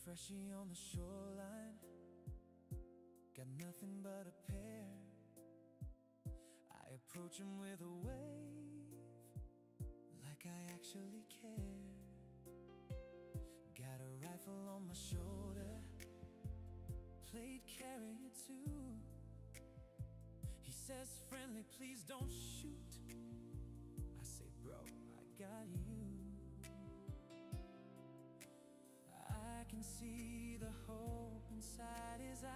freshie on the shoreline, got nothing but a pair. I approach him with a wave, like I actually care. Got a rifle on my shoulder, played carrier too. He says, friendly, please don't shoot. I say, bro, I got you. I can see the hope inside his eyes.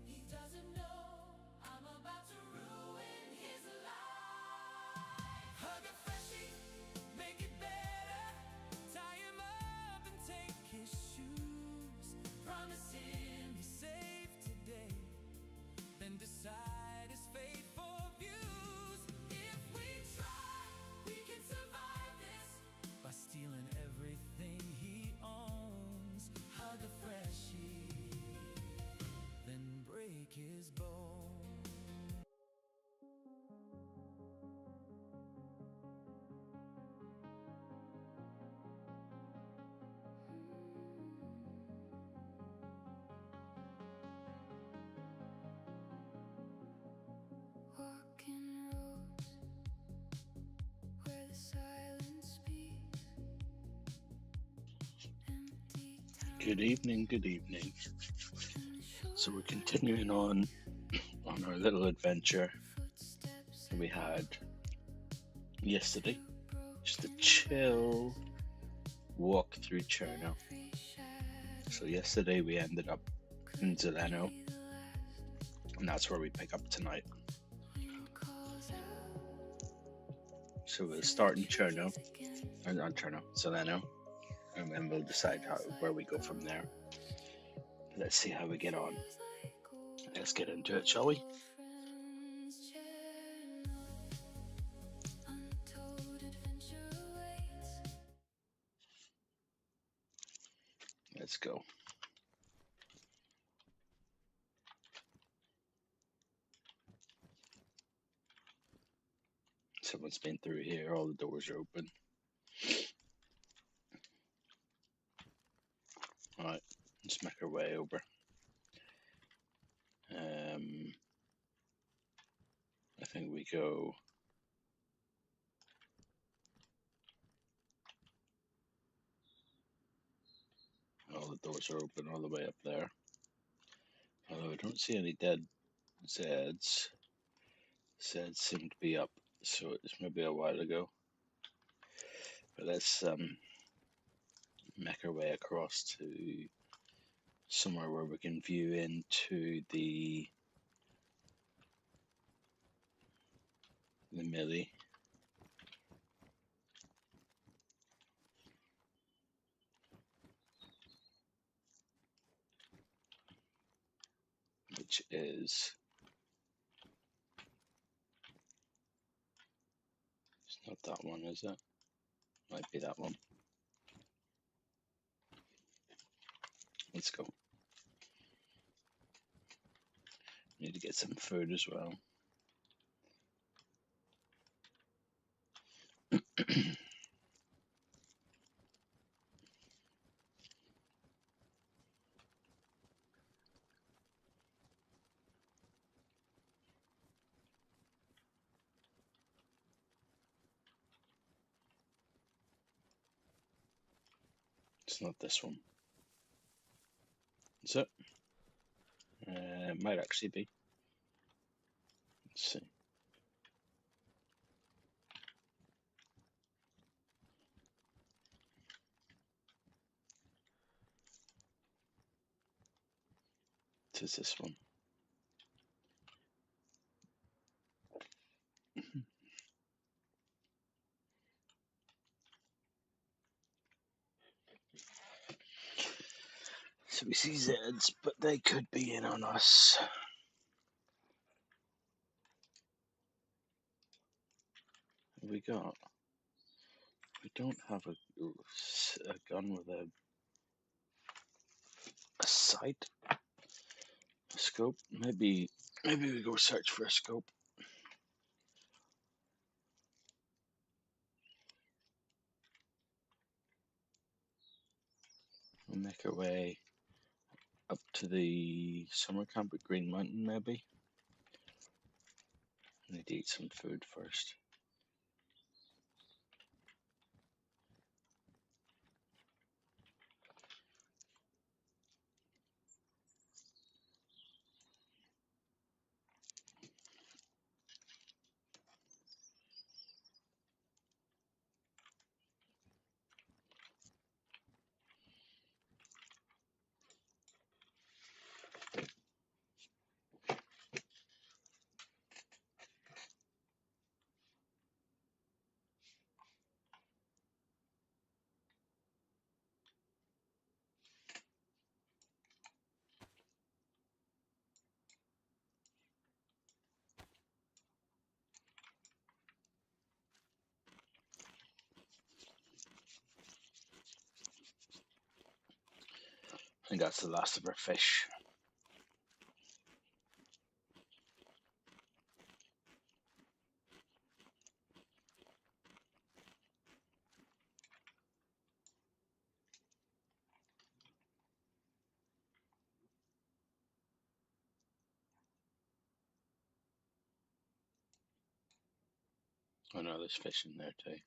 He doesn't know I'm about to ruin his life. Hug a freshie, make it better. Tie him up and take his shoes. Promise him he's safe today, then decide his fate for views. If we try, we can survive this by stealing everything he owns. Hug a freshie, then break his bone. Walking roads where the silence speaks. Empty town. Good evening, good evening. So we're continuing on our little adventure that we had yesterday. Just a chill walk through Cherno. So yesterday we ended up in Zeleno, and that's where we pick up tonight. So we'll start in Cherno, or not Cherno, Zeleno, and then we'll decide where we go from there. Let's see how we get on. Let's get into it, shall we? Untold adventure awaits. Let's go. Someone's been through here, all the doors are open. Alright, let's make our way over. I think we go all the doors are open all the way up there. Although I don't see any dead Zeds. Zeds seem to be up, so it's maybe a while ago. But let's make our way across to somewhere where we can view into the Millie. Which is, it's not that one, is it? Might be that one. Let's go. Need to get some food as well. It's not this one. Is it? It might actually be. Let's see. It is this one. So we see Zeds, but they could be in on us. What have we got? We don't have a gun with a sight, a scope. Maybe we go search for a scope. We'll make our way up to the summer camp at Green Mountain, maybe. I need to eat some food first. I think that's the last of our fish. Oh no, there's fish in there too.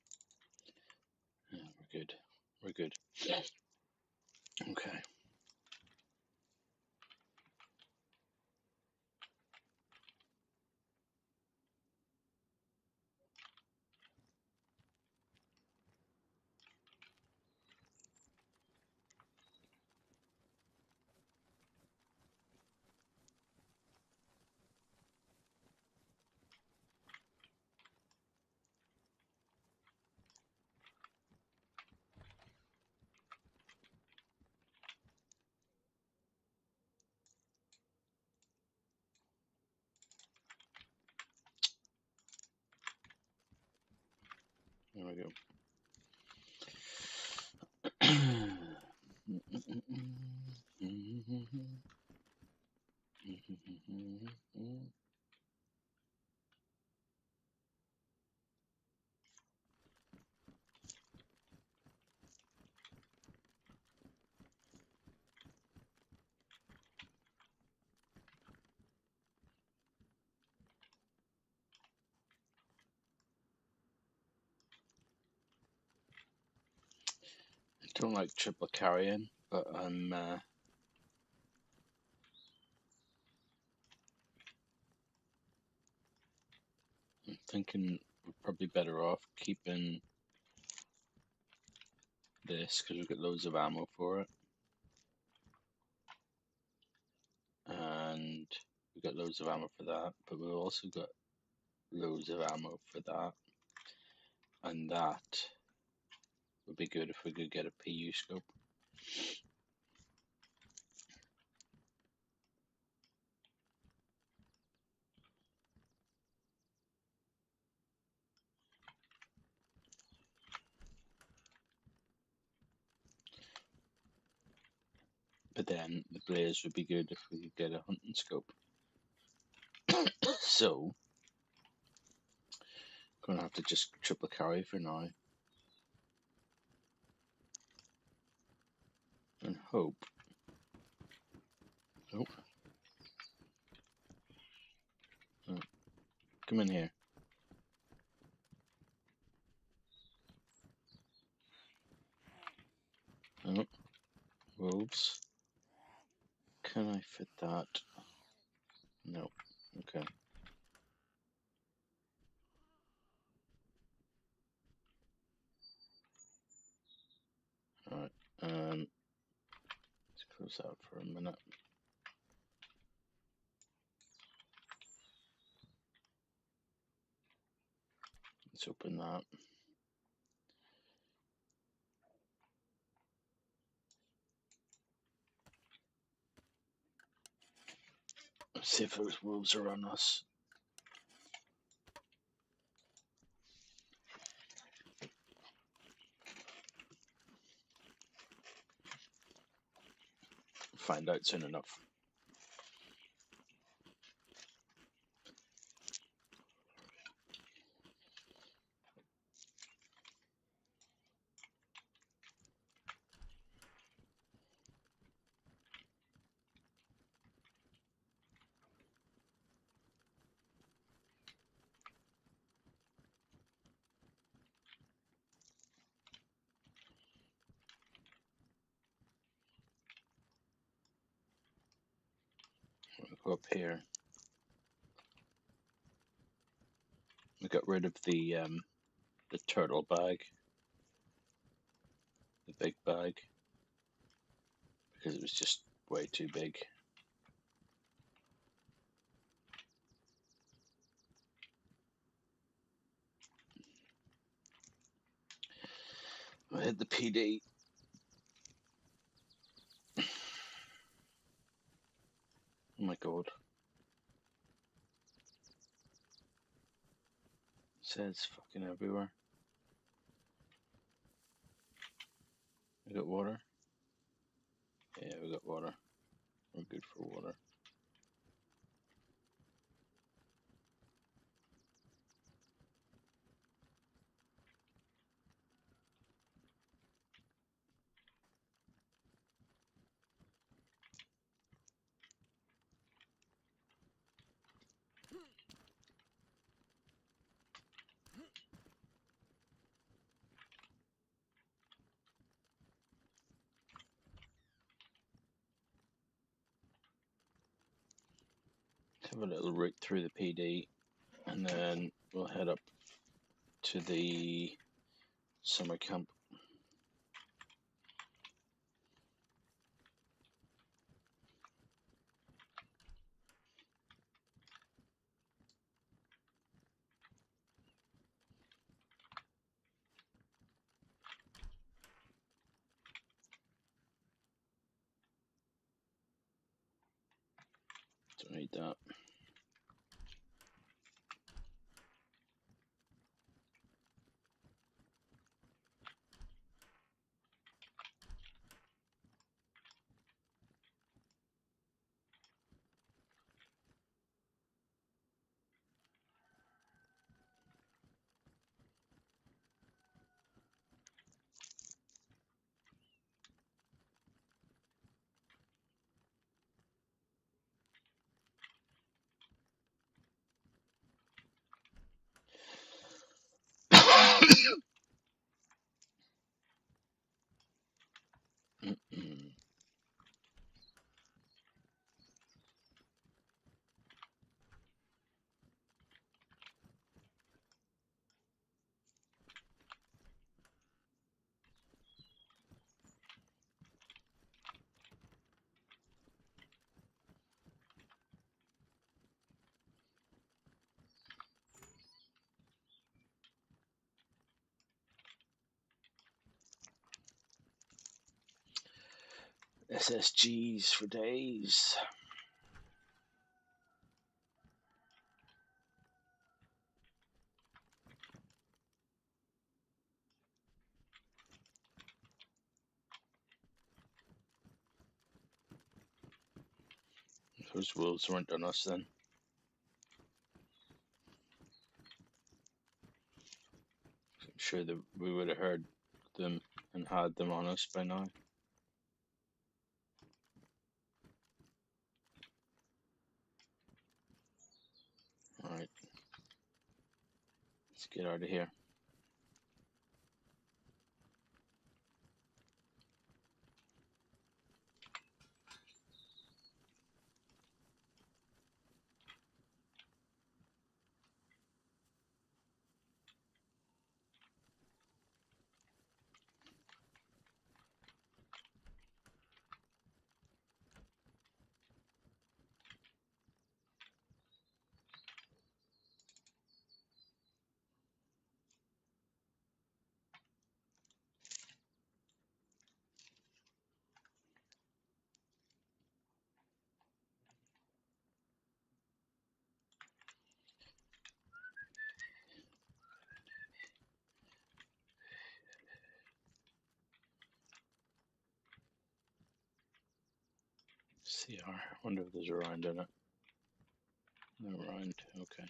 Yeah, we're good. We're good. Okay. There we go. I don't like triple carrying, but I'm thinking we're probably better off keeping this because we've got loads of ammo for it, and we've got loads of ammo for that, but we've also got loads of ammo for that, and that would be good if we could get a PU scope. But then the blaze would be good if we could get a hunting scope. So, gonna have to just triple carry for now. And hope. Oh. Oh. Come in here. Oh. Wolves. Can I fit that? No. Okay. Alright. Let's close that for a minute. Let's open that. Let's see if those wolves are on us. Find out soon enough. Go up here. We got rid of the turtle bag, the big bag, because it was just way too big. I hit the PD. Oh my god. It says fucking everywhere. We got water? Yeah, we got water. We're good for water. Let's have a little route through the PD, and then we'll head up to the summer camp. Don't need that. SSGs for days. Those wolves weren't on us then. I'm sure that we would have heard them and had them on us by now. Alright. Let's get out of here. CR. I wonder if there's a round in it. No round. Okay.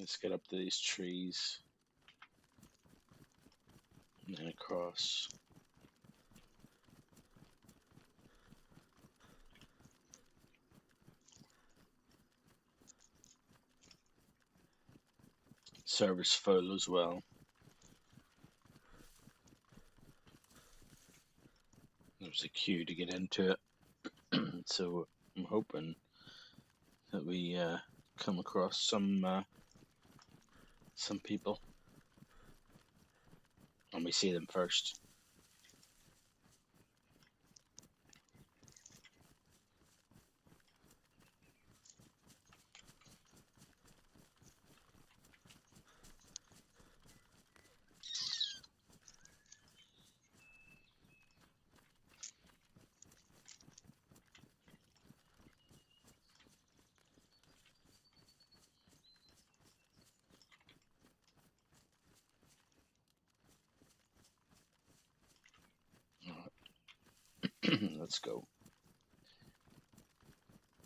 Let's get up to these trees and then across. Server's full as well. There's a queue to get into it, so I'm hoping that we come across some people and we see them first. Let's go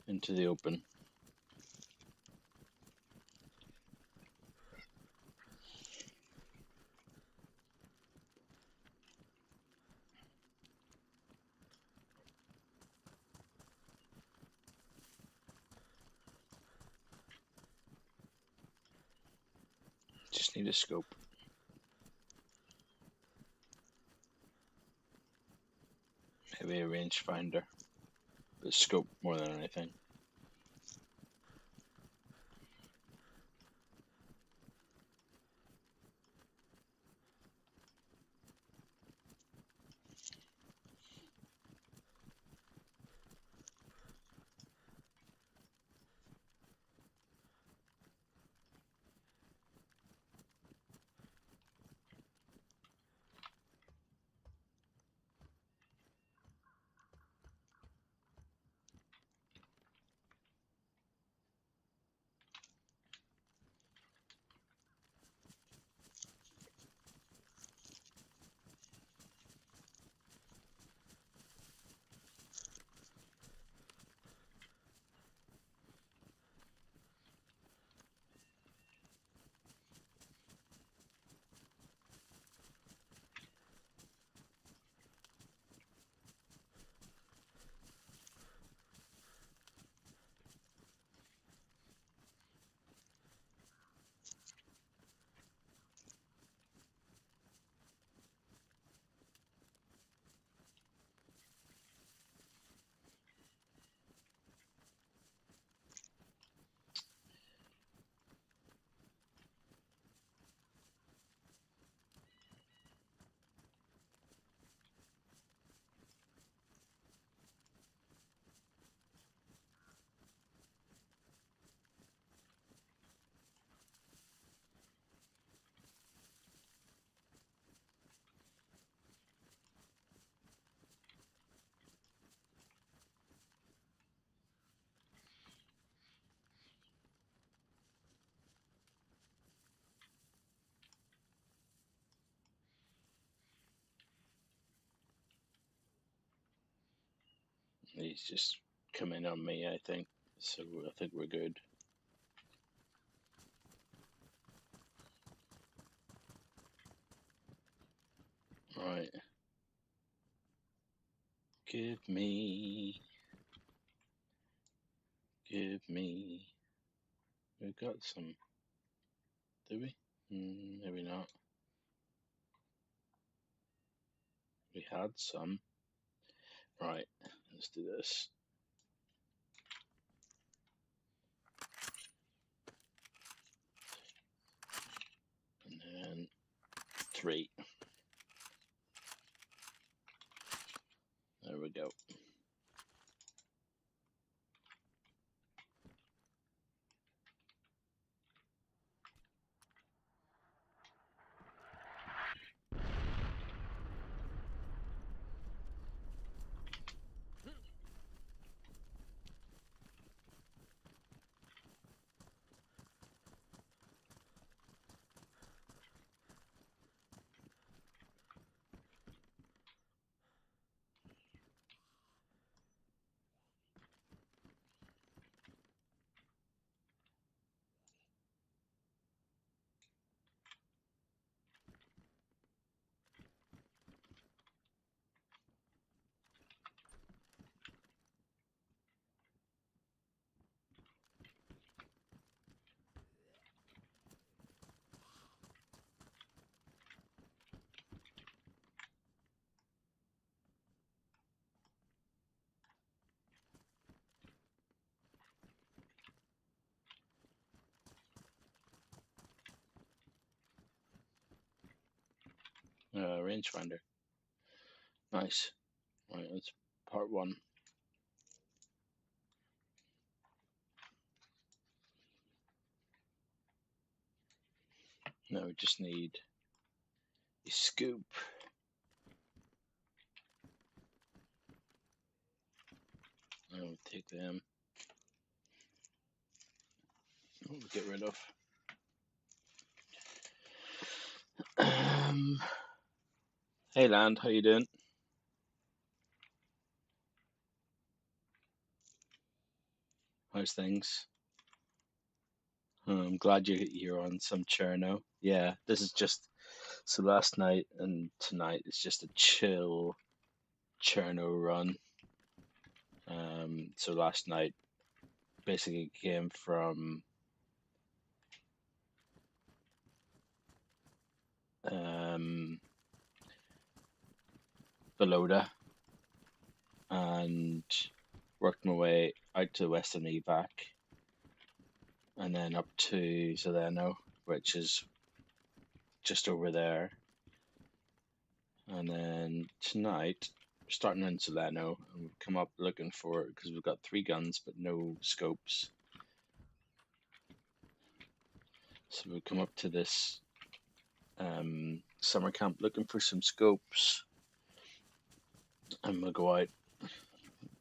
into the open. Just need a scope. Maybe a rangefinder, but scope more than anything. He's just coming on me, I think. So I think we're good. Right. Give me. We've got some. Do we? Maybe not. We had some. Right. Let's do this. And then 3. There we go. rangefinder. Nice. Right, that's part one. Now we just need a scoop. And we'll take them. We'll get rid of. Hey Land, how you doing? How's things? I'm glad you're on some Cherno. Yeah, this is just so last night and tonight it's just a chill Cherno run. So last night basically came from Beloda and worked my way out to Western Evac and then up to Zeleno, which is just over there. And then tonight, we're starting in Zeleno, and we've come up looking for it because we've got 3 guns but no scopes. So we've come up to this summer camp looking for some scopes, and we'll go out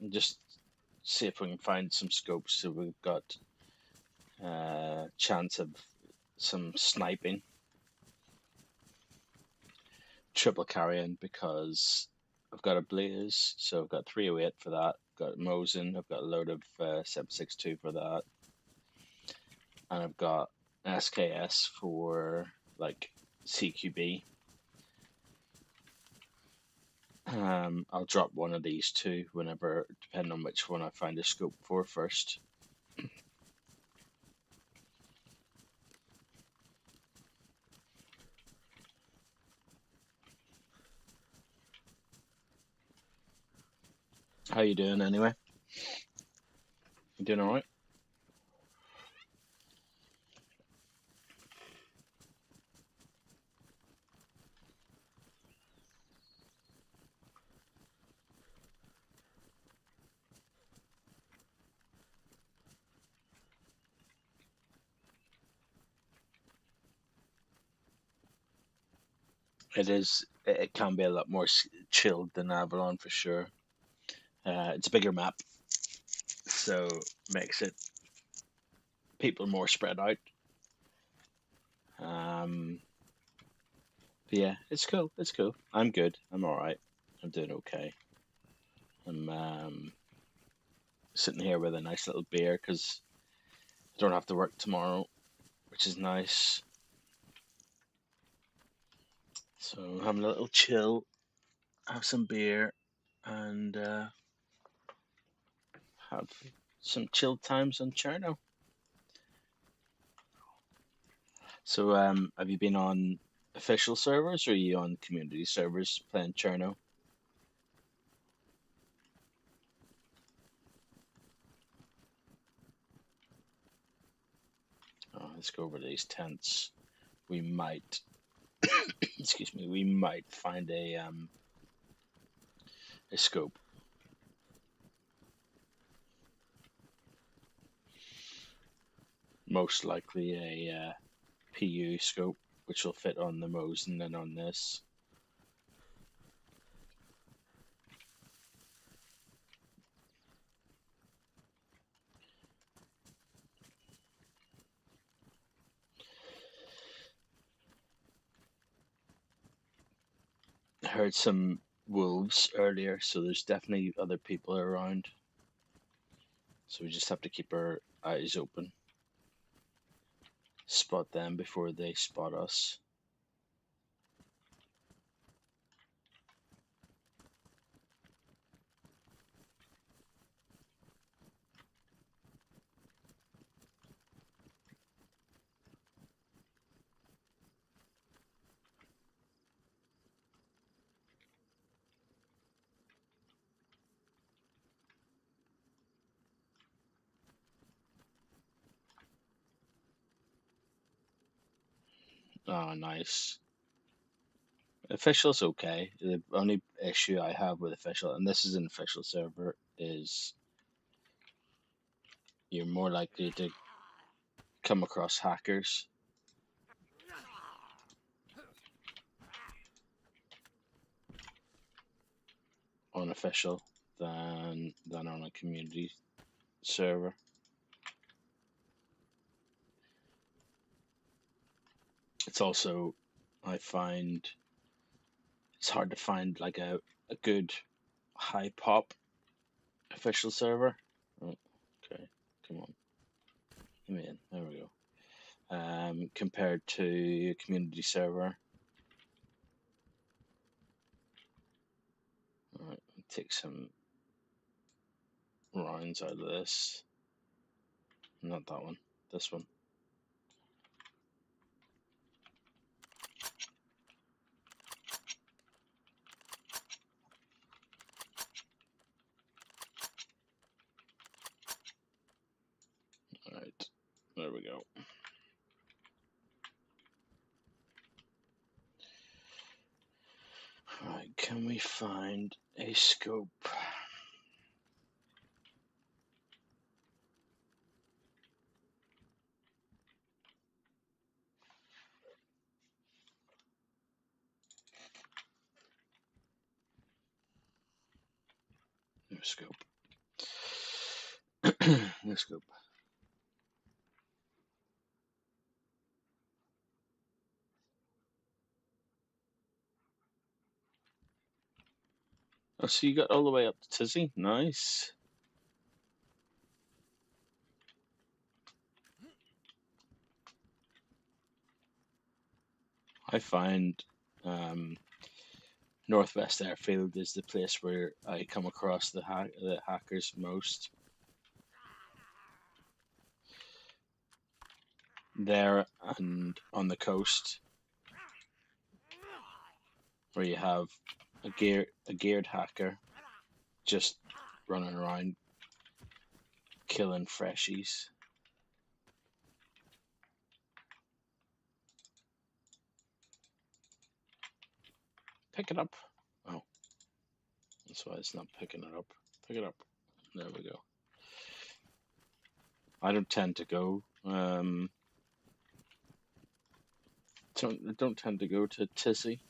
and just see if we can find some scopes so we've got chance of some sniping. Triple carrying because I've got a Blaze, so I've got 308 for that. I've got Mosin, I've got a load of 762 for that, and I've got SKS for like CQB. I'll drop one of these two whenever, depending on which one I find a scope for first. How you doing anyway? You doing alright? It can be a lot more chilled than Avalon for sure. It's a bigger map, so makes it people more spread out. But yeah, it's cool. It's cool. I'm good. I'm all right. I'm doing okay. I'm sitting here with a nice little beer because I don't have to work tomorrow, which is nice. So having a little chill, have some beer, and have some chill times on Cherno. So have you been on official servers or are you on community servers playing Cherno? Oh, let's go over these tents. We might, excuse me, we might find a scope. Most likely a PU scope, which will fit on the Mosin and on this. I heard some wolves earlier, so there's definitely other people around. So we just have to keep our eyes open. Spot them before they spot us. Oh, nice. Official's okay. The only issue I have with official, and this is an official server, is you're more likely to come across hackers on official than on a community server. It's also, I find it's hard to find like a good high pop official server. Oh, okay, come on, come in. There we go. Compared to a community server. All right, take some rounds out of this. Not that one. This one. All right, there we go. All right, can we find a scope? No scope. No scope. Oh, so you got all the way up to Tizzy? Nice. I find Northwest Airfield is the place where I come across the hackers most. There and on the coast, where you have a geared hacker just running around killing freshies. Pick it up. Oh, that's why it's not picking it up. Pick it up. There we go. I don't tend to go. Don't tend to go to Tizzy.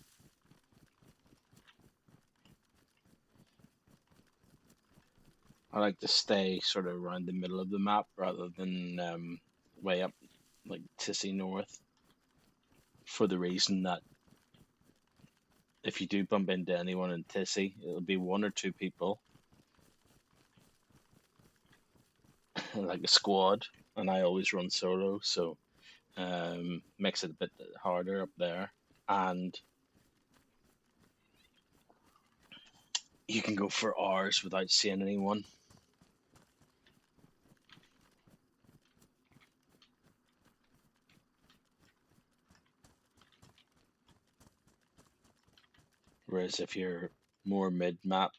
I like to stay sort of around the middle of the map rather than way up like Tizzy North, for the reason that if you do bump into anyone in Tizzy, it'll be one or two people, like a squad, and I always run solo, so makes it a bit harder up there. And you can go for hours without seeing anyone. Whereas if you're more mid-map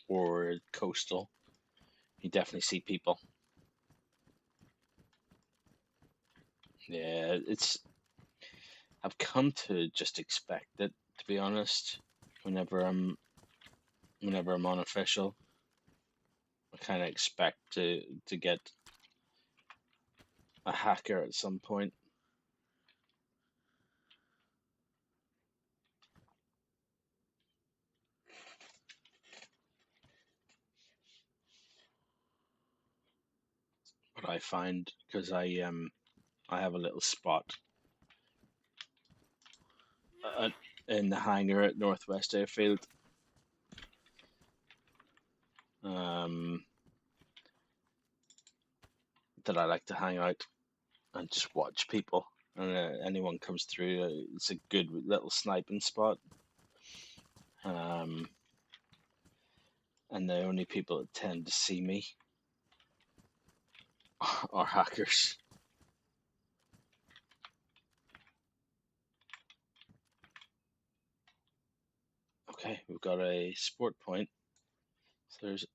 or coastal, you definitely see people. Yeah, I've come to just expect it, to be honest. Whenever I'm unofficial, I kind of expect to get a hacker at some point. But I find, because I have a little spot in the hangar at Northwest Airfield. That I like to hang out and just watch people. And anyone comes through, it's a good little sniping spot. And the only people that tend to see me are hackers. Okay, we've got a sport point. So there's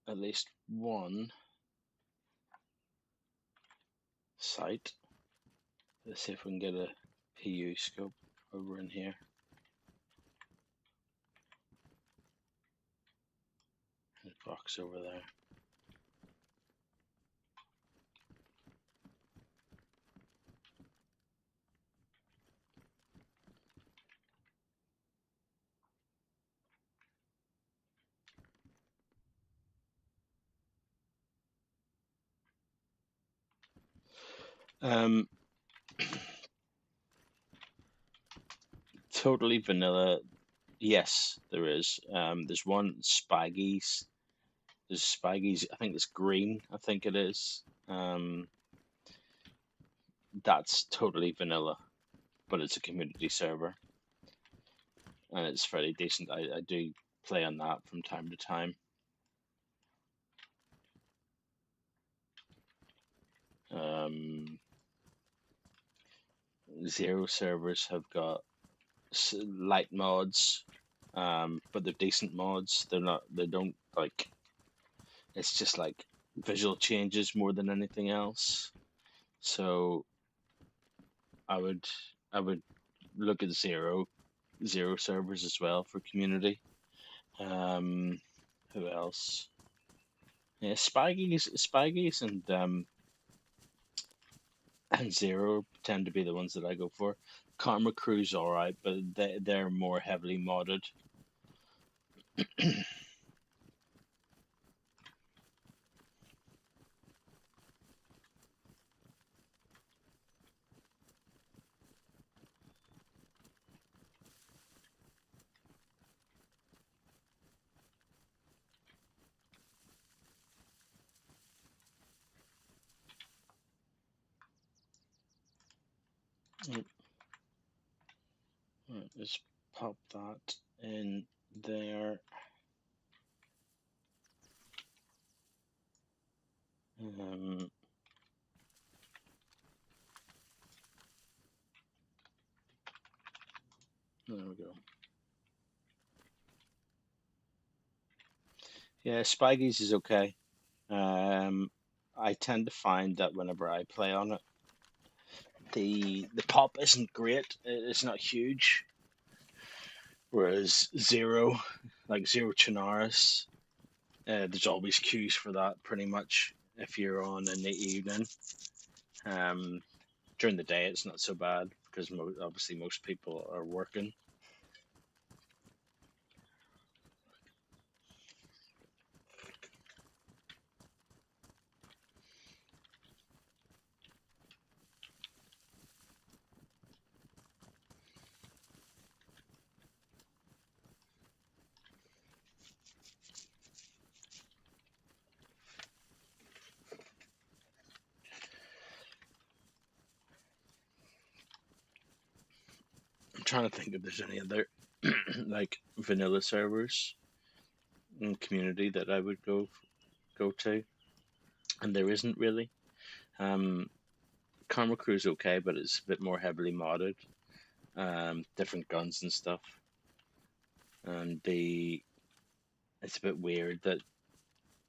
at least one site. Let's see if we can get a PU scope. over in here. There's a box over there. Totally vanilla. Yes, there is. There's one Spaggies. There's Spaggies. I think it's green. I think it is. That's totally vanilla, but it's a community server, and it's fairly decent. I do play on that from time to time. Zero servers have got light mods, but they're decent mods. They're not. They don't like. It's just like visual changes more than anything else. So I would look at zero servers as well for community. Who else? Yeah, Spyggies and Zero tend to be the ones that I go for. Karma Crew's alright, but they're more heavily modded. Right, let's pop that in there. There we go. Yeah, Spyggies is okay. I tend to find that whenever I play on it, the pop isn't great. It's not huge. Whereas Zero, like Zero Chernarus, there's always queues for that pretty much if you're on in the evening. During the day, it's not so bad because obviously most people are working. I'm trying to think if there's any other like vanilla servers in community that I would go to, and there isn't really. Karma Crew's okay, but it's a bit more heavily modded. Different guns and stuff, and it's a bit weird that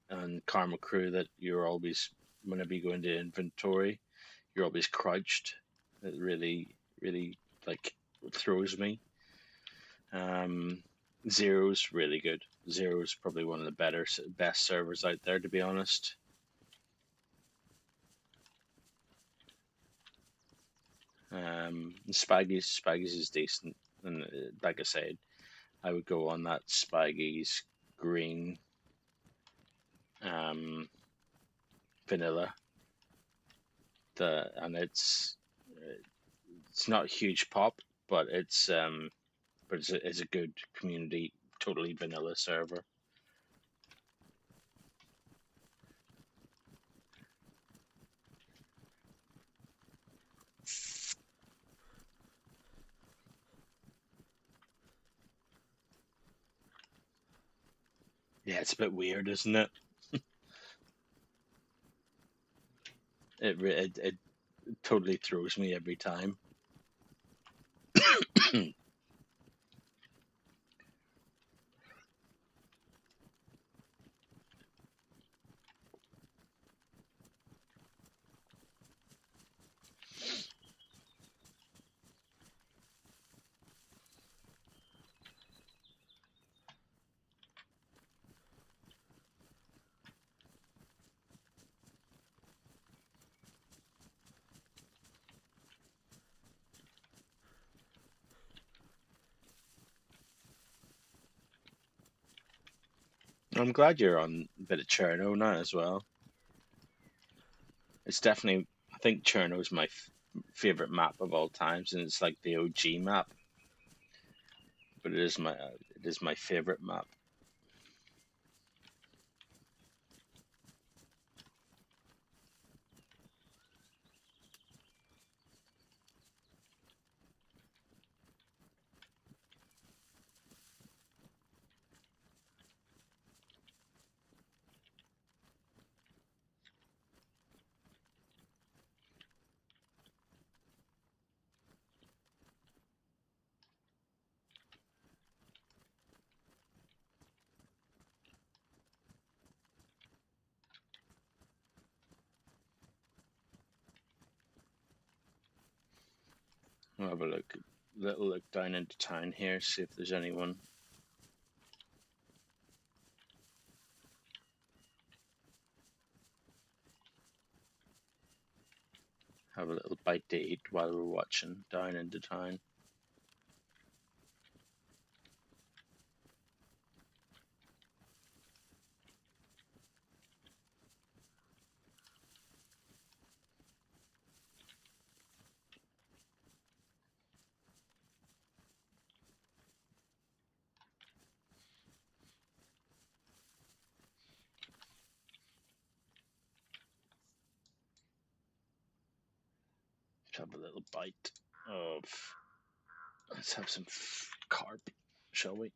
on Karma Crew that you're always, whenever you go into inventory, you're always crouched. It really like throws me. Zero's really good. Zero's probably one of the best servers out there, to be honest. Spaggies is decent, and like I said, I would go on that Spaggies green, vanilla. And it's not a huge pop, but it's a good community, totally vanilla server. Yeah, it's a bit weird, isn't it? It totally throws me every time. I'm glad you're on a bit of Cherno now as well. It's definitely, I think Cherno is my favorite map of all times, and it's like the OG map. But it is my favorite map. I'll have a little look down into town here, see if there's anyone. Have a little bite to eat while we're watching down into town. Have a little bite of. Let's have some carp, shall we?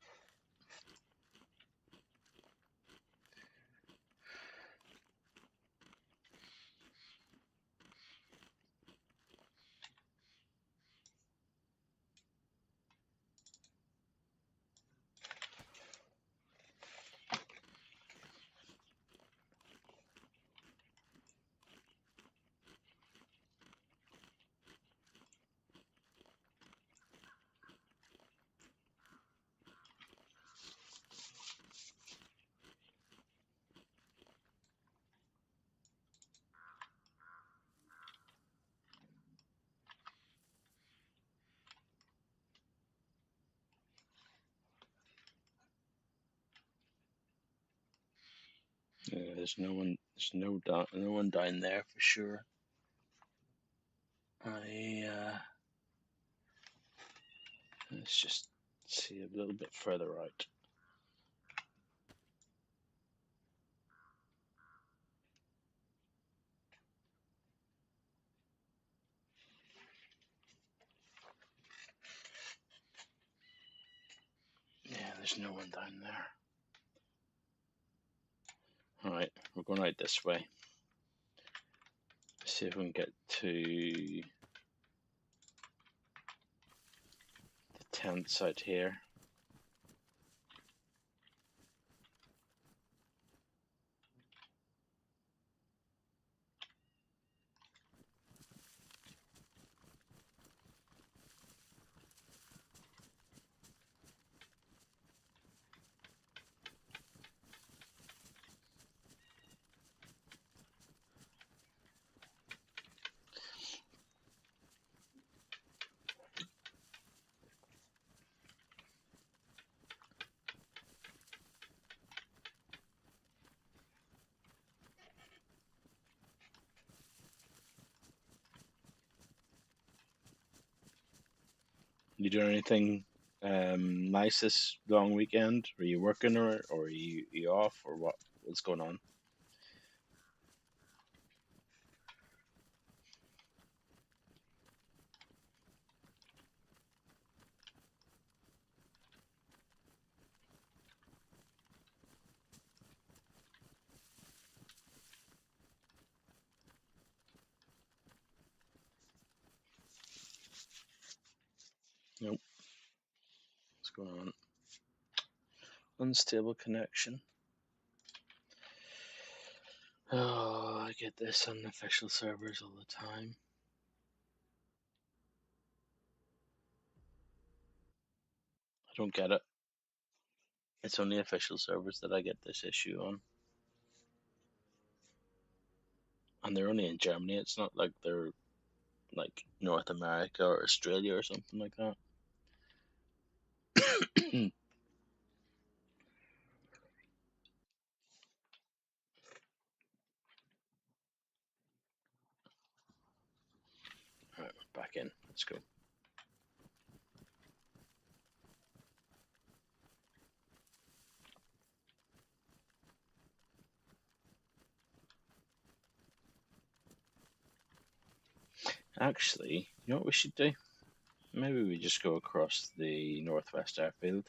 Yeah, there's no one. There's no one down there for sure. Let's just see a little bit further out. Yeah, there's no one down there. Alright, we're going out this way. See if we can get to the tents out here. You doing anything nice this long weekend? Are you working or are you off or what? What's going on? Nope. What's going on? Unstable connection. Oh, I get this on official servers all the time. I don't get it. It's only official servers that I get this issue on. And they're only in Germany. It's not like they're like North America or Australia or something like that. let's go. Actually, you know what we should do? Maybe we just go across the northwest airfield.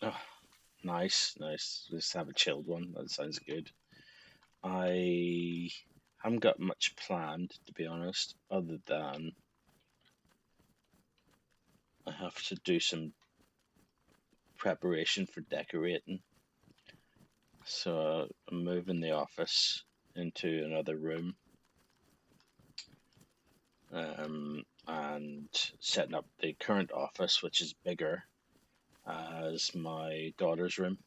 Oh, nice. Let's have a chilled one. That sounds good. I haven't got much planned, to be honest, other than I have to do some preparation for decorating. So I'm moving the office into another room, and setting up the current office, which is bigger, as my daughter's room.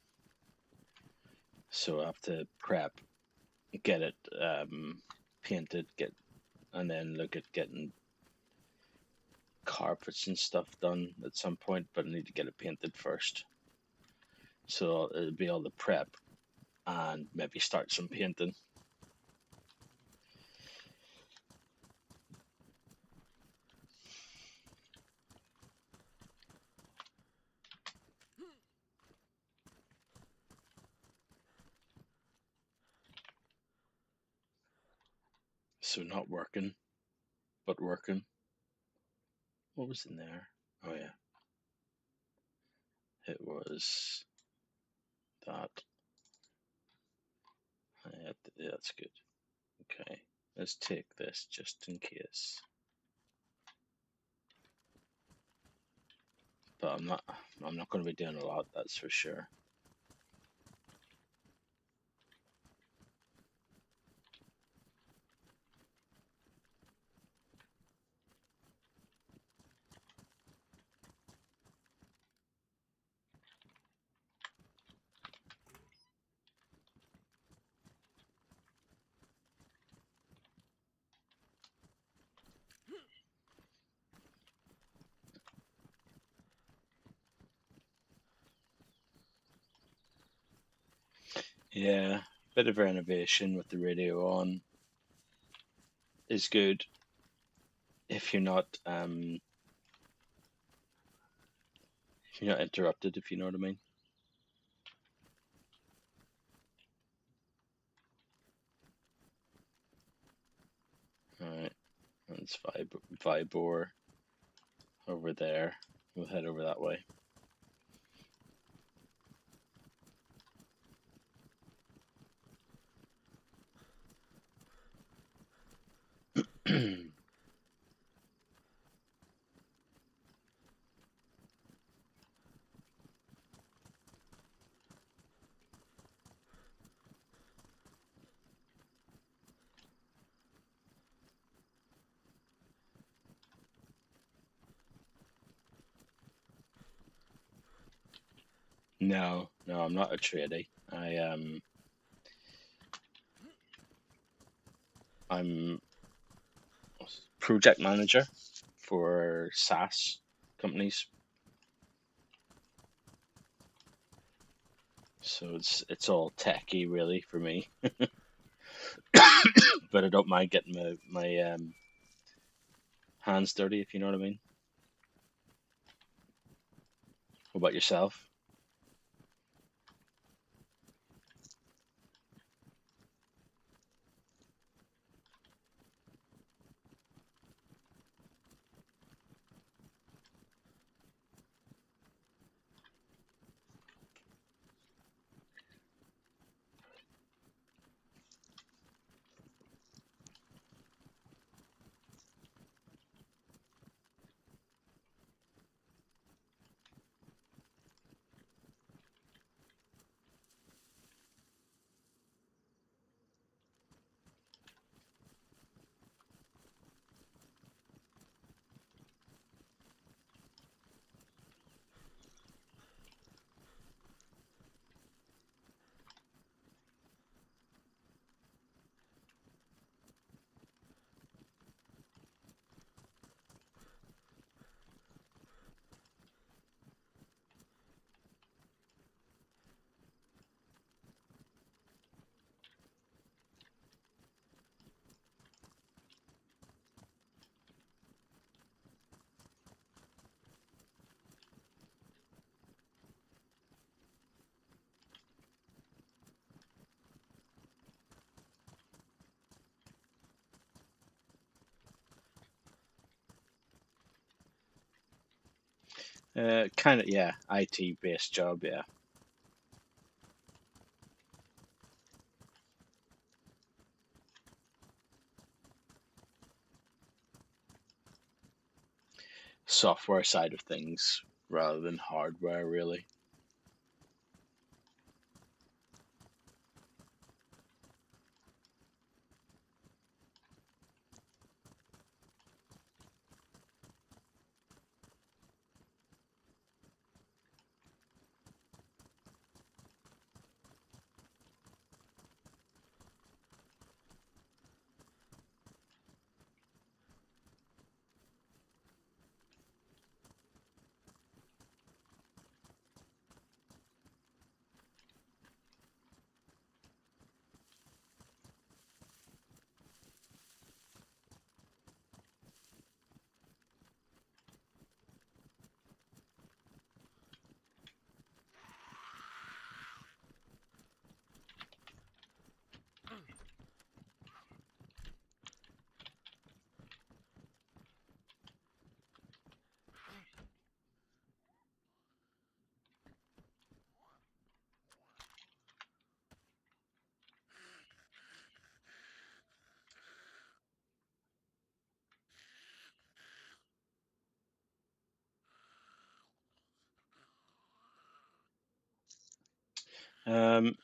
So I have to prep, get it painted, and then look at getting carpets and stuff done at some point, but I need to get it painted first. So it'll be all the prep and maybe start some painting. So not working, but working. What was in there? Oh yeah. It was that. Yeah, that's good. Okay, let's take this just in case. But I'm not going to be doing a lot, that's for sure. Yeah, bit of renovation with the radio on is good if you're not interrupted, if you know what I mean. Alright, that's Vibor over there. We'll head over that way. No, I'm not a tradie. I'm project manager for SaaS companies. So it's all techy really for me. But I don't mind getting my hands dirty, if you know what I mean. What about yourself? Kind of, yeah, IT based job, yeah. Software side of things rather than hardware, really.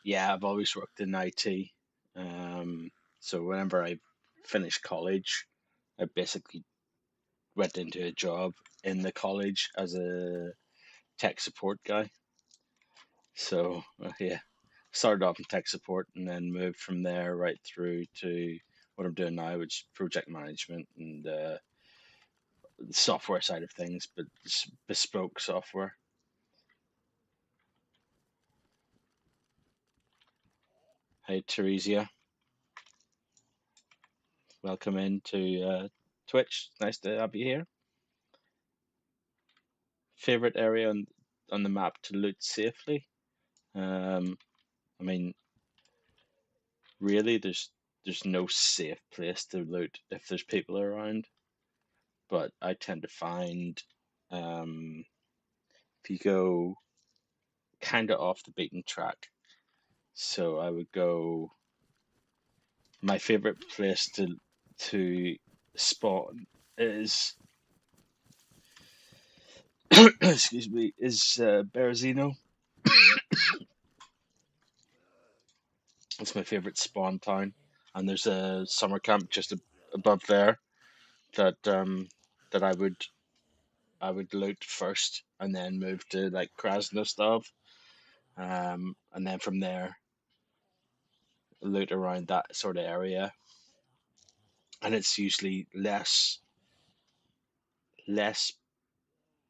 Yeah, I've always worked in IT. So whenever I finished college, I basically went into a job in the college as a tech support guy. So yeah, started off in tech support and then moved from there right through to what I'm doing now, which is project management and the software side of things, but bespoke software. Hey, Theresia, welcome into Twitch. Nice to have you here. Favorite area on the map to loot safely? I mean, really, there's no safe place to loot if there's people around. But I tend to find if you go kind of off the beaten track. So I would go. My favorite place to spawn is excuse me is Berezino. It's my favorite spawn town, and there's a summer camp just above there that that I would loot first, and then move to like Krasnostov, and then from there loot around that sort of area, and it's usually less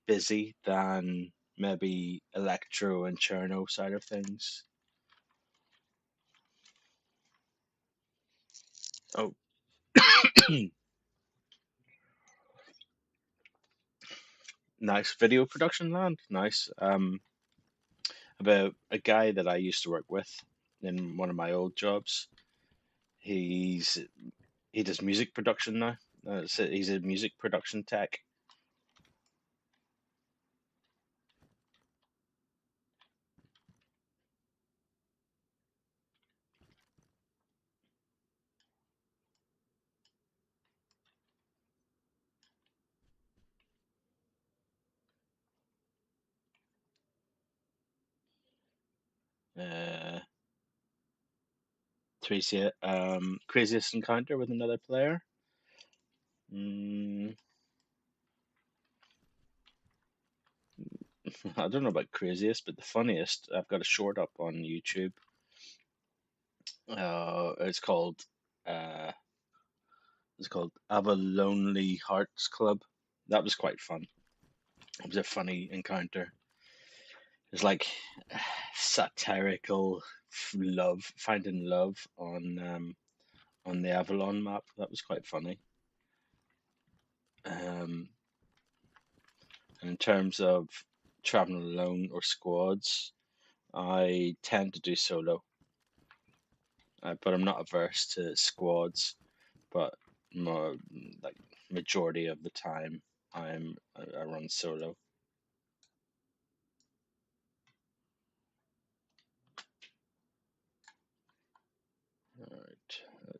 busy than maybe Electro and Cherno side of things. Oh, nice video production land. Nice. About a guy that I used to work with in one of my old jobs. He's he does music production now. So he's a music production tech. Uh, Tracy, craziest encounter with another player. Mm, I don't know about craziest, but the funniest. I've got a short up on YouTube. It's called uh, "Have a Lonely Hearts Club." That was quite fun. It was a funny encounter. It's like satirical love, finding love on the Avalon map. That was quite funny. Um, and in terms of traveling alone or squads, I tend to do solo, but I'm not averse to squads. But more like majority of the time, I run solo.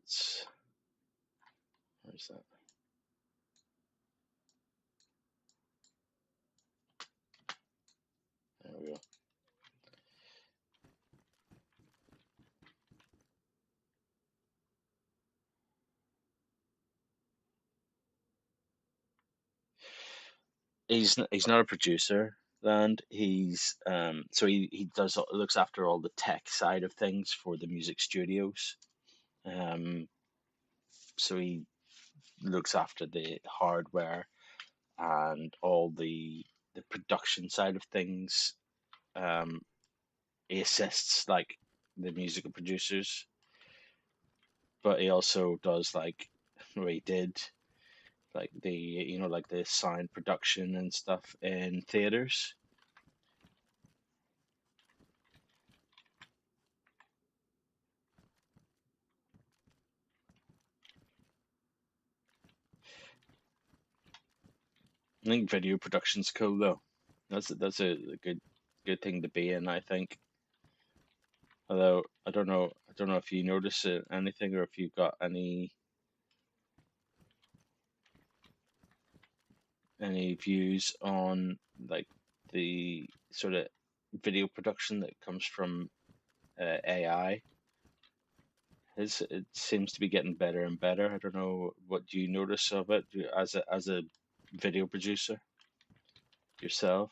let's. Where's that? There we go. He's not a producer, and so he looks after all the tech side of things for the music studios. Um, so he looks after the hardware and all the production side of things. Um, he assists like the musical producers, but he also does like what he did like like the sound production and stuff in theaters. I think video production's cool though. That's a good thing to be in, I think. Although I don't know if you notice anything or if you got any views on like the sort of video production that comes from AI. It seems to be getting better and better. I don't know what do you notice of it as a video producer yourself.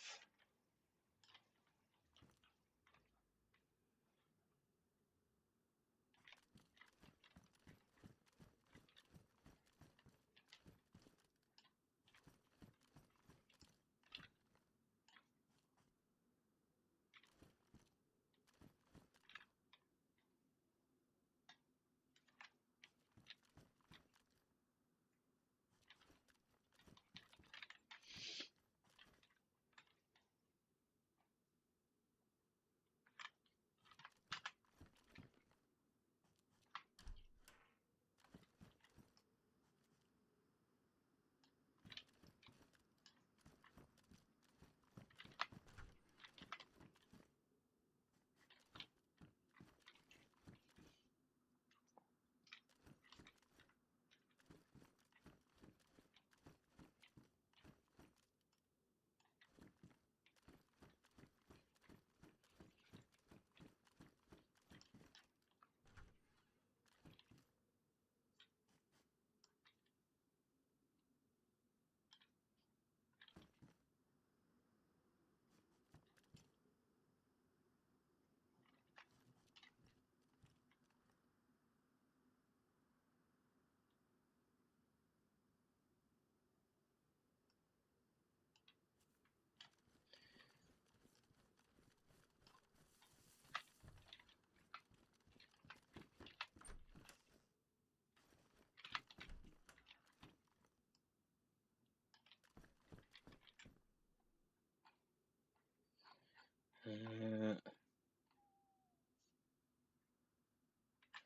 Uh,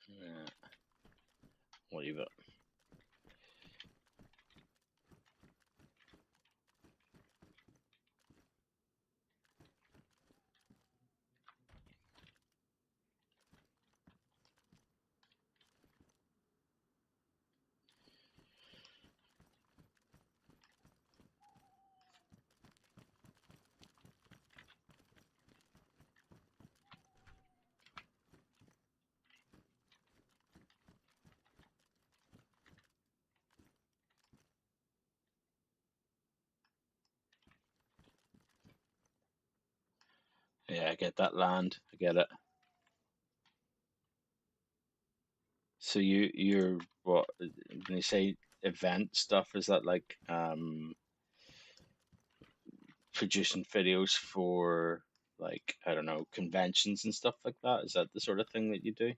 uh, what you got? Yeah, I get that land. I get it. So you're what when you say event stuff, is that like producing videos for like I don't know conventions and stuff like that? Is that the sort of thing that you do?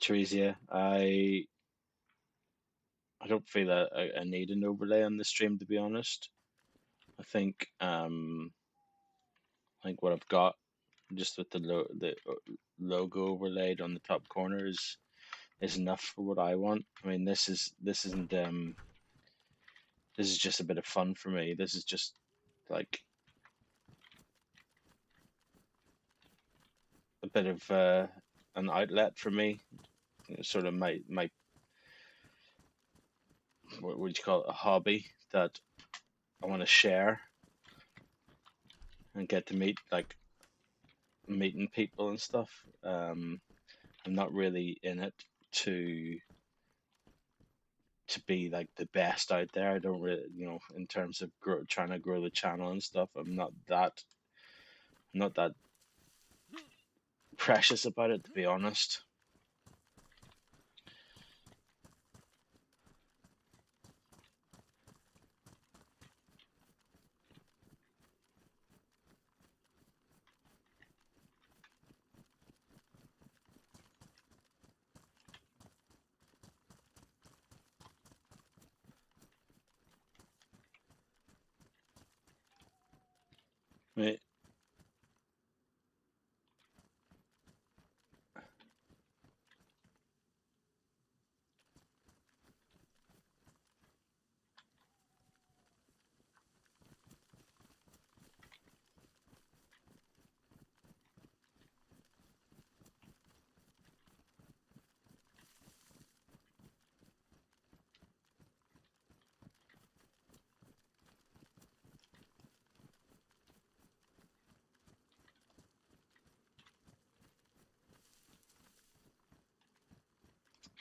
Teresa, I don't feel I need an overlay on the stream to be honest. I think what I've got just with the logo overlaid on the top corner is enough for what I want. I mean, this isn't This is just a bit of fun for me. This is just like a bit of an outlet for me. Sort of my what would you call it, a hobby that I want to share and get to meeting people and stuff. I'm not really in it to be like the best out there. I don't really, in terms of trying to grow the channel and stuff. I'm not that precious about it, to be honest. Right.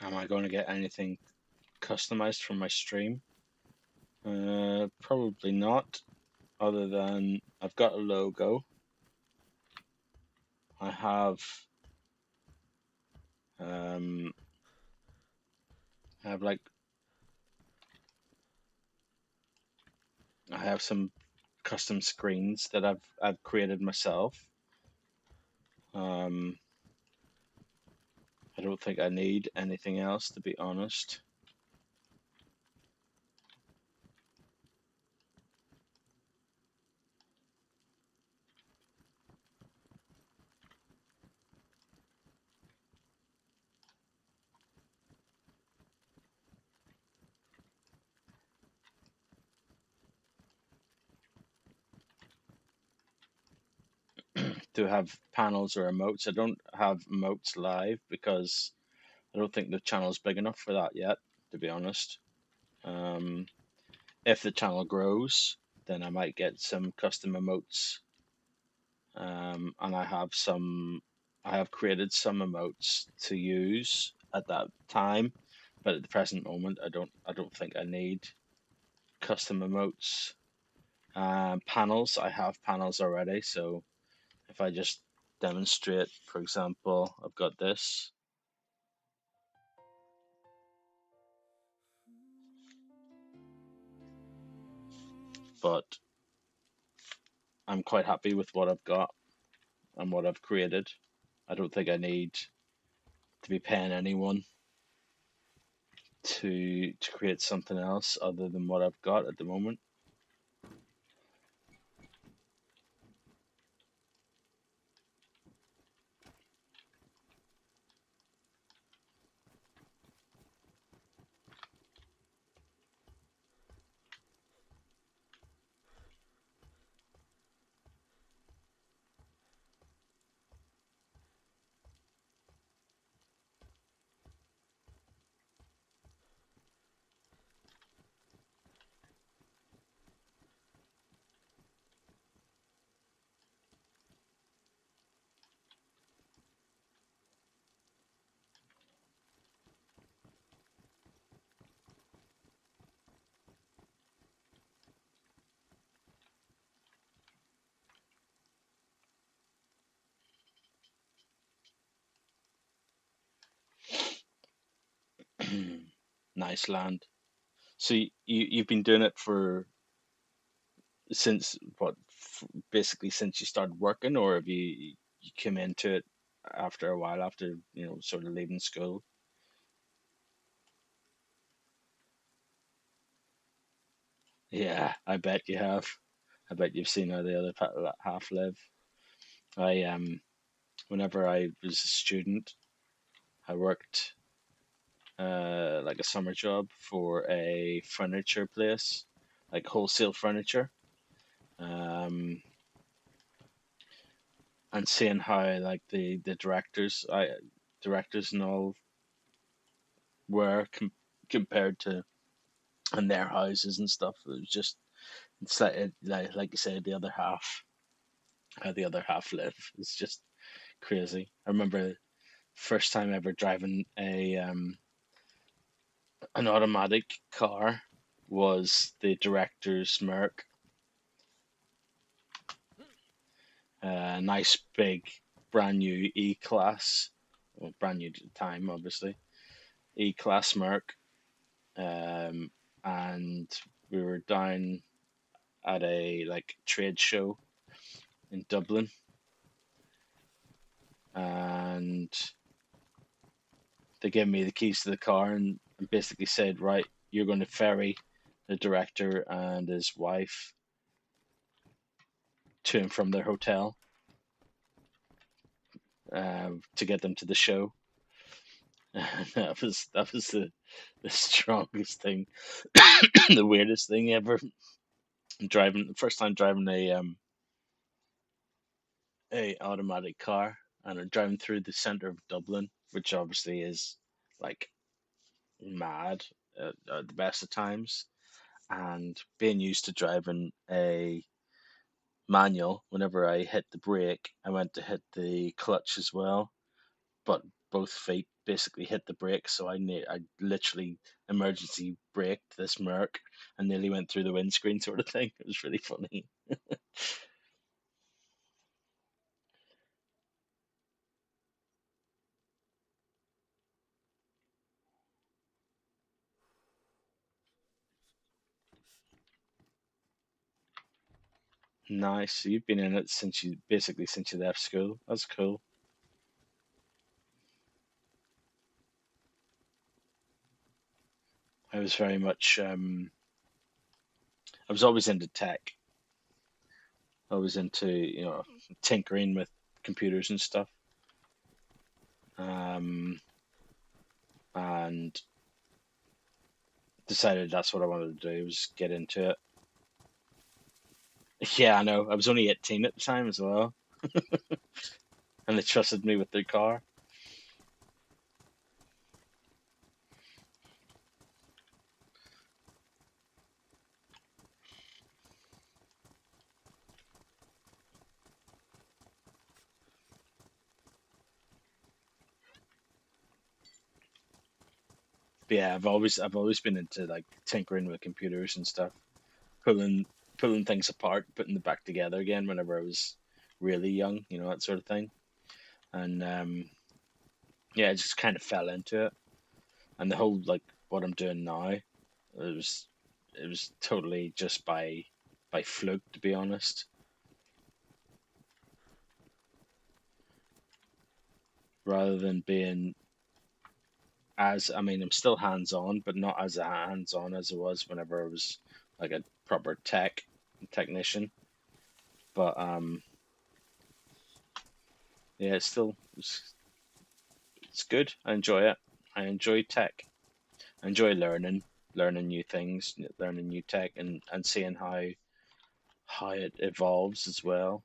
Am I going to get anything customized from my stream? Probably not, other than I've got a logo. I have um I have like I have some custom screens that I've created myself. I don't think I need anything else, to be honest. To have panels or emotes. I don't have emotes live because I don't think the channel's big enough for that yet, to be honest. If the channel grows, then I might get some custom emotes. And I have created some emotes to use at that time, but at the present moment, I don't think I need custom emotes. Panels, I have panels already, so if I just demonstrate, for example, I've got this, but I'm quite happy with what I've got and what I've created. I don't think I need to be paying anyone to create something else other than what I've got at the moment. Nice land. So you've been doing it for since what? Basically since you started working, or have you came into it after a while after sort of leaving school? Yeah, I bet you have. I bet you've seen how the other half live. I whenever I was a student, I worked like a summer job for a furniture place, like wholesale furniture, and seeing how like the directors and all were compared to in their houses and stuff. It was just it's like you said, the other half, how the other half live. It's just crazy. I remember first time ever driving a an automatic car was the director's Merc. Nice big brand new E class, well, brand new at the time, obviously. E class Merc, and we were down at a like trade show in Dublin, and they gave me the keys to the car and basically said, right, you're going to ferry the director and his wife to and from their hotel to get them to the show. And that was the strongest thing, the weirdest thing ever. Driving the first time driving a automatic car, and I'm driving through the center of Dublin, which obviously is like mad at the best of times, and being used to driving a manual. Whenever I hit the brake, I went to hit the clutch as well, but both feet basically hit the brake, so I literally emergency braked this Merc and nearly went through the windscreen, sort of thing. It was really funny. Nice. So you've been in it since you left school. That's cool. I was very much I was always into tech. I was into, tinkering with computers and stuff. Um, and decided that's what I wanted to do, was get into it. Yeah, I know. I was only 18 at the time as well, and they trusted me with their car. But yeah, I've always been into like tinkering with computers and stuff, pulling pulling things apart, putting them back together again whenever I was really young, that sort of thing. And yeah, I just kind of fell into it. And the whole like what I'm doing now, it was totally just by fluke, to be honest. Rather than being as I mean, I'm still hands on, but not as hands on as it was whenever I was like a proper technician. But yeah, it's good. I enjoy it. I enjoy tech. I enjoy learning new things, learning new tech, and seeing how it evolves as well.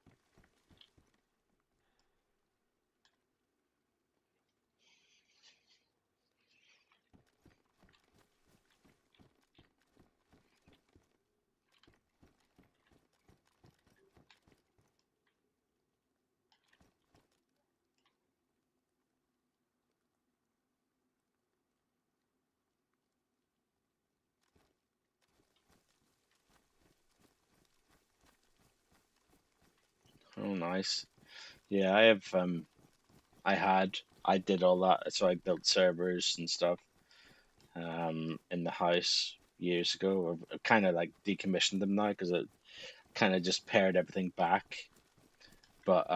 Oh, nice. Yeah, I did all that. So I built servers and stuff in the house years ago. I've kind of like decommissioned them now because it kind of just pared everything back. But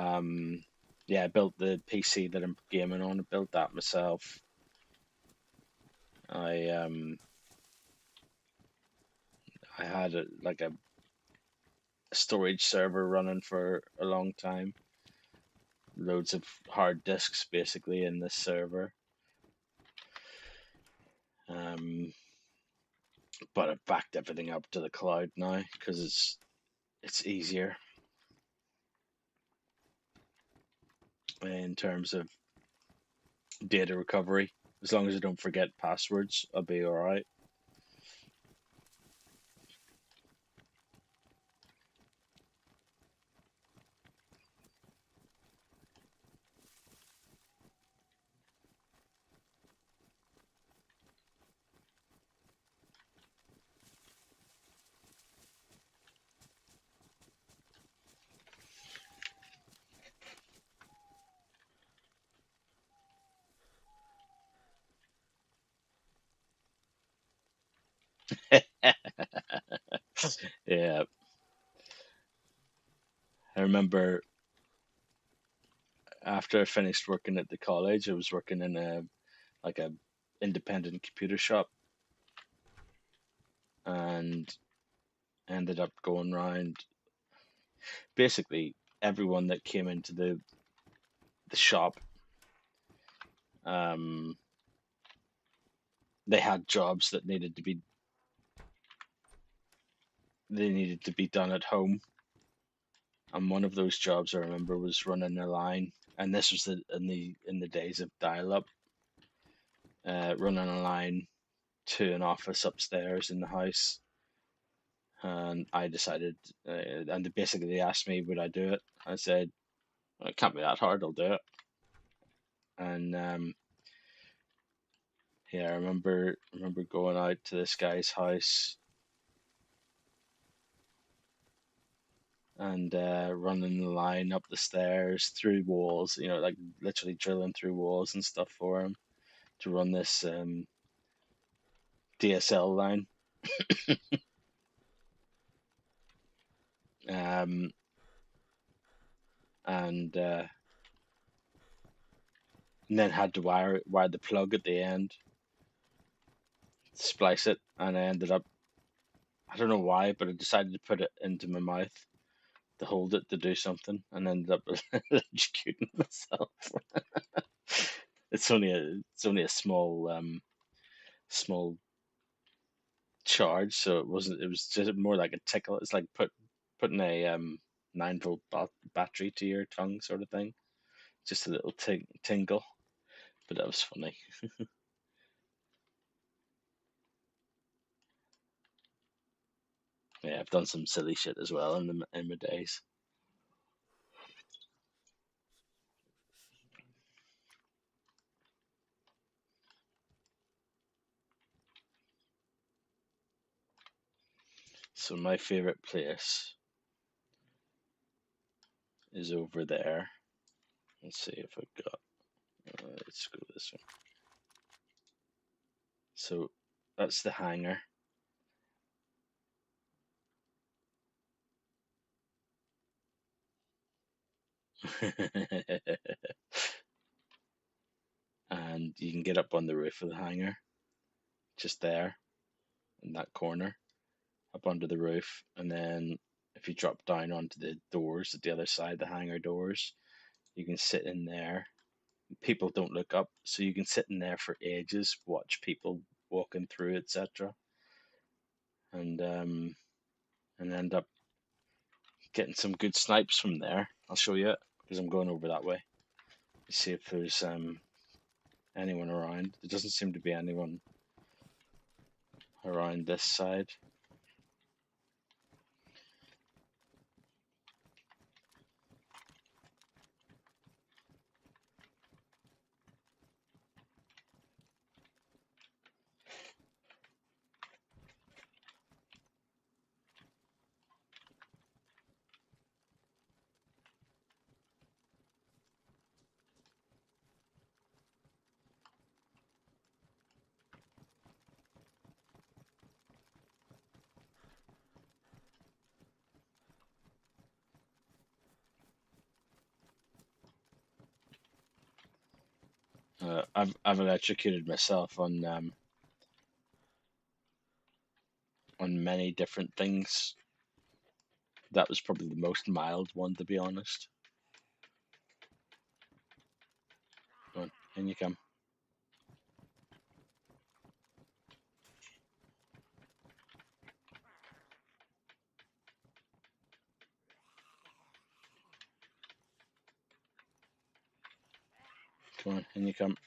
yeah, I built the PC that I'm gaming on. I built that myself. I um, I had like a storage server running for a long time. Loads of hard disks basically in this server. Um, but I've backed everything up to the cloud now because it's easier in terms of data recovery. As long as I don't forget passwords, I'll be all right. Yeah, I remember after I finished working at the college, I was working in a independent computer shop, and ended up going around basically everyone that came into the shop. Um, they had jobs that needed to be done at home, and one of those jobs I remember was running a line, and this was in the days of dial-up, running a line to an office upstairs in the house. And I decided, and basically they asked me would I do it. I said, well, it can't be that hard, I'll do it. And yeah, I remember going out to this guy's house and running the line up the stairs through walls, like literally drilling through walls and stuff for him to run this DSL line. um, and then had to wire the plug at the end, splice it, and I ended up, I don't know why, but I decided to put it into my mouth to hold it to do something, and ended up electrocuting myself. It's only a small charge, so it was just more like a tickle. It's like putting a 9-volt battery to your tongue sort of thing. Just a little tingle, but that was funny. Yeah, I've done some silly shit as well in my days. So my favorite place is over there. Let's see if I've got. Let's go this way. So that's the hangar. And you can get up on the roof of the hangar, just there in that corner, up onto the roof. And then if you drop down onto the doors at the other side, the hangar doors, you can sit in there. People don't look up, so you can sit in there for ages, watch people walking through, etc., and end up getting some good snipes from there. I'll show you it because I'm going over that way. See if there's anyone around. There doesn't seem to be anyone around this side. I've electrocuted myself on many different things. That was probably the most mild one, to be honest. Go on, in you come. Come on, in you come.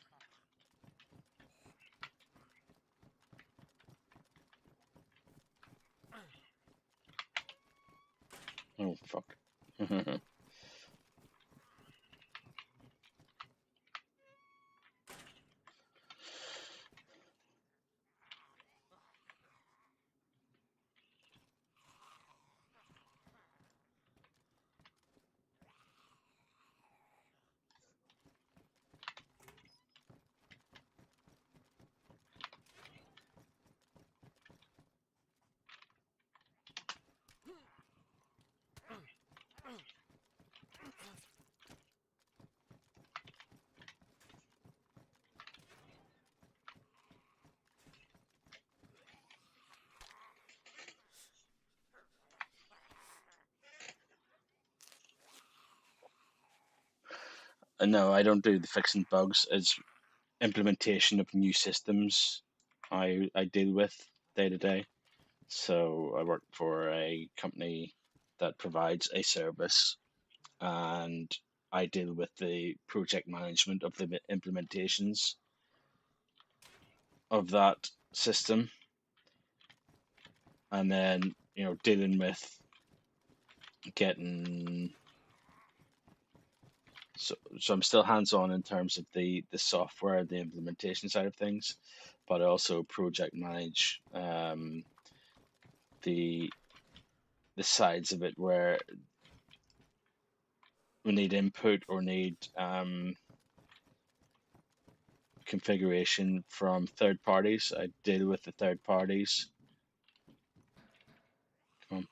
Oh, fuck. No, I don't do the fixing bugs. It's implementation of new systems I deal with day to day. So I work for a company that provides a service, and I deal with the project management of the implementations of that system, and then dealing with getting. So I'm still hands on in terms of the software, the implementation side of things, but I also project manage the sides of it where we need input or need configuration from third parties. I deal with the third parties. Come on.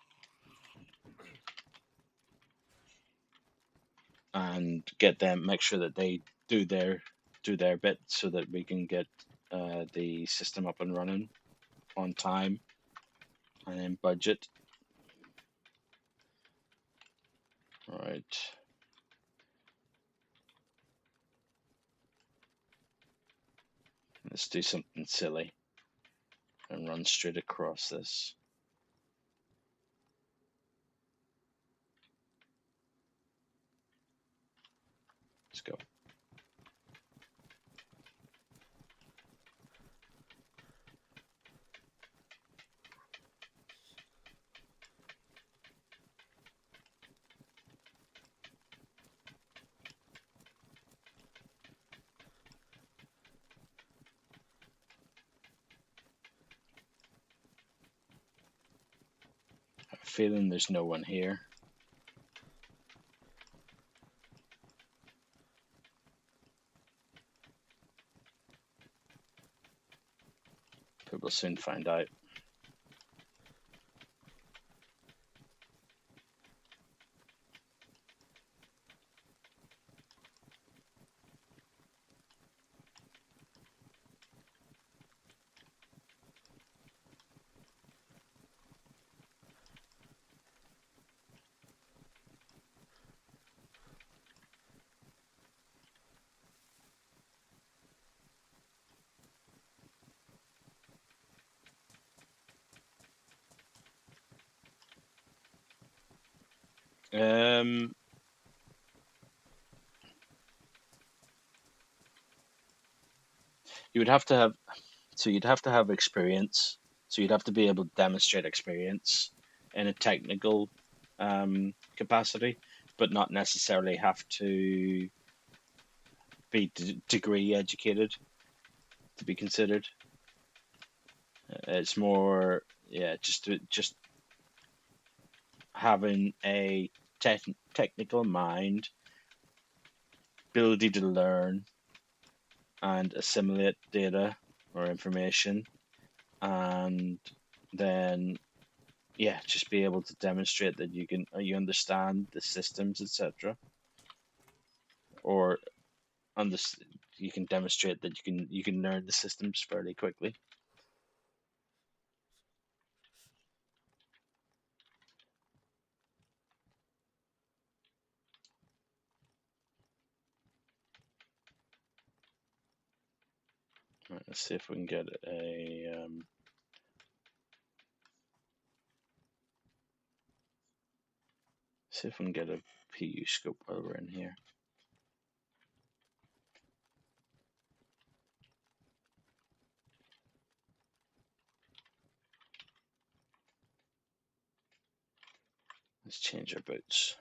And get them, make sure that they do their bit so that we can get the system up and running on time and in budget. All right. Let's do something silly and run straight across this. Let's go. I have a feeling there's no one here. But we'll soon find out. You would have to have, so you'd have to have experience. So you'd have to be able to demonstrate experience in a technical capacity, but not necessarily have to be degree educated to be considered. It's more, yeah, just having a technical mind, ability to learn and assimilate data or information, and then just be able to demonstrate that you understand the systems, etc. Or you can demonstrate that you can learn the systems fairly quickly. Right, let's see if we can get a see if we can get a PU scope while we're in here. Let's change our boots.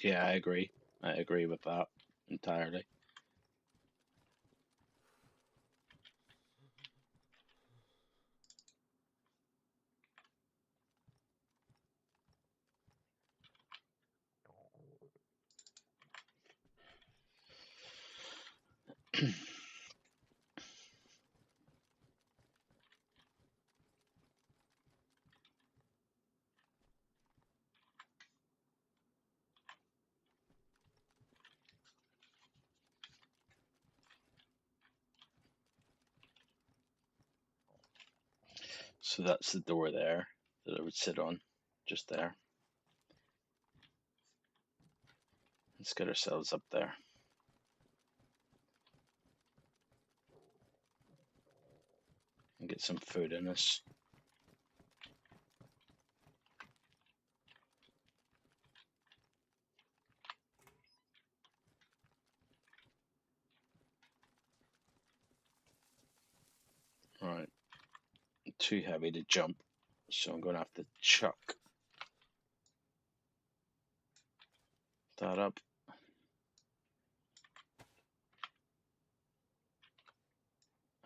Yeah, I agree. I agree with that entirely. So that's the door there that I would sit on, just there. Let's get ourselves up there. And get some food in us. Right. Too heavy to jump, so I'm going to have to chuck that up.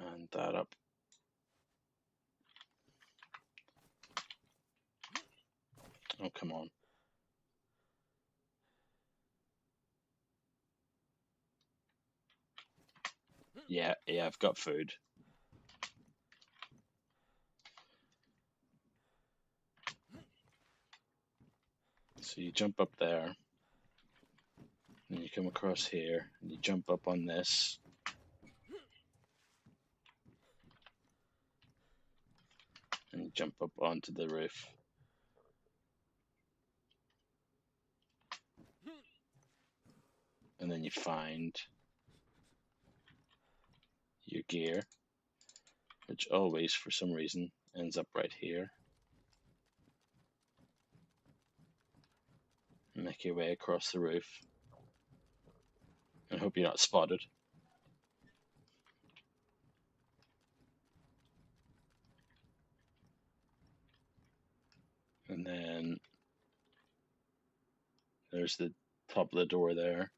And that up. Oh, come on. Yeah, I've got food. So you jump up there, and you come across here, and you jump up on this. And you jump up onto the roof. And then you find your gear, which always, for some reason, ends up right here. And make your way across the roof. And hope you're not spotted. And then there's the top of the door there.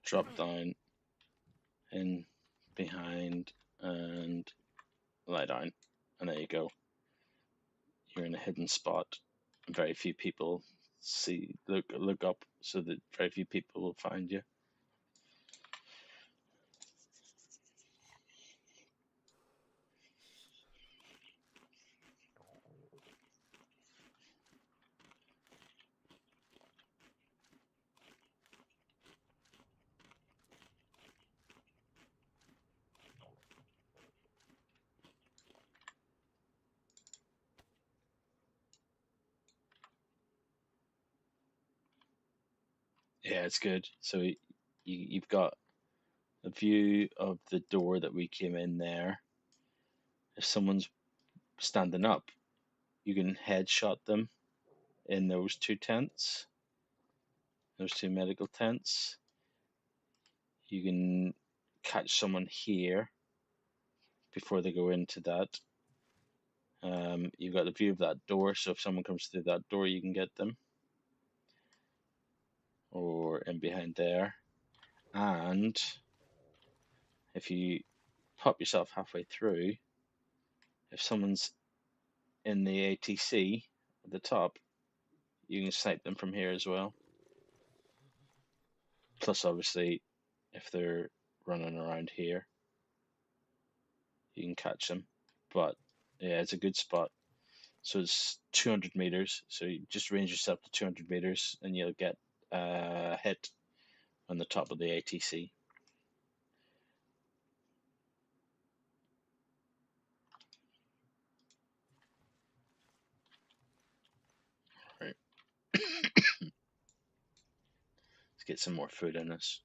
Drop down, in behind, and lie down. And there you go. You're in a hidden spot. Very few people look up, so that very few people will find you. Yeah, it's good. So you've got a view of the door that we came in there. If someone's standing up, you can headshot them in those two tents, those two medical tents. You can catch someone here before they go into that. You've got the view of that door, so if someone comes through that door, you can get them. Or in behind there. And if you pop yourself halfway through, if someone's in the ATC at the top, you can snipe them from here as well. Plus, obviously, if they're running around here, you can catch them. But yeah, it's a good spot. So it's 200 meters. So you just range yourself to 200 meters and you'll get a hit on the top of the ATC. Right. Let's get some more food in us.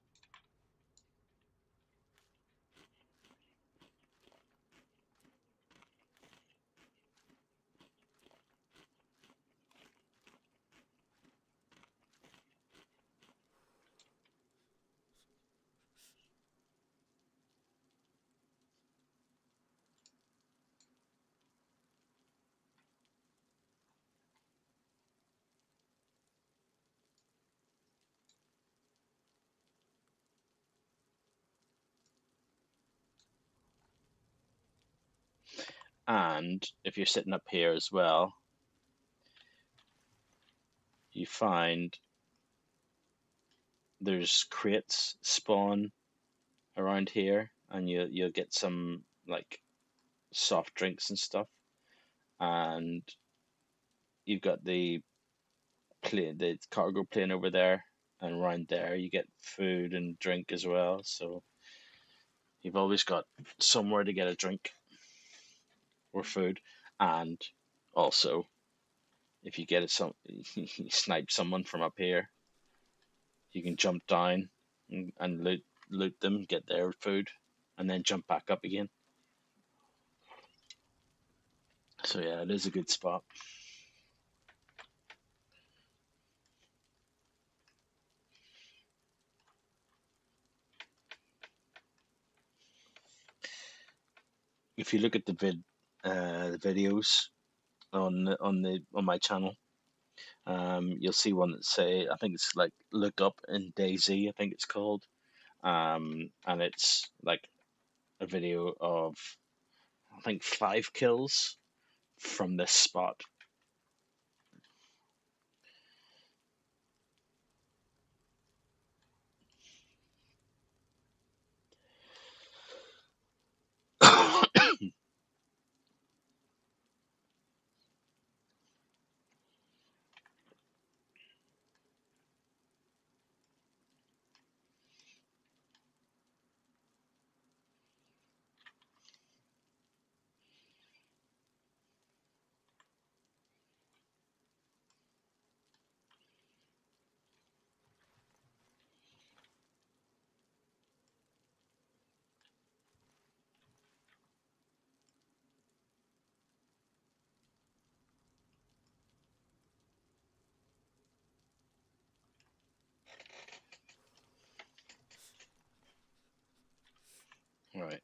And if you're sitting up here as well, you find there's crates spawn around here, and you'll get some like soft drinks and stuff. And you've got the cargo plane over there, and around there you get food and drink as well. So you've always got somewhere to get a drink or food, and also if you you snipe someone from up here, you can jump down and loot them, get their food, and then jump back up again. So yeah, it is a good spot. If you look at the videos on my channel, you'll see one that say, I think it's like look up in DayZ, I think it's called, and it's like a video of I think 5 kills from this spot. Right,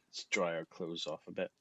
let's dry our clothes off a bit.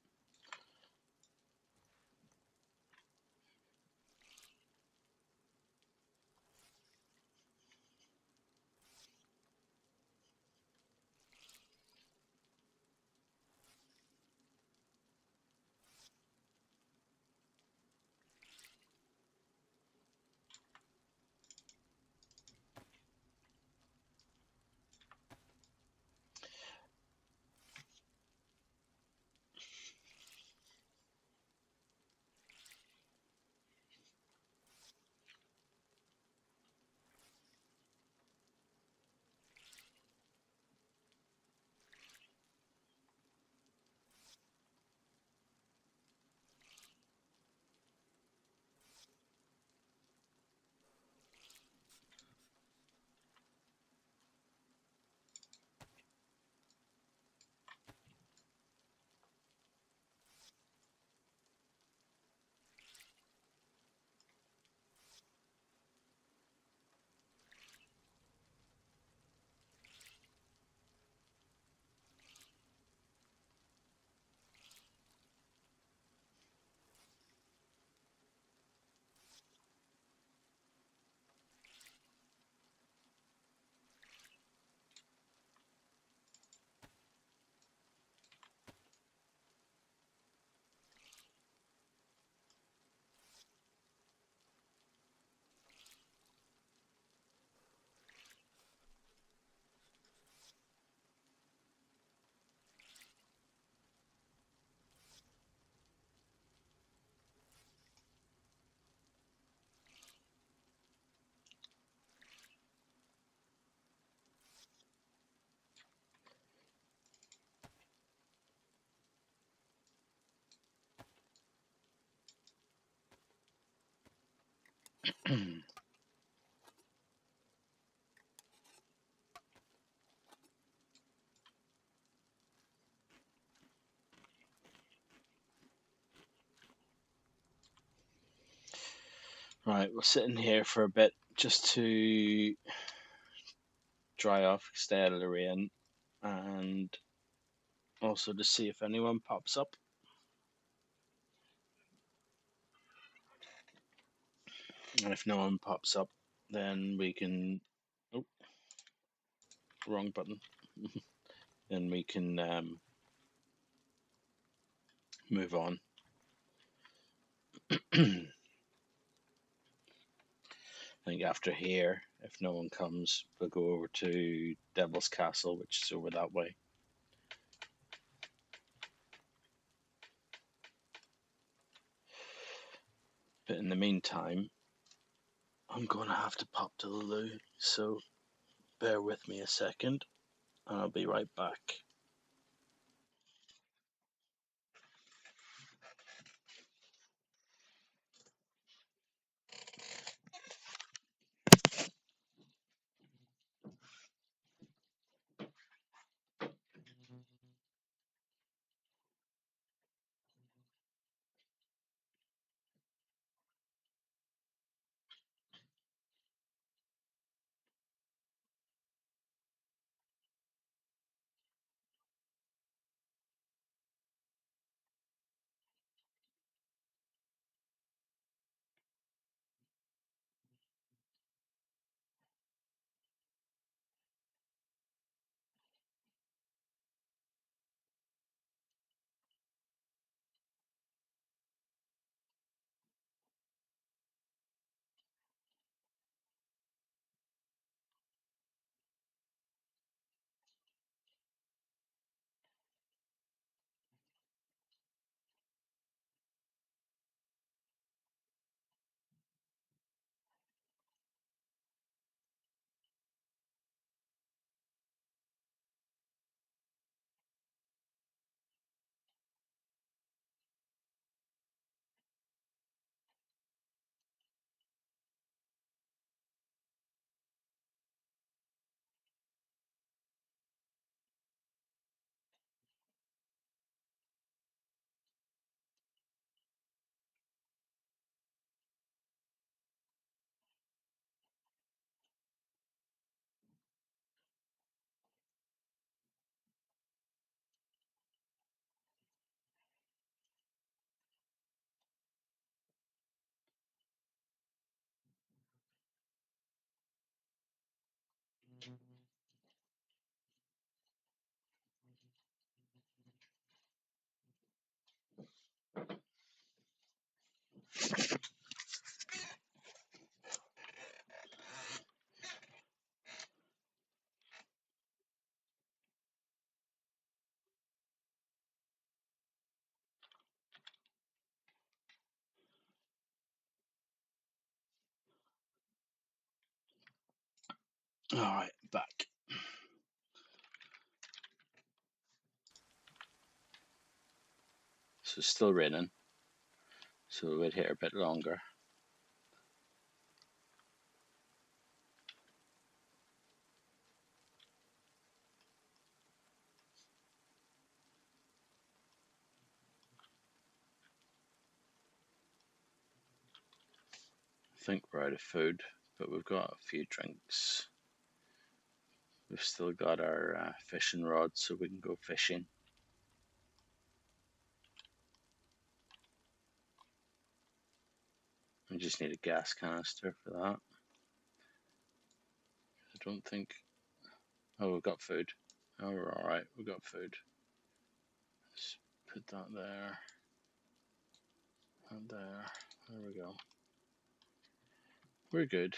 Right, we're sitting here for a bit just to dry off, stay out of the rain, and also to see if anyone pops up. And if no one pops up, then we can. Oh, wrong button. Then we can move on. I think after here, if no one comes, we'll go over to Devil's Castle, which is over that way. But in the meantime, I'm going to have to pop to the loo, so bear with me a second, and I'll be right back. Alright, back. So it's still raining, so we'll wait here a bit longer. I think we're out of food, but we've got a few drinks. We've still got our fishing rod, so we can go fishing. We just need a gas canister for that. I don't think. Oh, we've got food. Oh, we're alright, we've got food. Let's put that there. And there. There we go. We're good.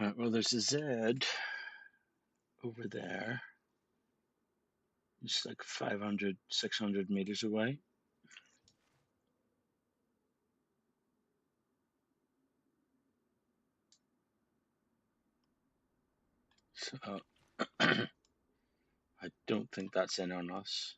Right, well, there's a Z over there. It's like 500, 600 meters away. So I don't think that's in on us.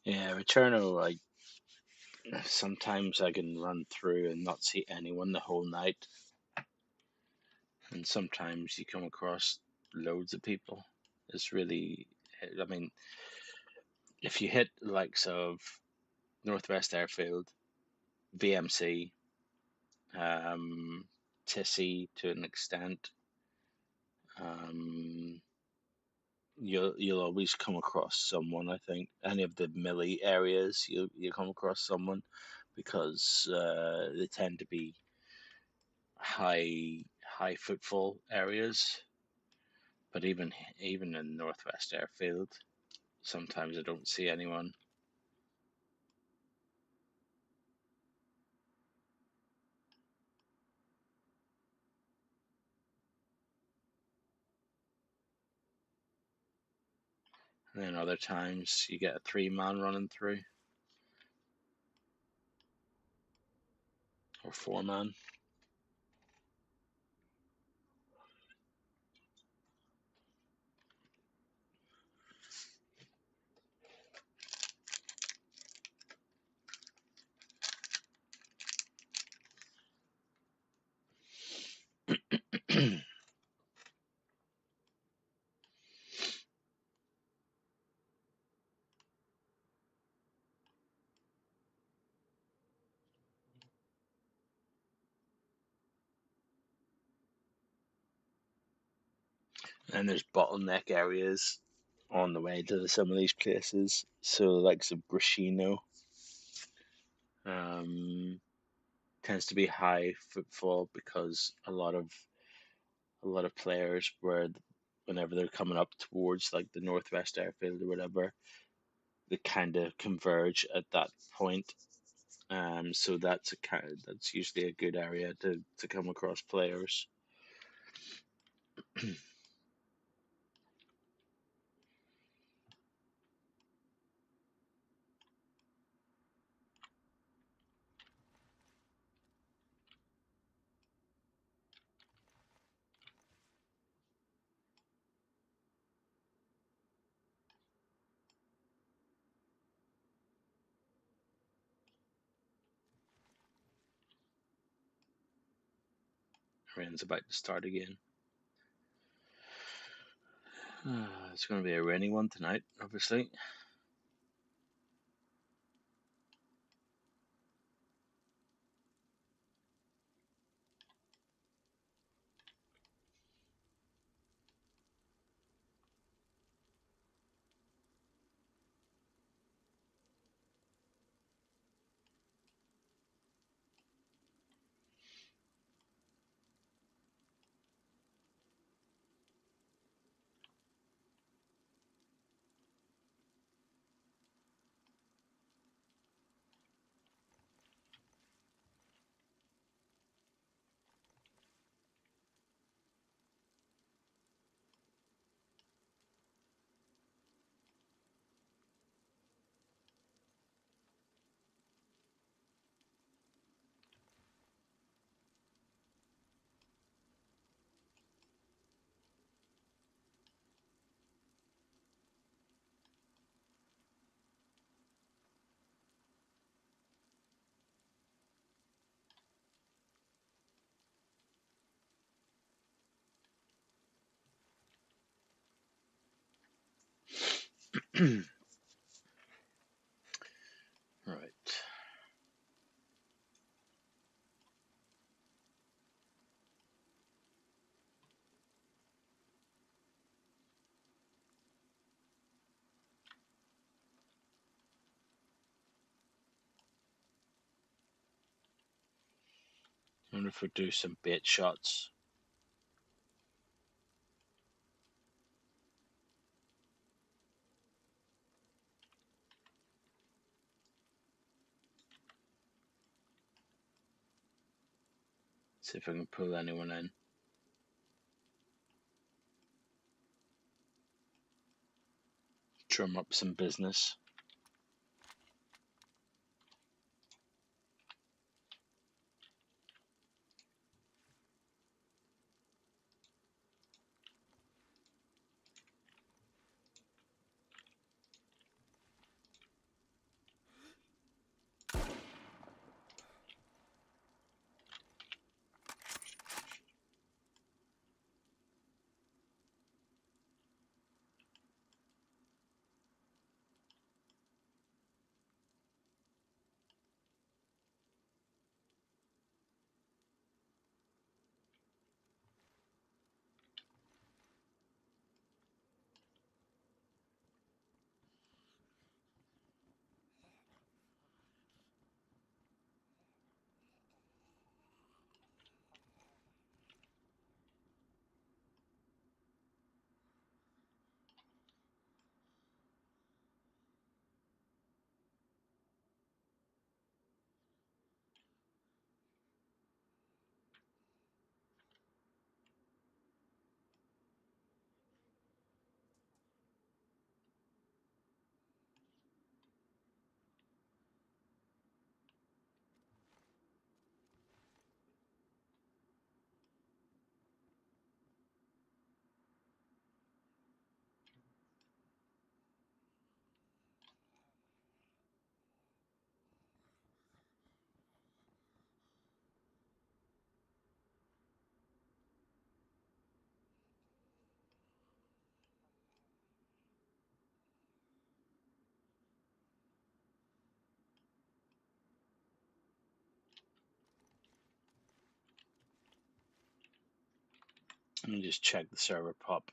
Yeah, with Cherno, sometimes I can run through and not see anyone the whole night, and sometimes you come across loads of people. It's really, I mean, if you hit the likes of Northwest Airfield, VMC, Tissy to an extent, um, you'll always come across someone. I think any of the Millie areas, you come across someone because they tend to be high footfall areas. But even in Northwest Airfield, sometimes I don't see anyone. And then other times you get a 3-man running through, or 4-man. And there's bottleneck areas on the way to some of these places. So like some Grishino, tends to be high footfall because a lot of players whenever they're coming up towards like the Northwest Airfield or whatever, they kind of converge at that point. So that's usually a good area to come across players. Rain's about to start again. It's going to be a rainy one tonight, obviously. Right. I wonder if we do some bait shots. See if I can pull anyone in. Drum up some business. Let me just check the server pop.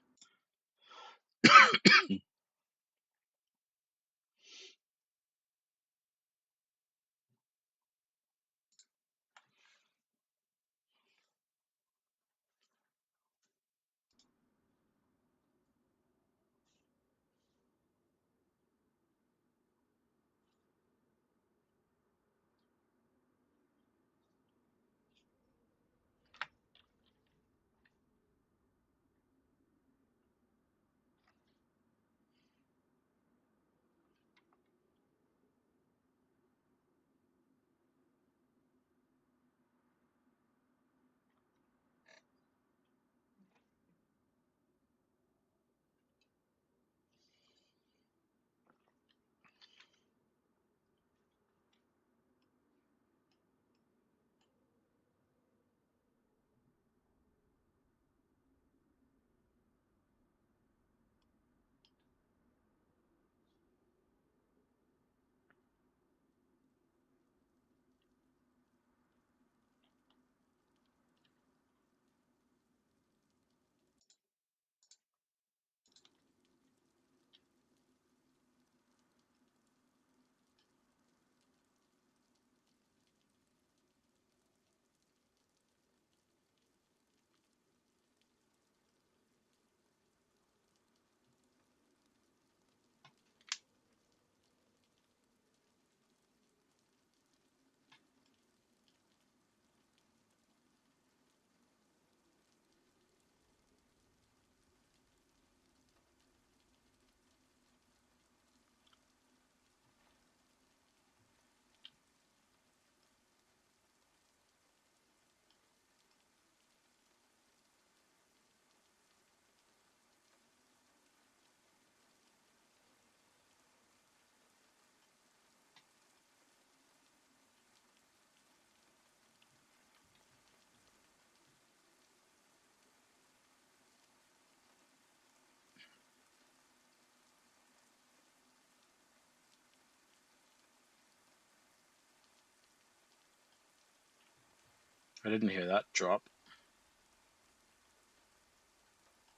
I didn't hear that drop.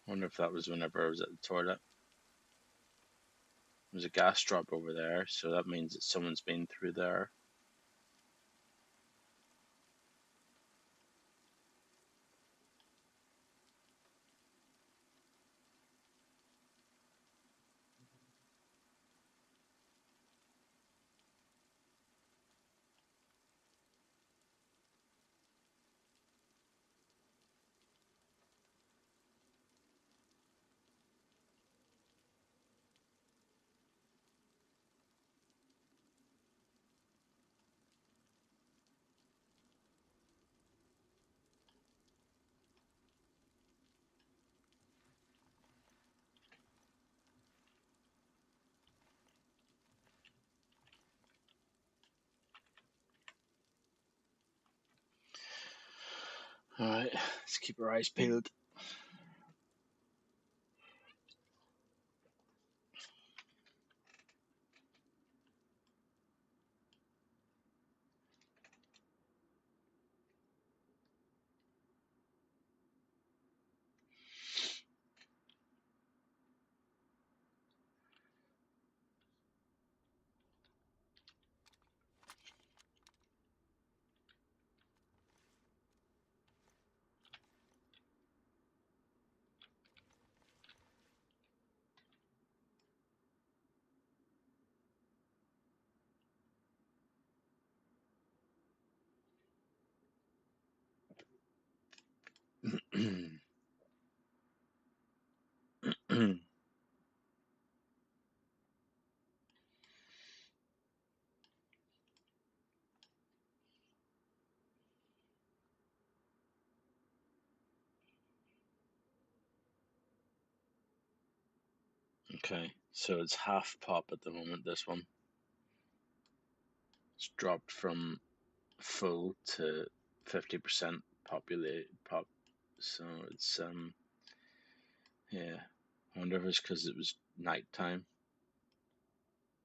Wonder if that was whenever I was at the toilet. There's a gas drop over there, so that means that someone's been through there. Alright, let's keep our eyes peeled. Okay, so it's half pop at the moment, this one. It's dropped from full to 50% pop. So it's yeah. I wonder if it's because it was nighttime.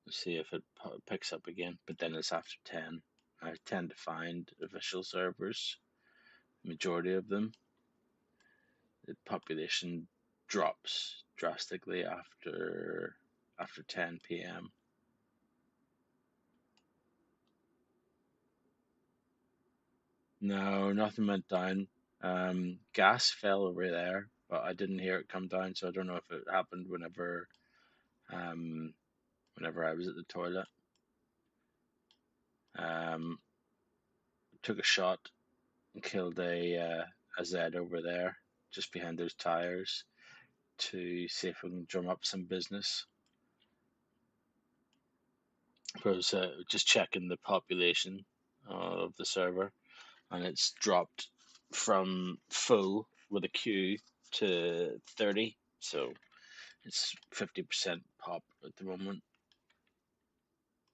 Let's see if it picks up again. But then it's after 10. I tend to find official servers, majority of them, the population drops drastically after 10 p.m. No, nothing went down. Gas fell over there, but I didn't hear it come down, so I don't know if it happened um, whenever I was at the toilet. Took a shot and killed a Z over there, just behind those tires, to see if we can drum up some business. I was just checking the population of the server, and it's dropped from full with a queue to 30, so it's 50% pop at the moment.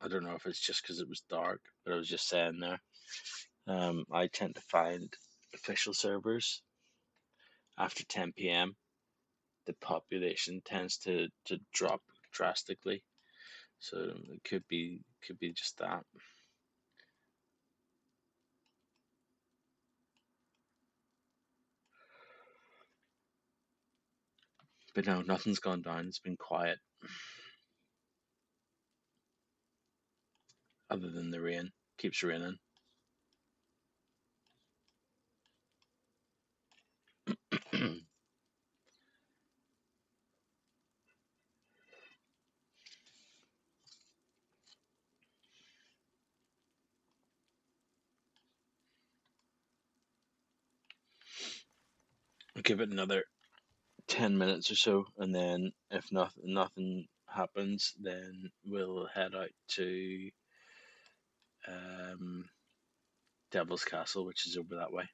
I don't know if it's just because it was dark, but I was just saying there. I tend to find official servers after 10 p.m. The population tends to drop drastically, so it could be just that. But no, nothing's gone down. It's been quiet, other than the rain. Keeps raining. I'll give it another 10 minutes or so, and then if nothing happens, then we'll head out to Devil's Castle, which is over that way.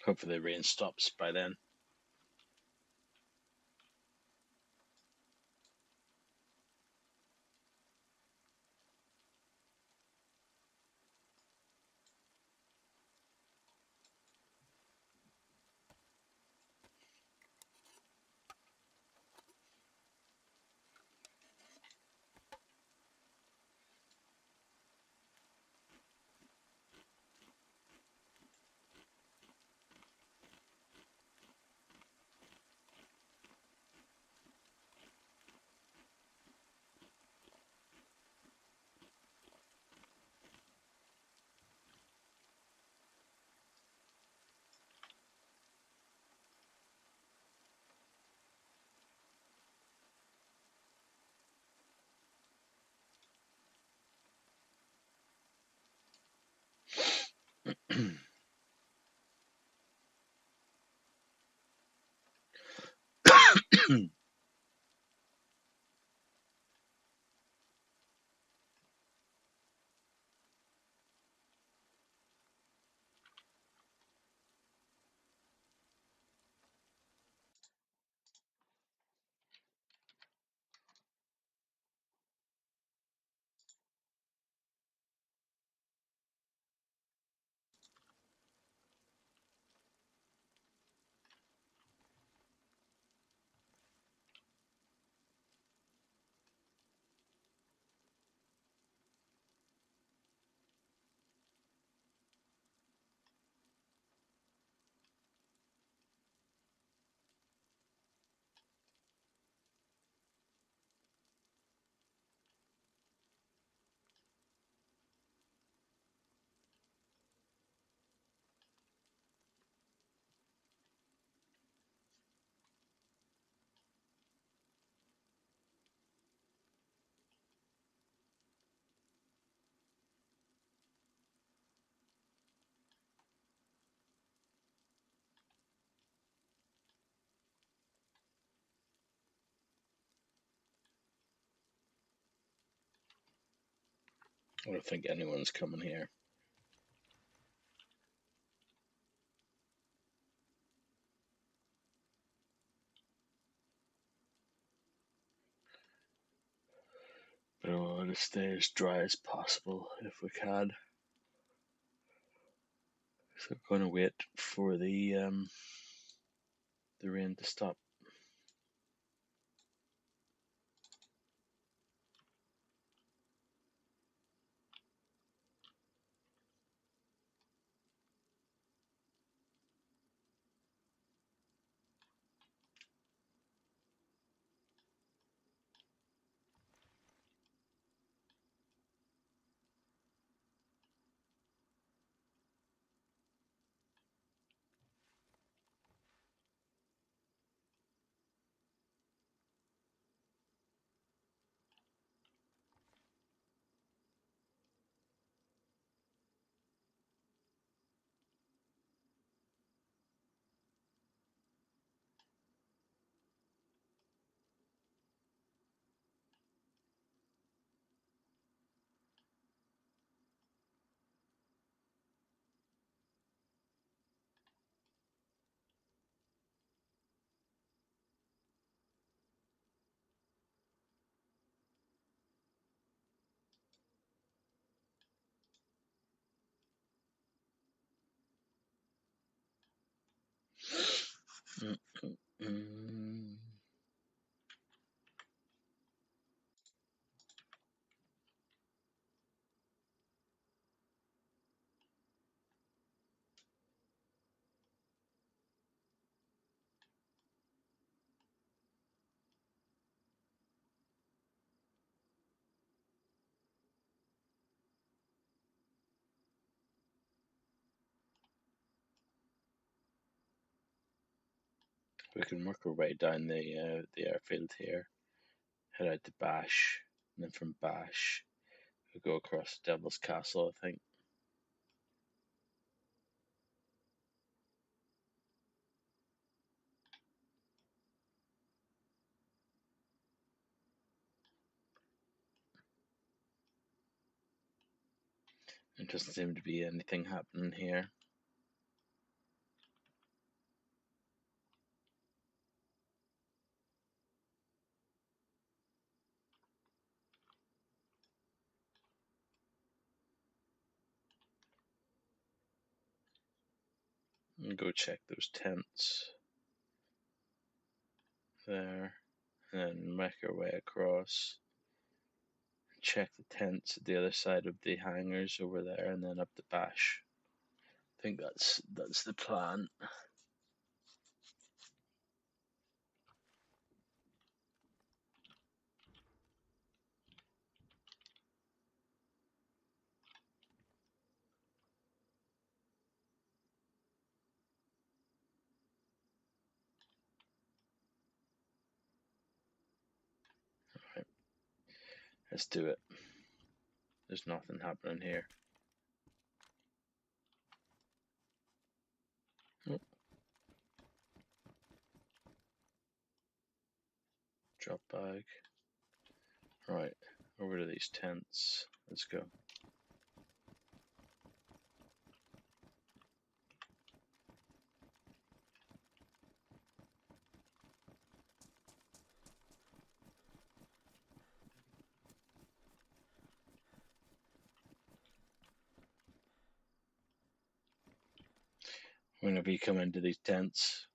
Hopefully the rain stops by then. I don't think anyone's coming here. But I want to stay as dry as possible if we can. So I'm going to wait for the rain to stop. Mm. We can work our way down the airfield here, head out to Bash, and then from Bash we go across Devil's Castle, I think. There doesn't seem to be anything happening here. and go check those tents there, and then make our way across. Check the tents at the other side of the hangars over there, and then up the bash. I think that's the plan. Right. Let's do it. There's nothing happening here. Oh. Drop bag. Right, over to these tents. Let's go. Whenever you come into these tents,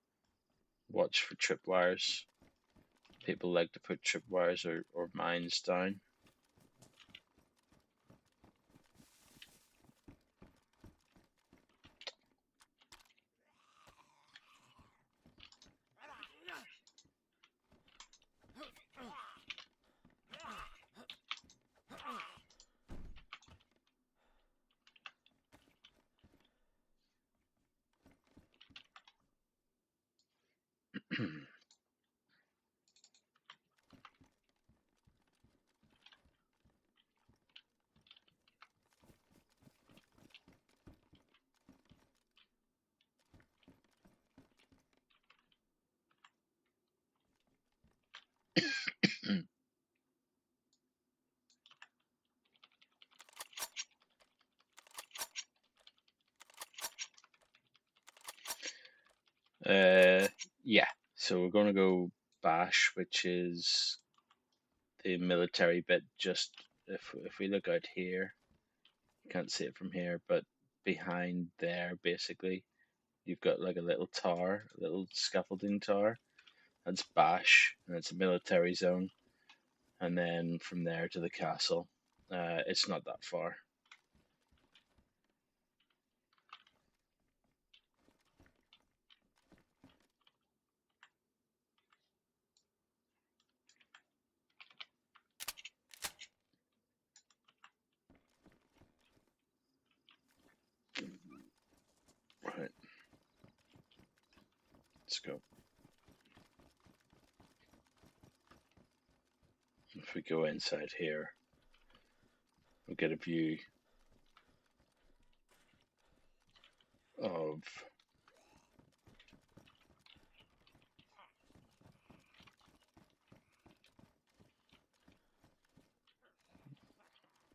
watch for tripwires. People like to put tripwires or mines down. Yeah, so we're going to go bash, which is the military bit. Just if we look out here, you can't see it from here, but behind there, basically, you've got like a little tower, a little scaffolding tower. That's bash, and it's a military zone. And then from there to the castle, it's not that far. Right. Let's go. If we go inside here, we'll get a view of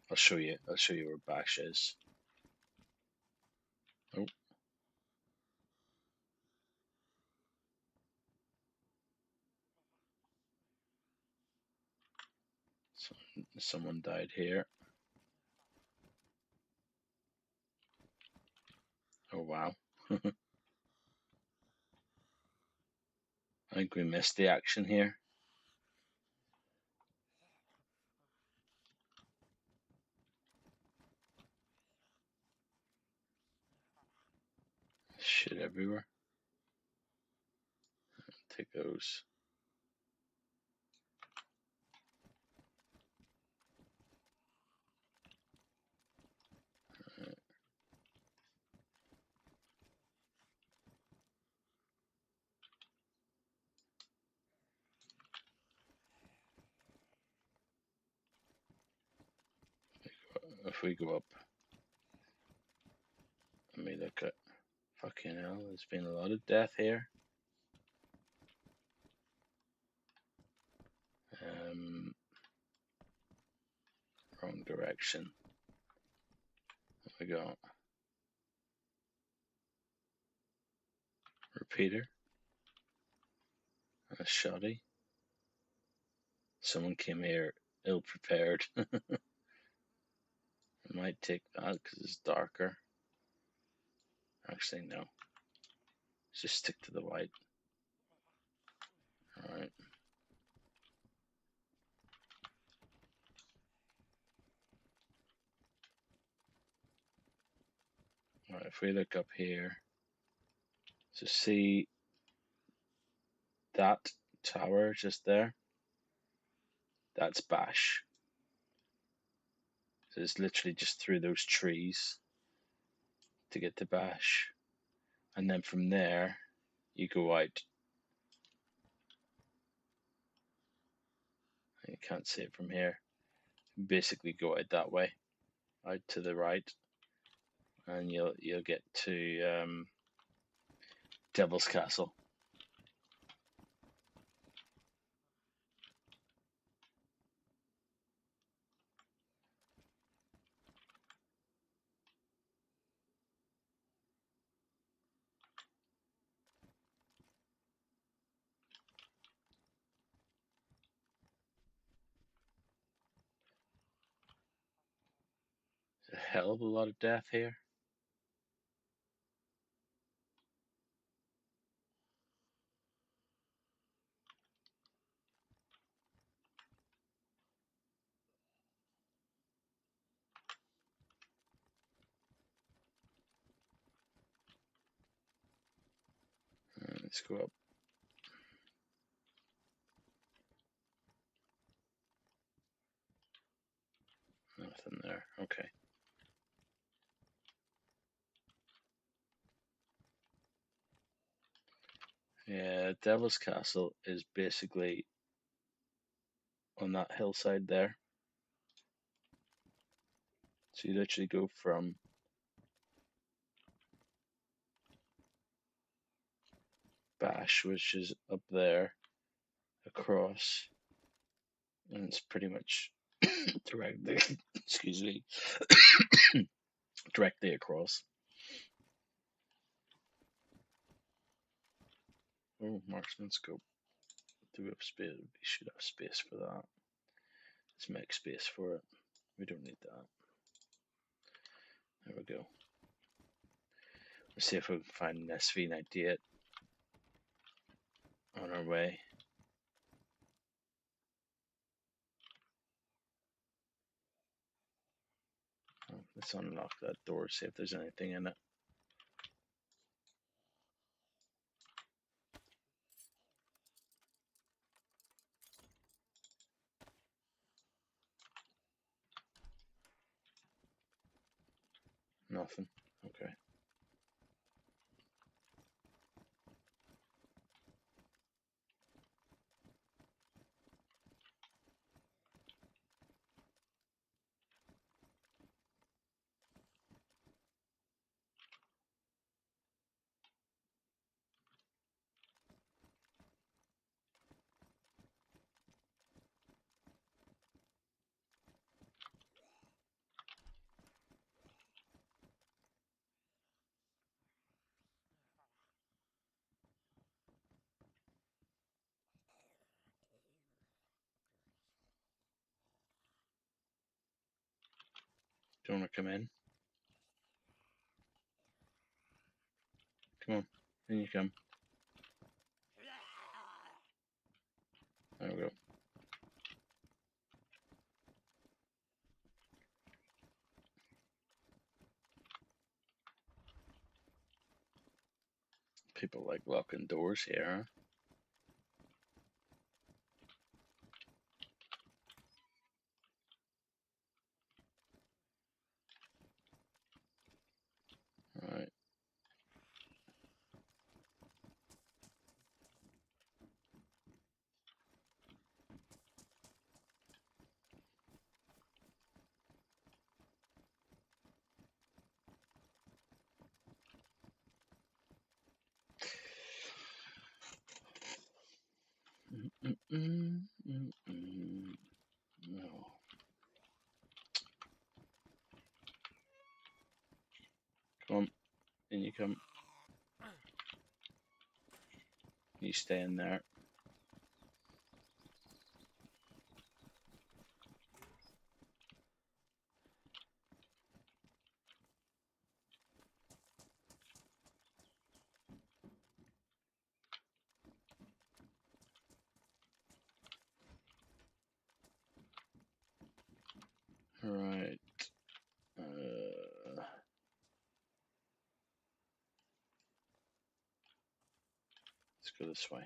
I'll show you where Bash is. Oh. Someone died here. Oh wow. I think we missed the action here. Shit everywhere. Take those. If we go up, let me look at. Fucking hell, there's been a lot of death here. Wrong direction. What we got? Repeater. A shoddy. Someone came here ill prepared. I might take that because it's darker. Actually, no. Just stick to the white. Alright. Alright, if we look up here, so see that tower just there? That's Bash. So it's literally just through those trees to get to Bash. And then from there, you go out. You can't see it from here. You basically go out that way, out to the right, and you'll get to Devil's Castle. There's a hell of a lot of death here. Let's go up. Nothing there. Okay. Yeah, Devil's Castle is basically on that hillside there. So you literally go from Bash, which is up there, across, and it's pretty much directly, excuse me, directly across. Oh, marksman scope. Do we have space? We should have space for that. Let's make space for it. We don't need that. There we go. Let's see if we can find an SV98 on our way. Oh, let's unlock that door, see if there's anything in it. Nothing. Okay. Do you want to come in? Come on, in you come. There we go. People like locking doors here, huh? Alright. No. Come on, in you come. You stay in there. go this way.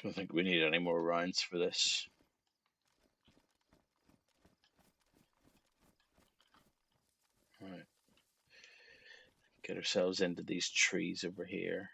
Don't think we need any more rounds for this. Right. Get ourselves into these trees over here.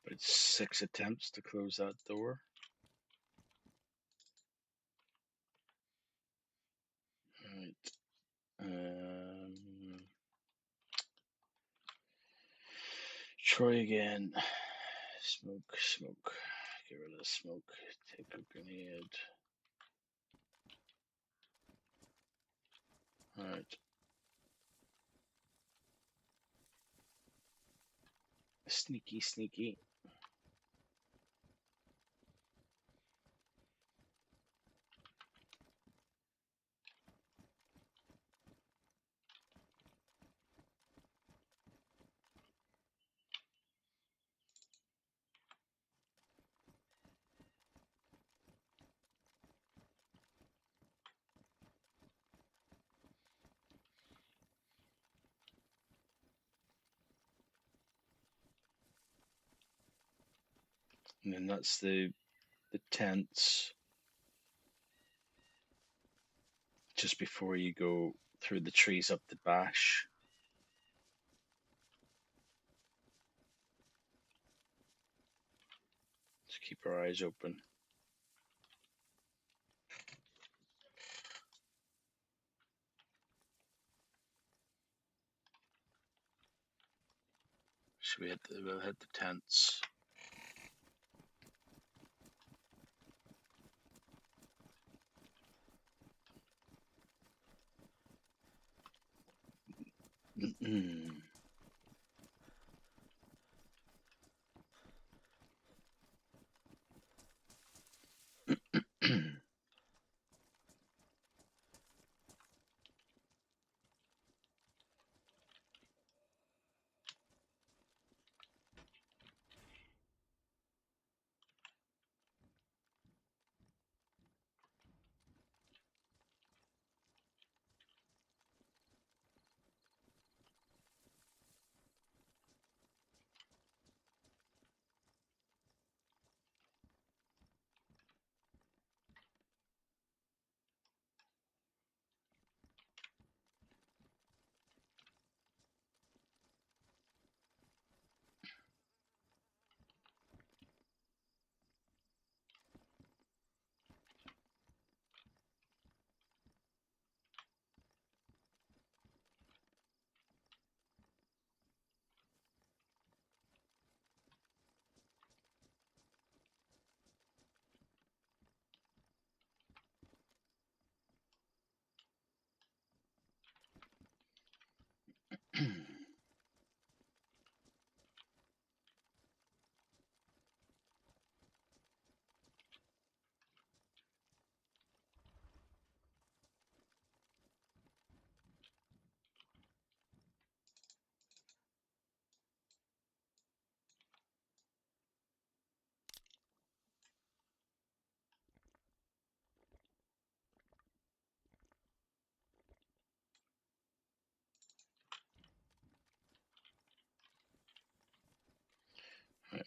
But it's 6 attempts to close that door. Right. Try again. Smoke, smoke. Get rid of the smoke. Take a grenade. Alright. Sneaky, sneaky. And then that's the tents just before you go through the trees up the bash. Just keep our eyes open. So we'll hit the tents.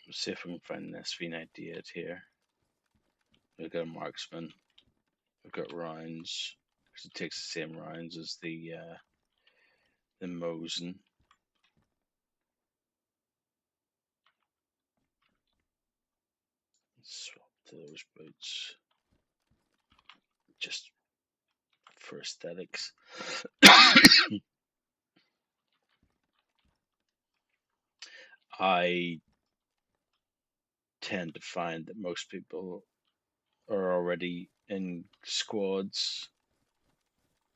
Let's see if we can find an SV98 here. We've got a marksman. We've got rounds. It takes the same rounds as the Mosin. Swap to those boots. Just for aesthetics. I tend to find that most people are already in squads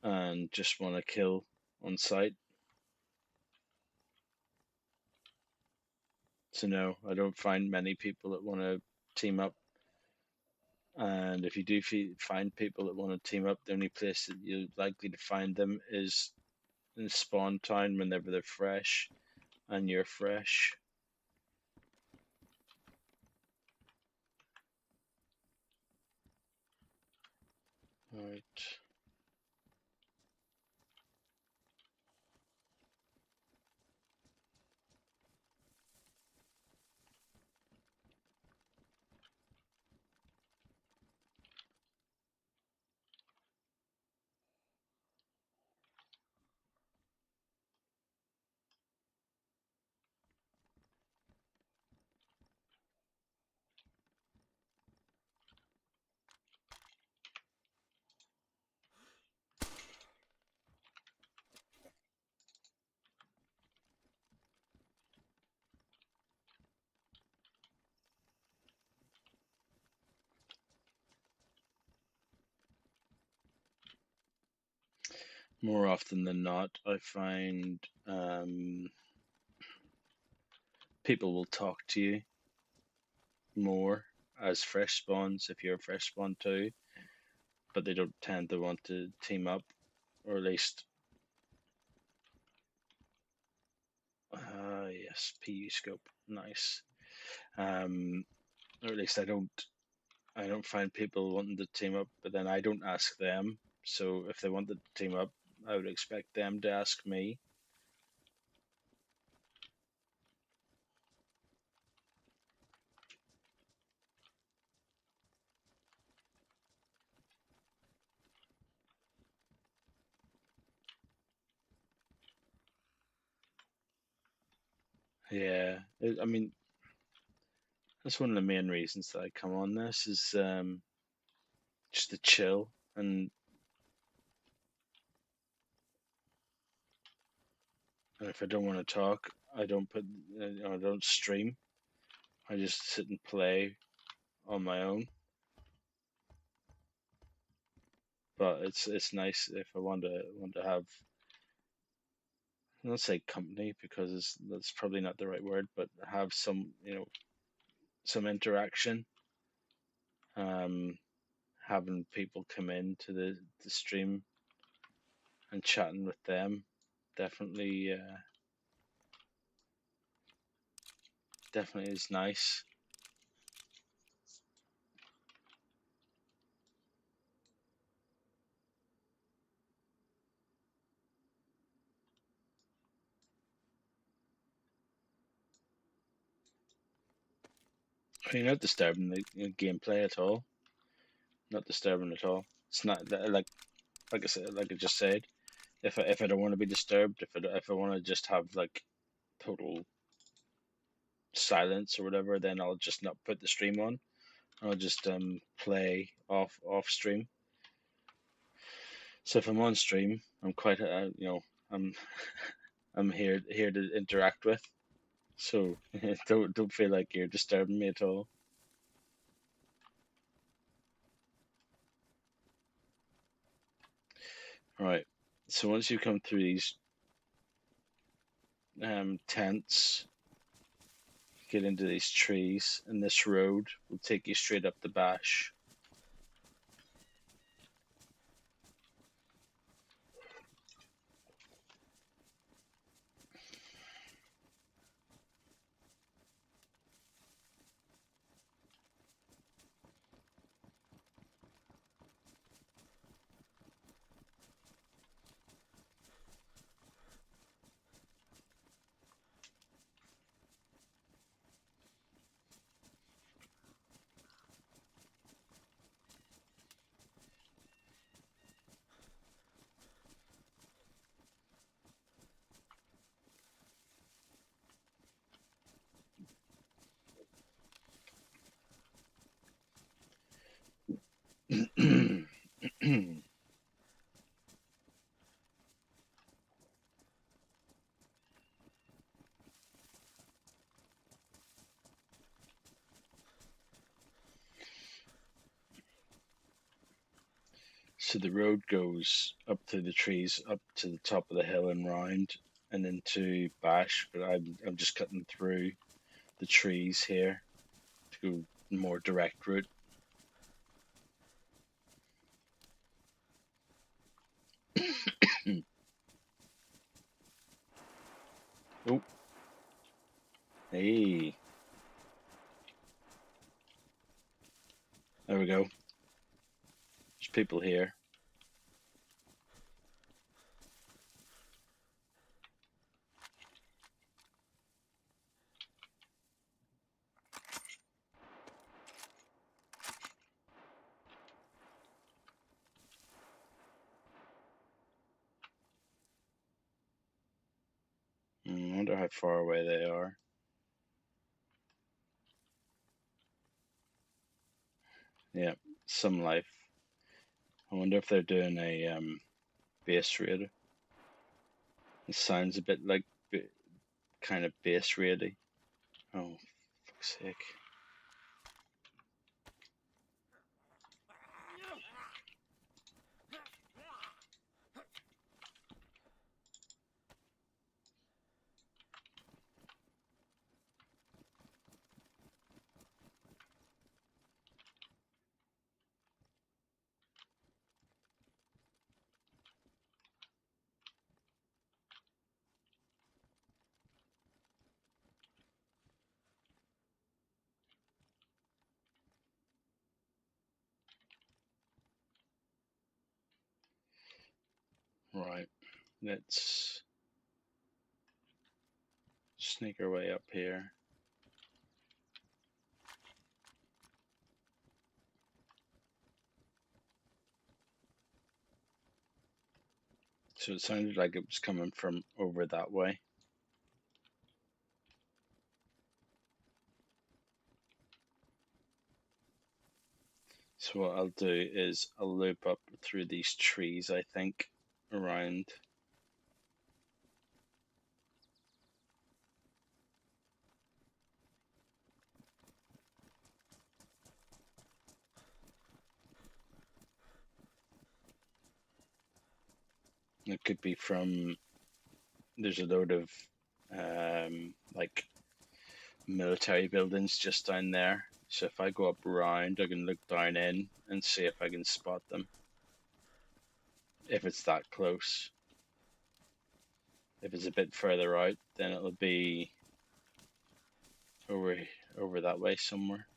and just want to kill on sight. So no, I don't find many people that want to team up. And if you do find people that want to team up, the only place that you're likely to find them is in spawn time whenever they're fresh and you're fresh. Right. More often than not, I find people will talk to you more as fresh spawns if you're a fresh spawn too, but they don't tend to want to team up, or at least yes, PU scope, nice. Or at least I don't find people wanting to team up, but then I don't ask them. So if they wanted to team up, I would expect them to ask me. Yeah, I mean, that's one of the main reasons that I come on this is just to chill, and if I don't want to talk, I don't I don't stream. I just sit and play on my own. But it's nice if I want to have, not say company because that's probably not the right word, but have some some interaction. Having people come in to the stream and chatting with them definitely definitely is nice. I mean, not disturbing the gameplay at all. Not disturbing at all. It's not like I said, like I just said. If I don't want to be disturbed, if I want to just have like total silence or whatever, then I'll just not put the stream on. I'll just play off stream. So if I'm on stream, I'm quite I'm I'm here to interact with. So don't feel like you're disturbing me at all. All right. So once you come through these tents, get into these trees, and this road will take you straight up the Bash. So the road goes up through the trees, up to the top of the hill and round, and into Bash. But I'm just cutting through the trees here to go more direct route. Oh, hey, there we go. There's people here. I wonder how far away they are. Yeah, some life. I wonder if they're doing a base raid. It sounds a bit like kind of base raidy. Oh, fuck's sake. Right, let's sneak our way up here. So it sounded like it was coming from over that way. So what I'll do is I'll loop up through these trees, I think, around. It could be from, there's a load of like military buildings just down there. So if I go up around, I can look down in and see if I can spot them. If it's that close. If it's a bit further out, then it'll be over that way somewhere.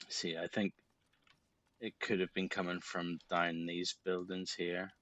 See, I think it could have been coming from down these buildings here.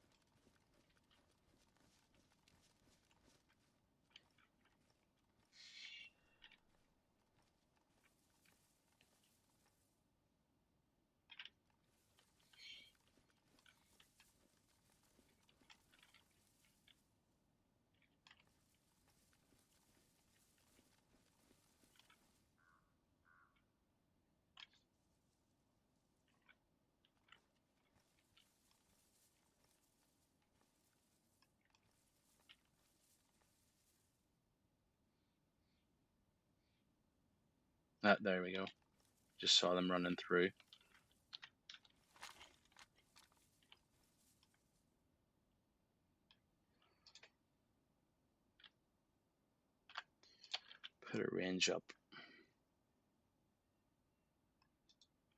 There we go. Just saw them running through. Put a range up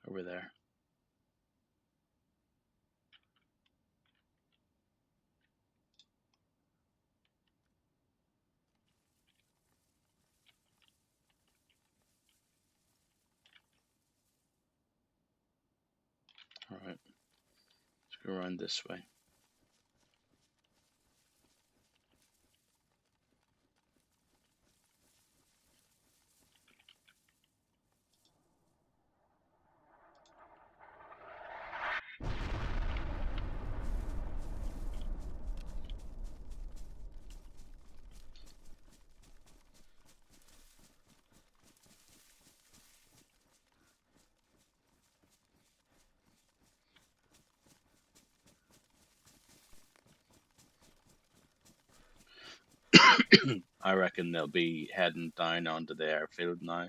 over there. All right. Let's Go around this way. I reckon they'll be heading down onto the airfield now,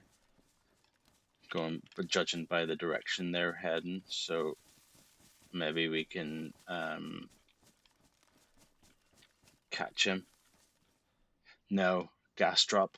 but judging by the direction they're heading, so maybe we can catch him. No, gas drop.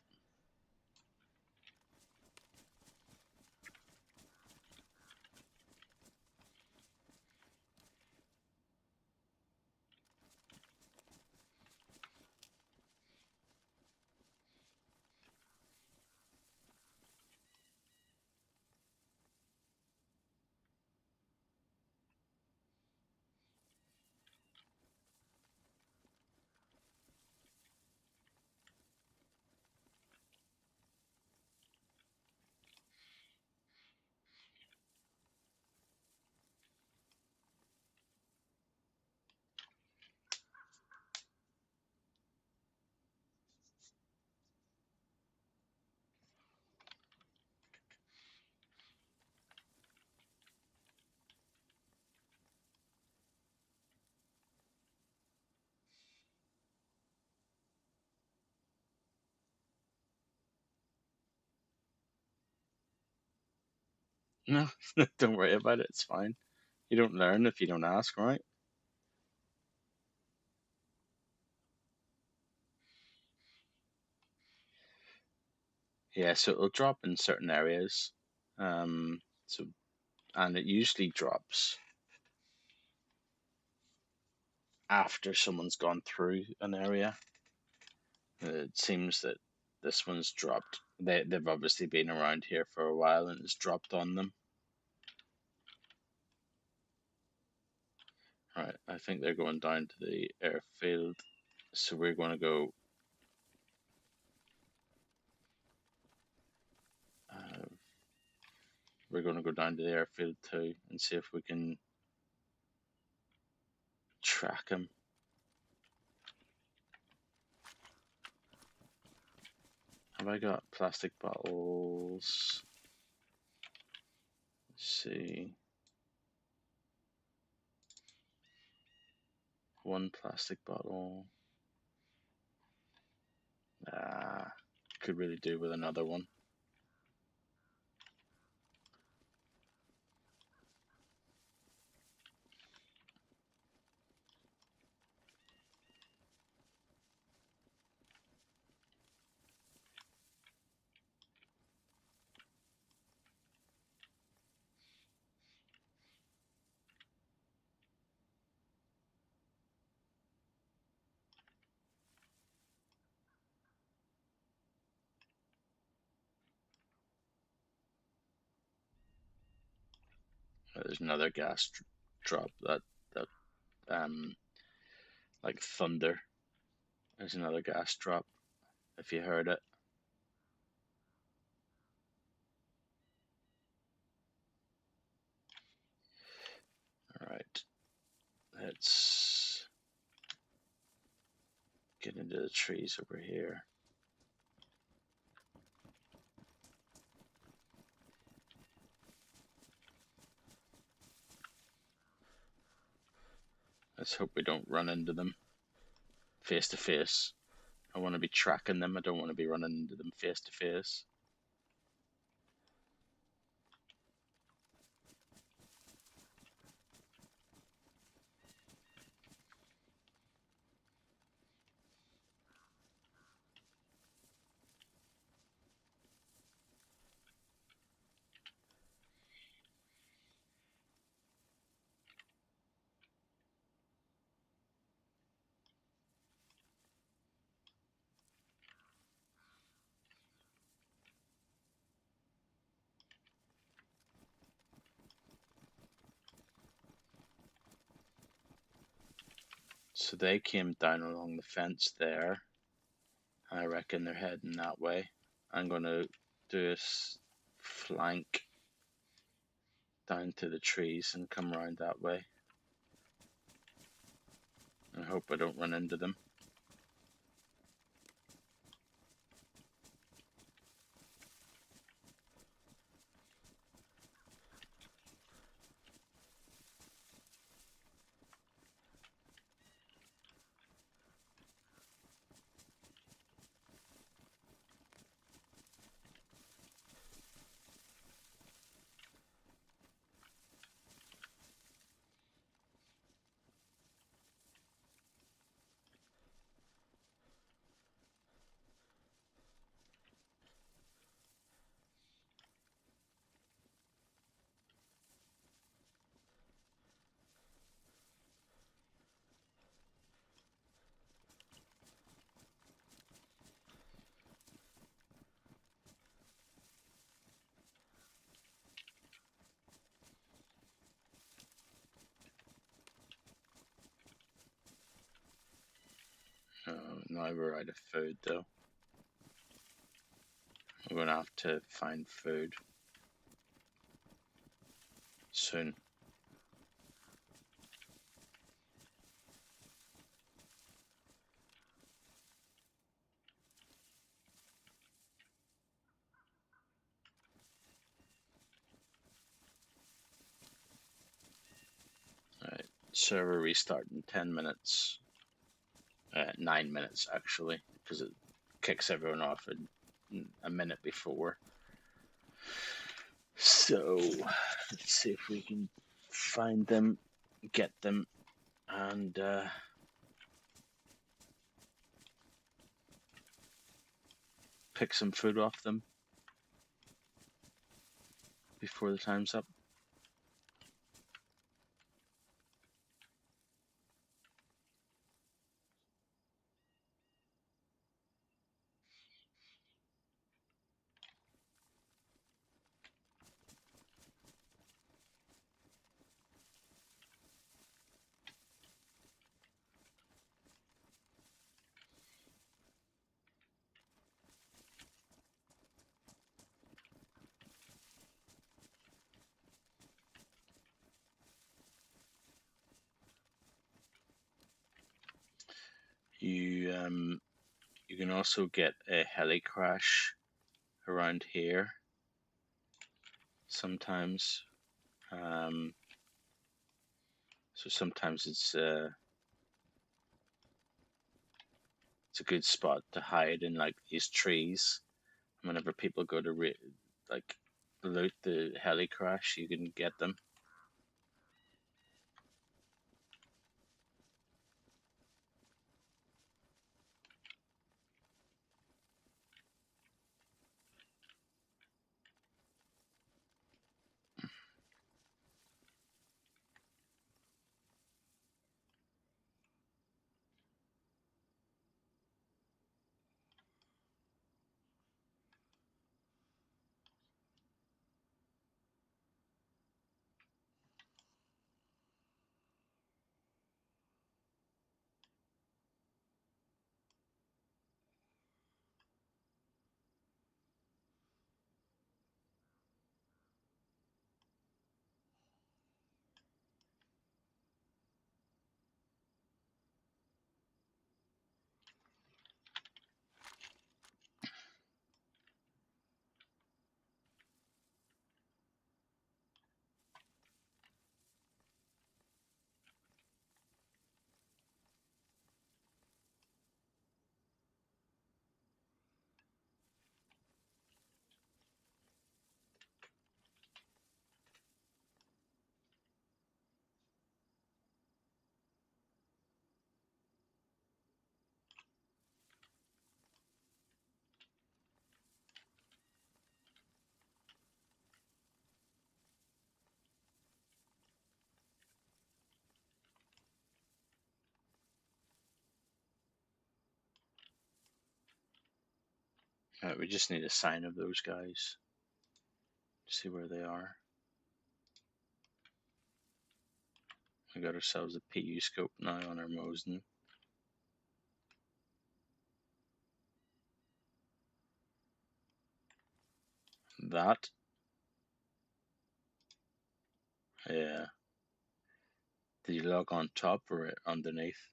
No, don't worry about it. It's fine. You don't learn if you don't ask, right? Yeah, so it'll drop in certain areas. So and it usually drops after someone's gone through an area. It seems that this one's dropped. They've obviously been around here for a while and it's dropped on them. Right, I think they're going down to the airfield. So we're going to go. We're going to go down to the airfield too and see if we can track him. Have I got plastic bottles? Let's see. One plastic bottle. Could really do with another one. There's another gas drop that like thunder. There's another gas drop. If you heard it. All right. Let's get into the trees over here. Let's hope we don't run into them face to face. I want to be tracking them. I don't want to be running into them face to face. So they came down along the fence there. I reckon they're heading that way. I'm going to do a flank down to the trees and come around that way. I hope I don't run into them. Now we're out of food though. We're going to have to find food soon. Alright, server restart in 10 minutes. 9 minutes actually, because it kicks everyone off a minute before. So, let's see if we can find them, get them, and pick some food off them before the time's up. You can also get a heli crash around here sometimes. So sometimes it's a good spot to hide in like these trees. Whenever people go to like loot the heli crash, you can get them. We just need a sign of those guys. See where they are. We got ourselves a PU scope now on our Mosin. That, yeah. Did you log on top or underneath?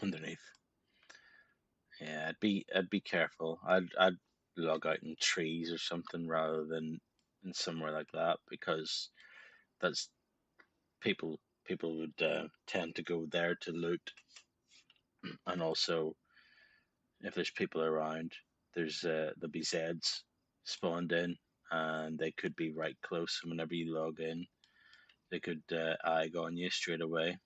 Underneath. Yeah, I'd be careful. I'd log out in trees or something rather than in somewhere like that, because that's people would tend to go there to loot, and also if there's people around, there'll be Zeds spawned in, and they could be right close. And whenever you log in, they could eye on you straight away.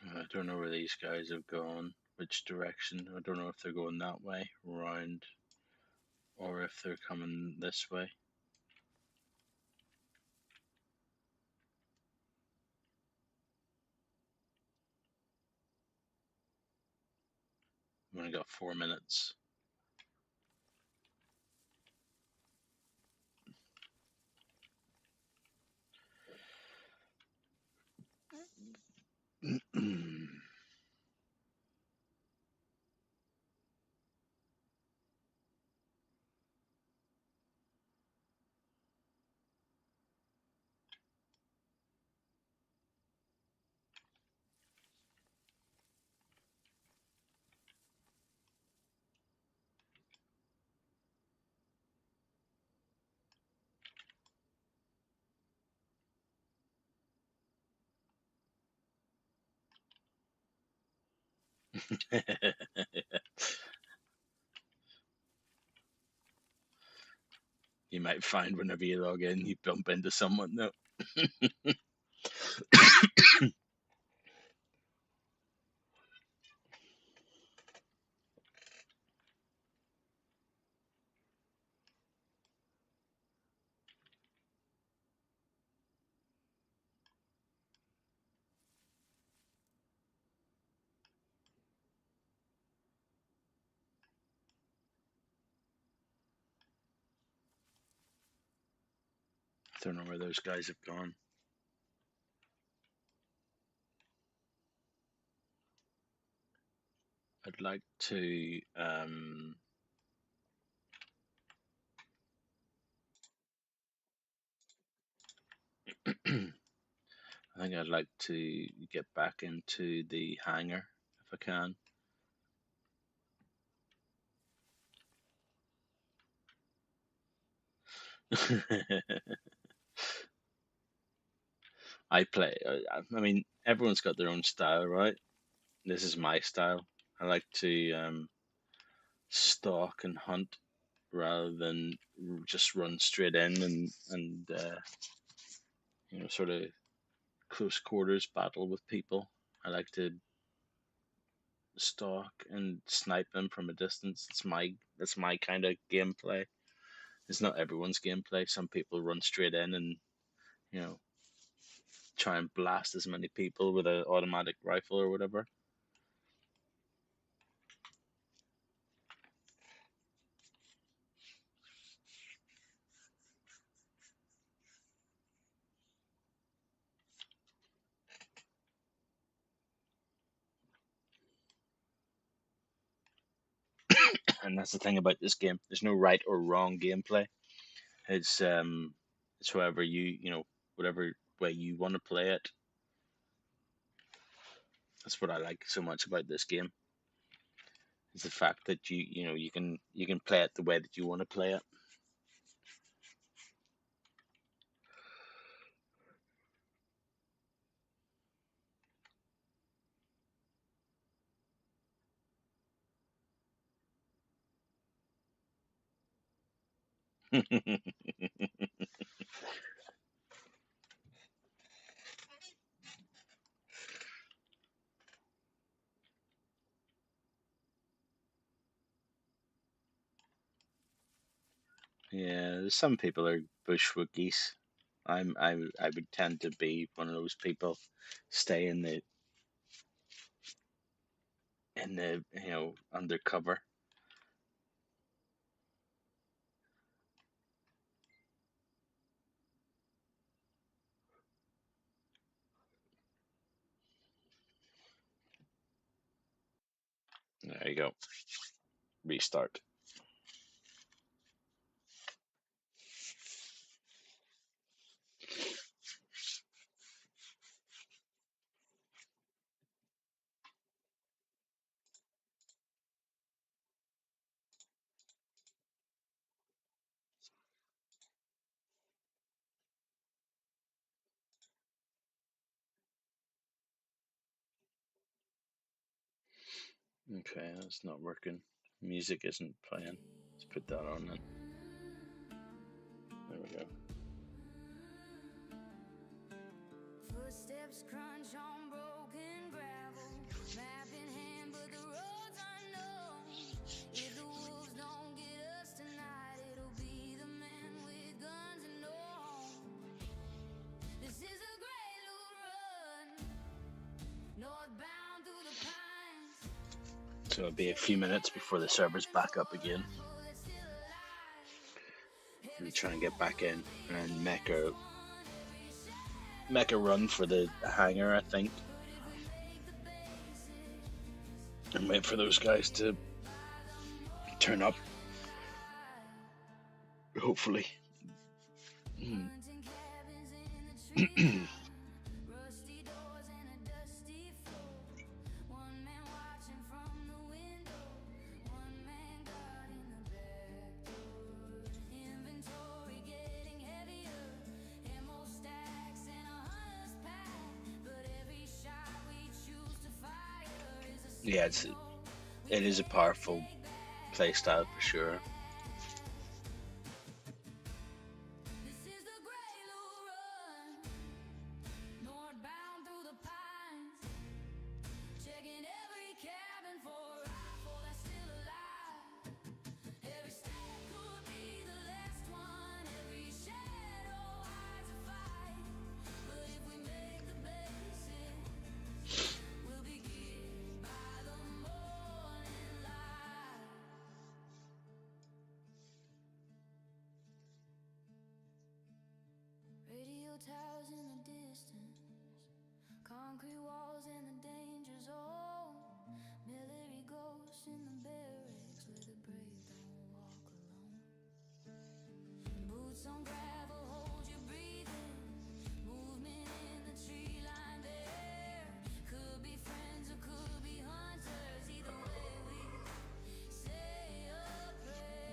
I don't know where these guys have gone, which direction. I don't know if they're going that way, round, or if they're coming this way. We've only got 4 minutes. You might find whenever you log in, you bump into someone though. Don't know where those guys have gone. I'd like to I think I'd like to get back into the hangar if I can. I play. I mean, everyone's got their own style, right? This is my style. I like to stalk and hunt rather than just run straight in and sort of close quarters battle with people. I like to stalk and snipe them from a distance. That's my kind of gameplay. It's not everyone's gameplay. Some people run straight in and you know try and blast as many people with an automatic rifle or whatever. And that's the thing about this game. There's no right or wrong gameplay. It's it's however whatever way you want to play it. That's what I like so much about this game. Is the fact that you can play it the way that you want to play it. Some people are bush wookies. I would tend to be one of those people. Stay in the undercover. There you go. Restart. Okay, that's not working. Music isn't playing. Let's put that on then. There we go. Footsteps crunch on broken gravel, map in hand, but the road's unknown. If the wolves don't get us tonight, it'll be the men with guns and no home. This is a great little run, northbound through the pines. So it'll be a few minutes before the server's back up again. And try and get back in and make a run for the hangar, I think. And wait for those guys to turn up. Hopefully. Yeah, it is a powerful playstyle for sure. Towers in the distance, concrete walls in the danger zone, military ghosts in the barracks where the brave don't walk alone. Boots on gravel, hold your breathing, movement in the tree line there. Could be friends or could be hunters, either way we say a prayer.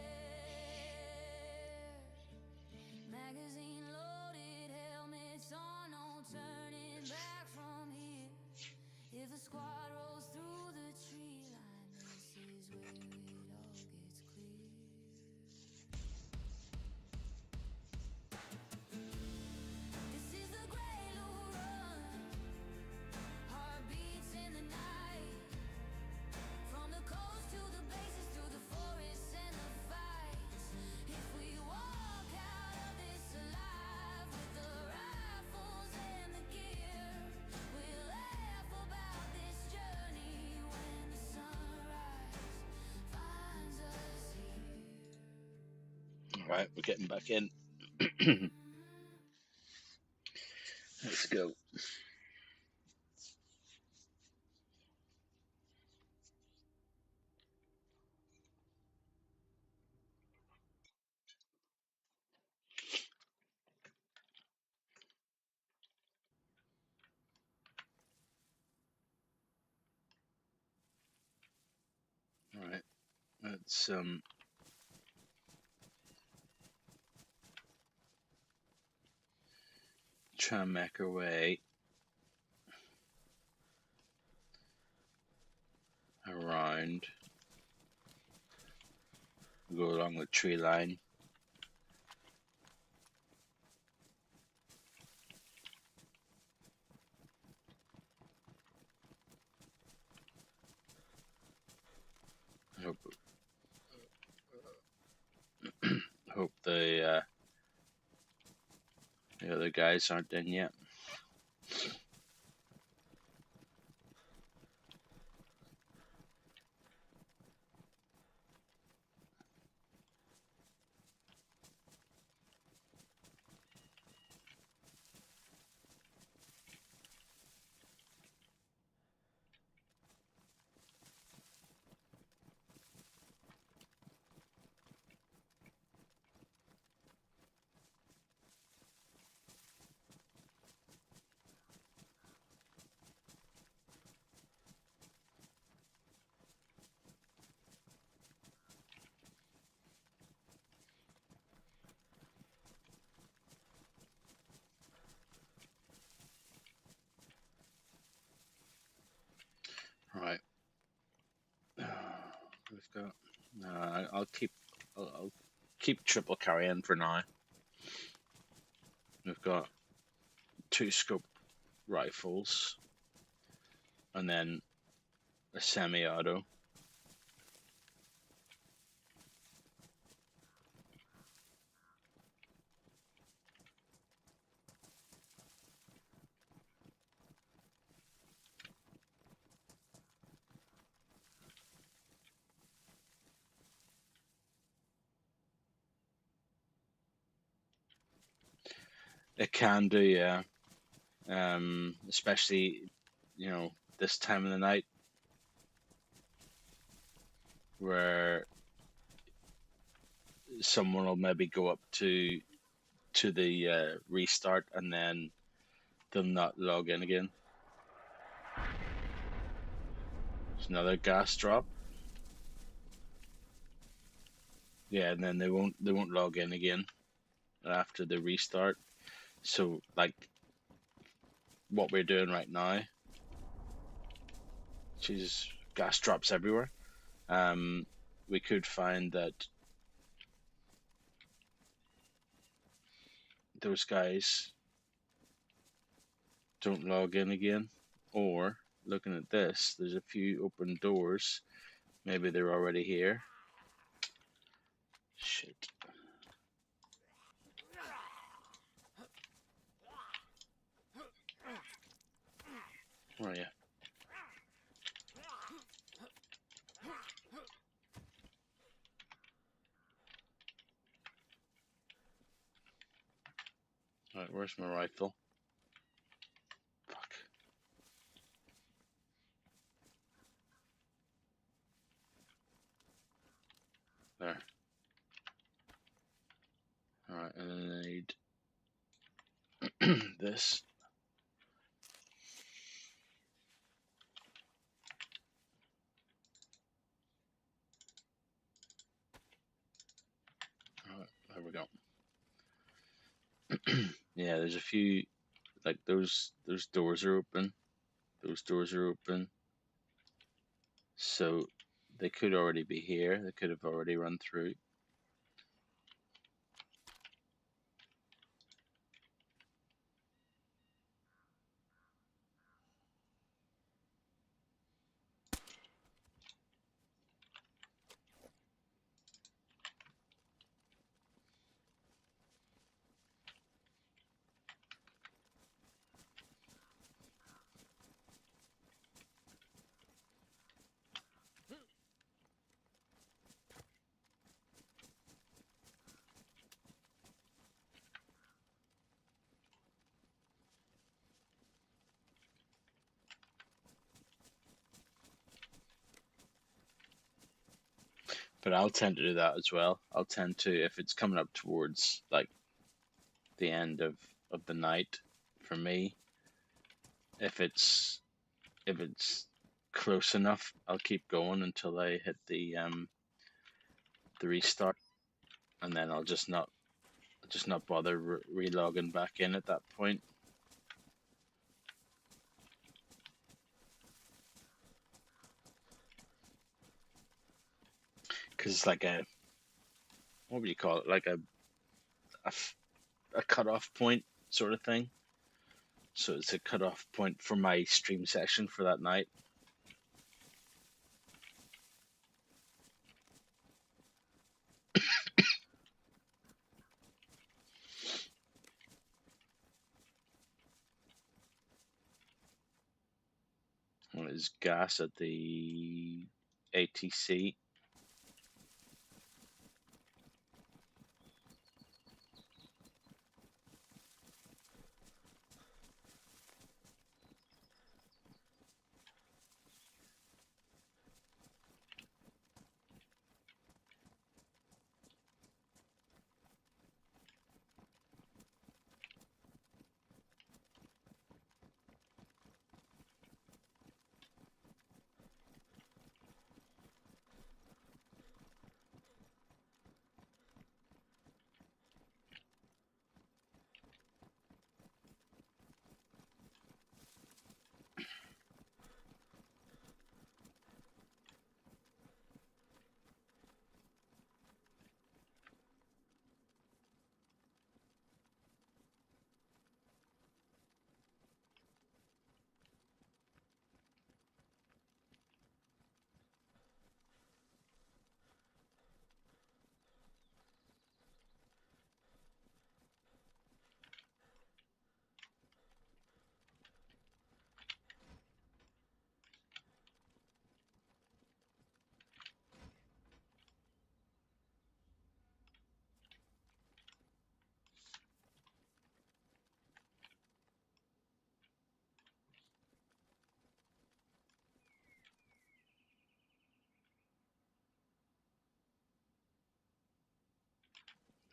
Magazine loaded, helmets on, no turning back from here. If the squad rolls through the tree line, this is where it all gets clear. This is the Grey Lou run, heartbeats in the night. From the coast to the bases, through the forests and the fights. If we walk out of this alive with the rifles and the gear, we'll laugh about this journey when the sunrise finds us here. Alright, we're getting back in. Let's go. Alright, let's try and make our way around. Go along the tree line. Hope the The other guys aren't in yet. Right. We've got. I'll keep triple carrying for now. We've got 2 scope rifles, and then a semi-auto. It can do, yeah. Especially, this time of the night where someone will maybe go up to the restart and then they'll not log in again. There's another gas drop. Yeah, and then they won't log in again after the restart. So like what we're doing right now, Jesus, gas drops everywhere. We could find that those guys don't log in again, or looking at this, there's a few open doors. Maybe they're already here. Shit. Where are you? Alright, where's my rifle? Fuck. There. Alright, and then I need this. Alright, there we go. Yeah, there's a few, like those doors are open. Those doors are open. So they could already be here. They could have already run through. But I'll tend to do that as well. I'll tend to, if it's coming up towards like the end of the night for me, if it's close enough, I'll keep going until I hit the restart, and then I'll just not bother re-logging back in at that point. Because it's like what would you call it? Like a cutoff point sort of thing. So it's a cutoff point for my stream session for that night. is gas at the ATC.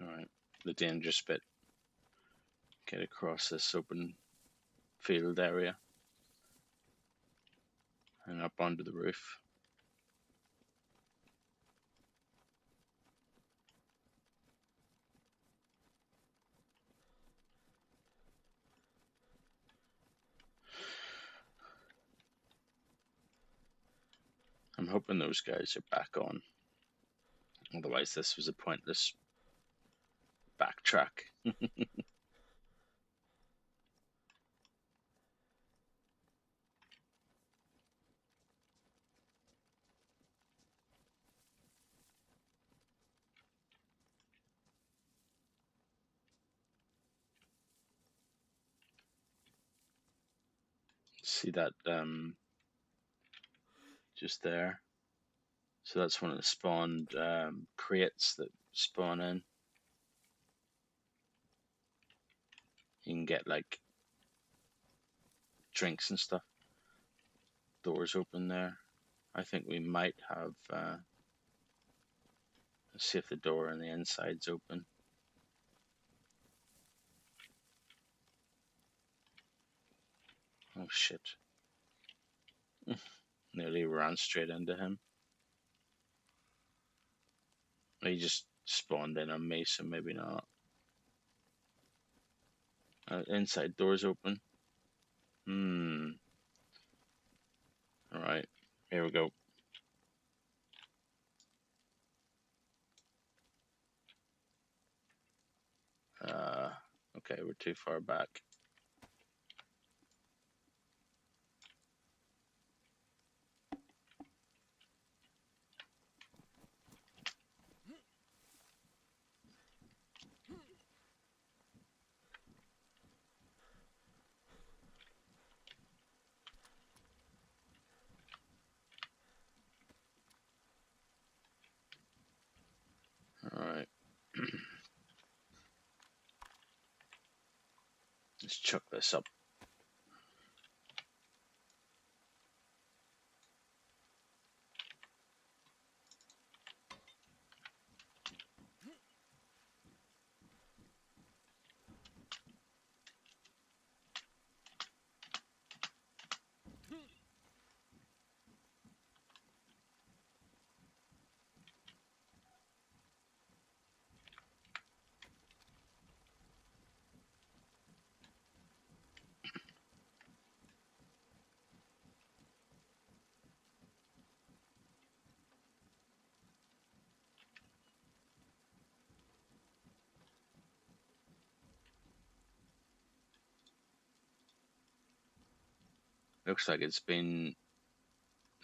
Alright, the dangerous bit. Get across this open field area and up onto the roof. I'm hoping those guys are back on. Otherwise, this was a pointless backtrack. See that just there? So that's one of the spawned crates that spawn in. You can get like drinks and stuff. Doors open there. I think we might have. Let's see if the door on the inside's open. Oh shit. Nearly ran straight into him. He just spawned in on me, so maybe not. Inside door's open. Alright, here we go. Okay, we're too far back. Alright. Let's chuck this up. Looks like it's been.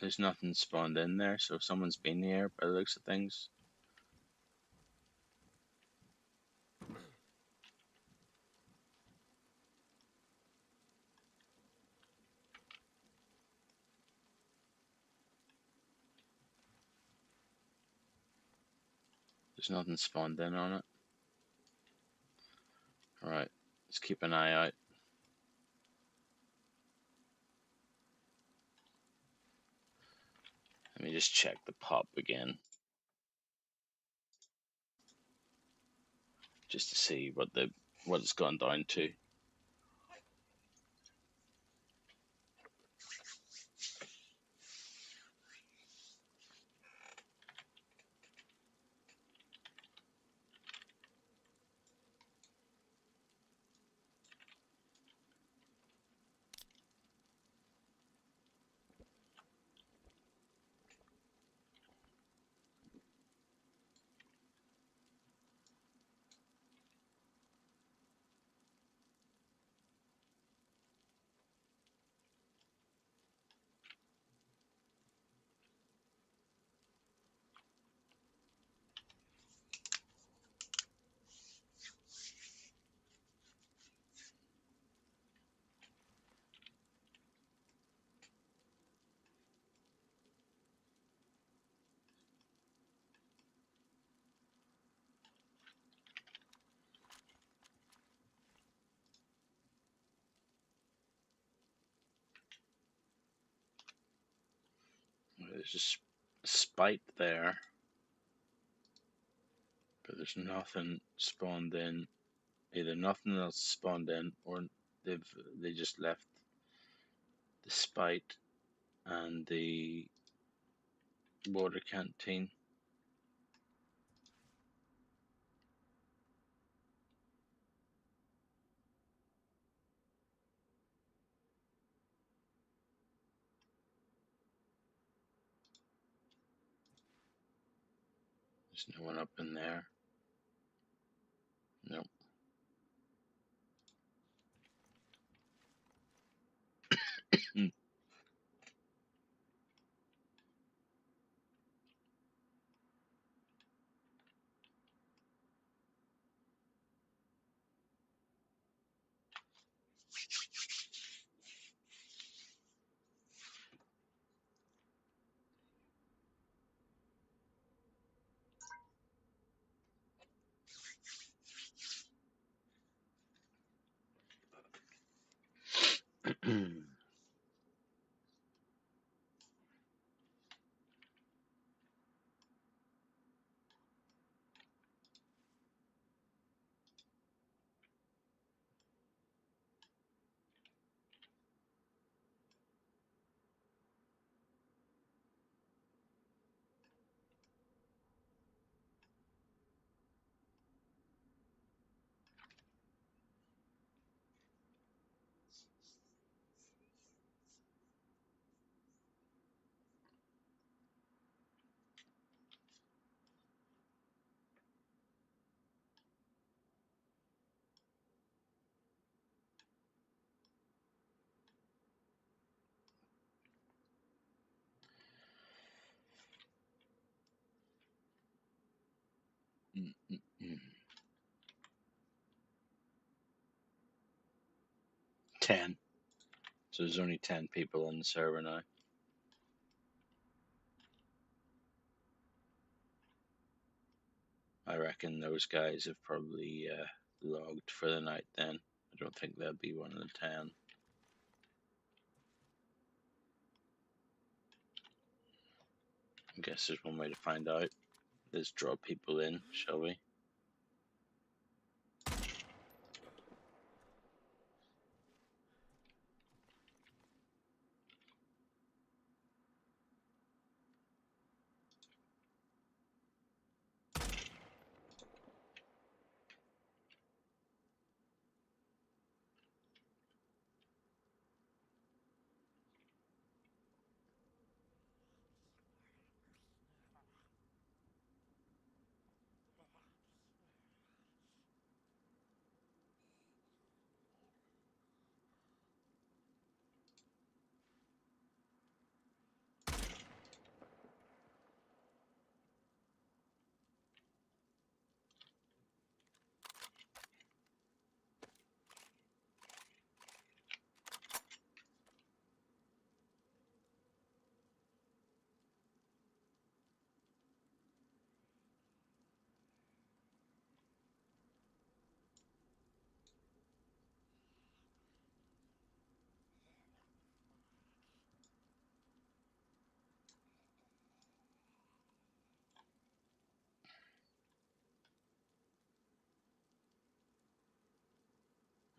There's nothing spawned in there, so someone's been here by the looks of things. There's nothing spawned in on it. Alright, let's keep an eye out. Let me just check the pop again. Just to see what it's gone down to. There's just a spite there, but there's nothing spawned in. Either nothing else spawned in, or they just left the spite and the water canteen. There's no one up in there. Nope. Mm. 10. So there's only 10 people on the server now. I reckon those guys have probably logged for the night then. I don't think they'll be one of the 10. I guess there's one way to find out. Let's draw people in, shall we?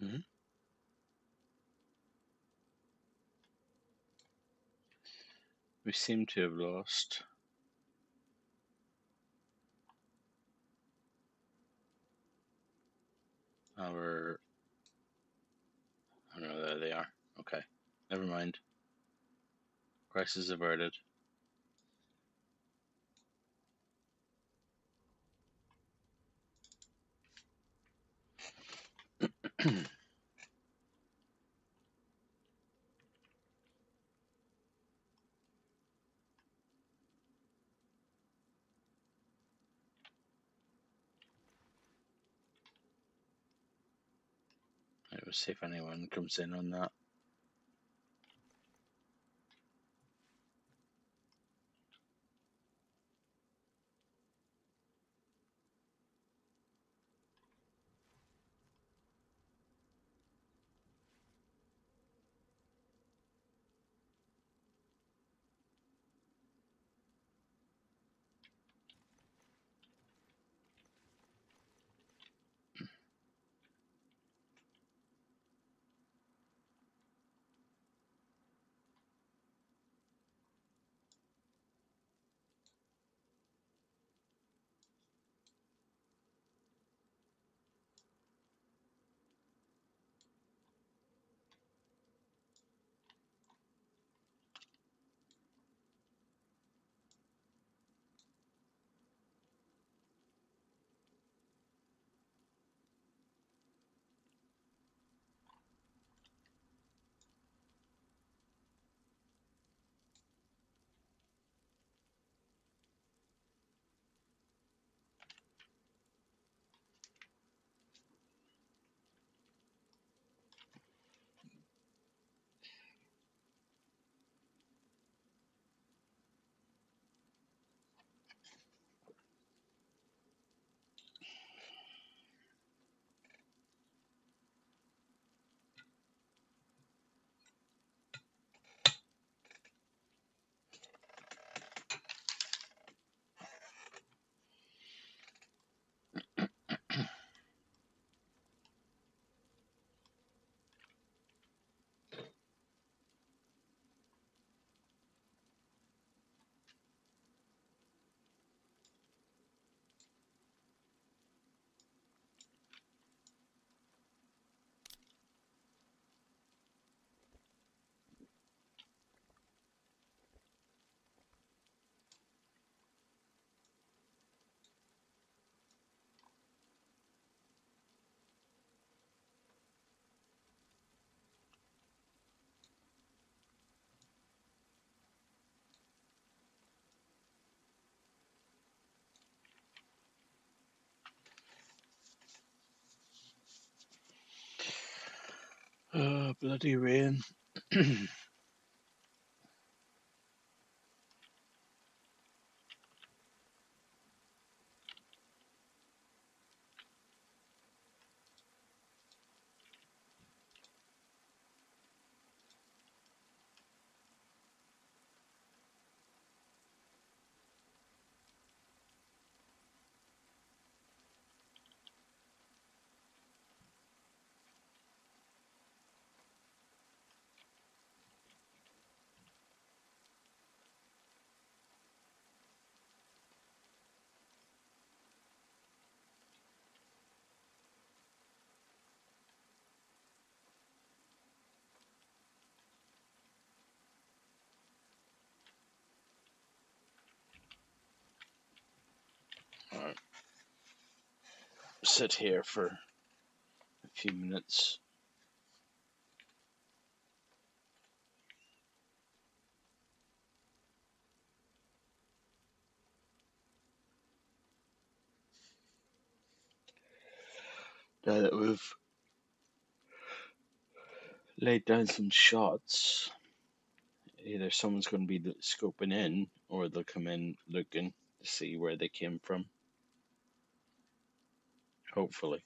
Hmm? We seem to have lost our... Oh no, there they are. Okay, never mind. Crisis averted. We'll see if anyone comes in on that. Oh, bloody rain. Alright. Sit here for a few minutes. Now that we've laid down some shots, either someone's going to be scoping in or they'll come in looking to see where they came from. Hopefully.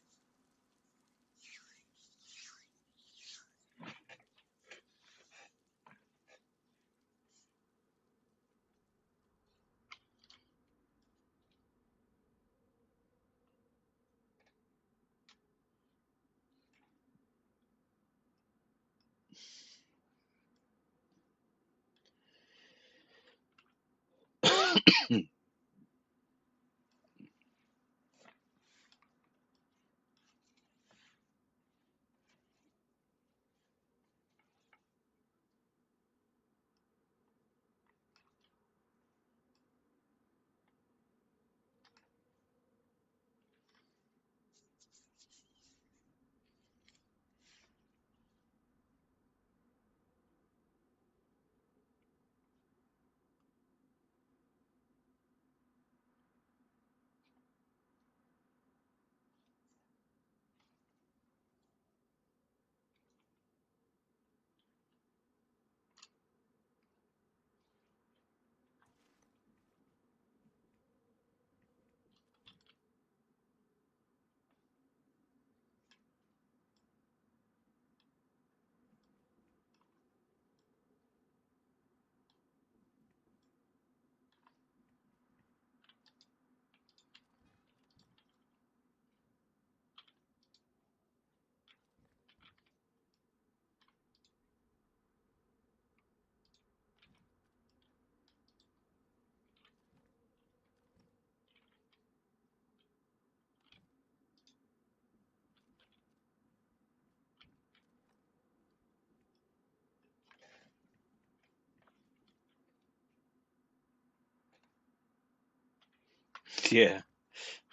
Yeah,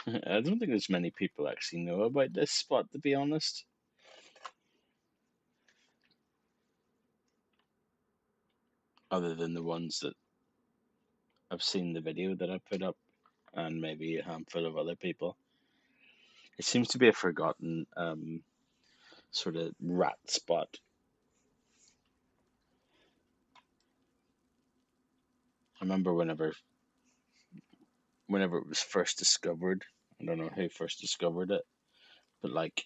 I don't think there's many people actually know about this spot, to be honest, other than the ones that I've seen the video that I put up, and maybe a handful of other people. It seems to be a forgotten sort of rat spot. I remember whenever it was first discovered. I don't know who first discovered it, but like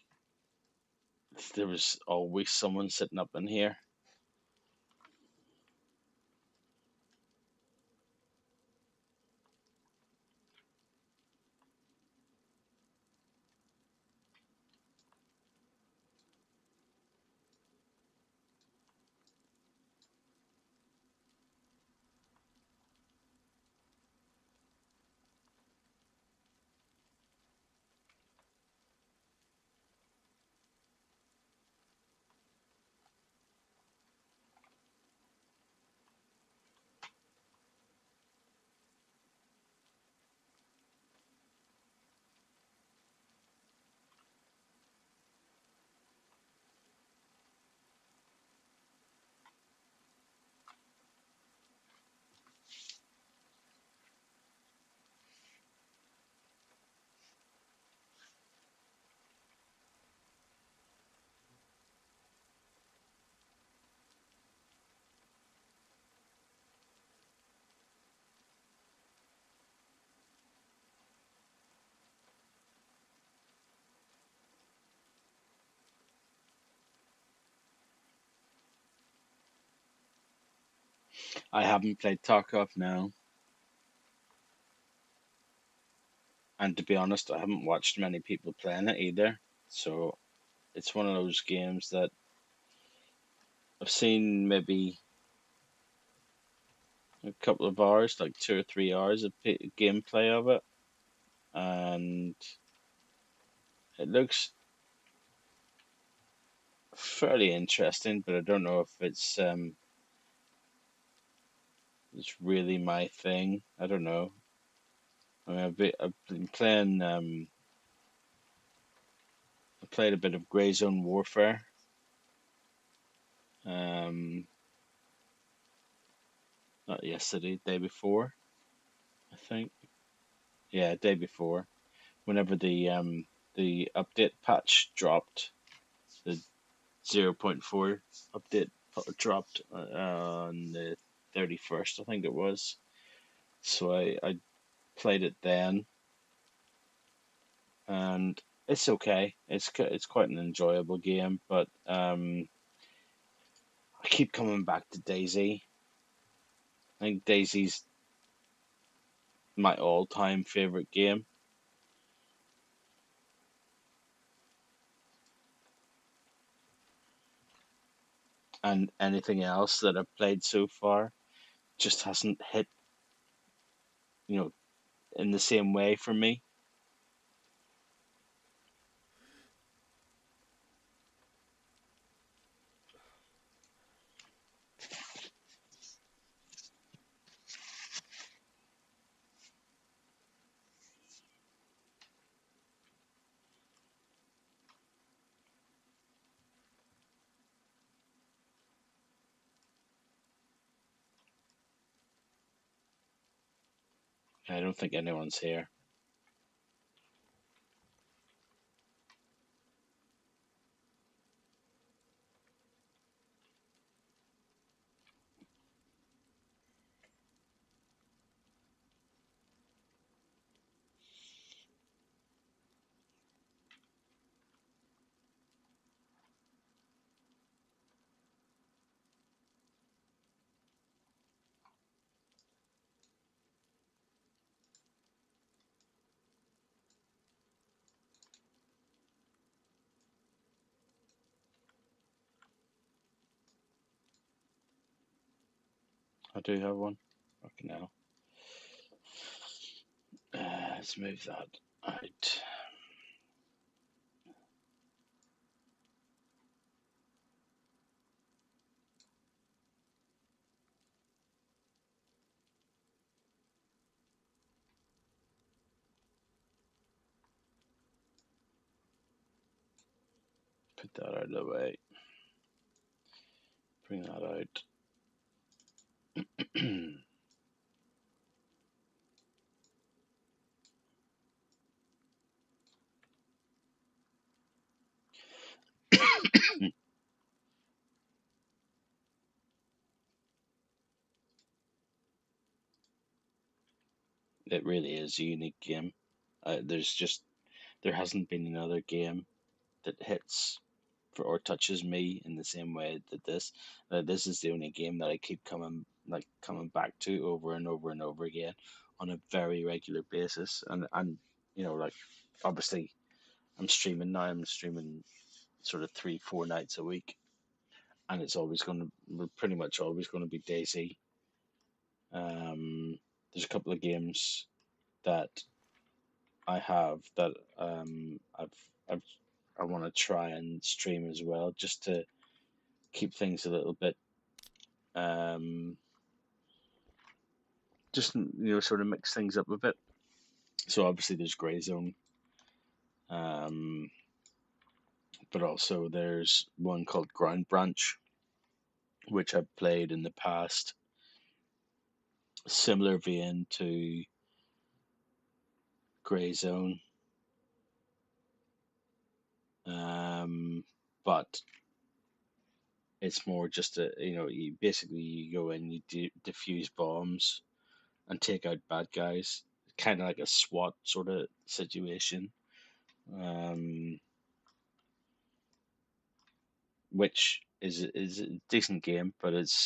there was always someone sitting up in here. I haven't played Tarkov now, and to be honest, I haven't watched many people playing it either. So it's one of those games that I've seen maybe a couple of hours, like 2 or 3 hours of gameplay of it, and it looks fairly interesting. But I don't know if it's really my thing. I don't know. I mean, I've been playing. I played a bit of Grey Zone Warfare. Um, Not yesterday, day before, I think. Yeah, day before. Whenever the update patch dropped, the 0.4 update dropped on the 31st, I think it was. So I played it then, and it's okay. It's quite an enjoyable game, but I keep coming back to DayZ. I think DayZ's my all-time favorite game, and anything else that I've played so far just hasn't hit you know, in the same way for me. I don't think anyone's here. I do have one. Okay, now. Let's move that out. Put that out of the way. Bring that out. It really is a unique game. There hasn't been another game that hits for or touches me in the same way that this. This is the only game that I keep coming back to over and over and over again on a very regular basis. And like obviously I'm streaming now. I'm streaming sort of 3-4 nights a week, and we're pretty much always going to be DayZ. There's a couple of games that I have that I've I want to try and stream as well, just to keep things a little bit, just sort of mix things up a bit. So obviously there's Grey Zone, um, but also there's one called Ground Branch, which I've played in the past, similar vein to Grey Zone, but it's more just you basically you go in, you defuse bombs and take out bad guys, kind of like a SWAT sort of situation, um, which is a decent game, but it's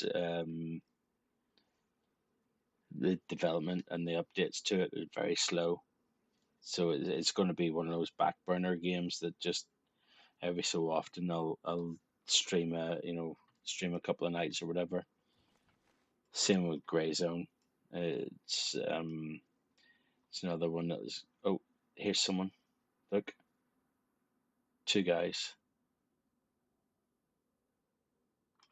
the development and the updates to it are very slow. So it's going to be one of those back burner games that just every so often I'll stream a couple of nights or whatever. Same with Grey Zone. It's another one that was. Oh, here's someone. Look, two guys.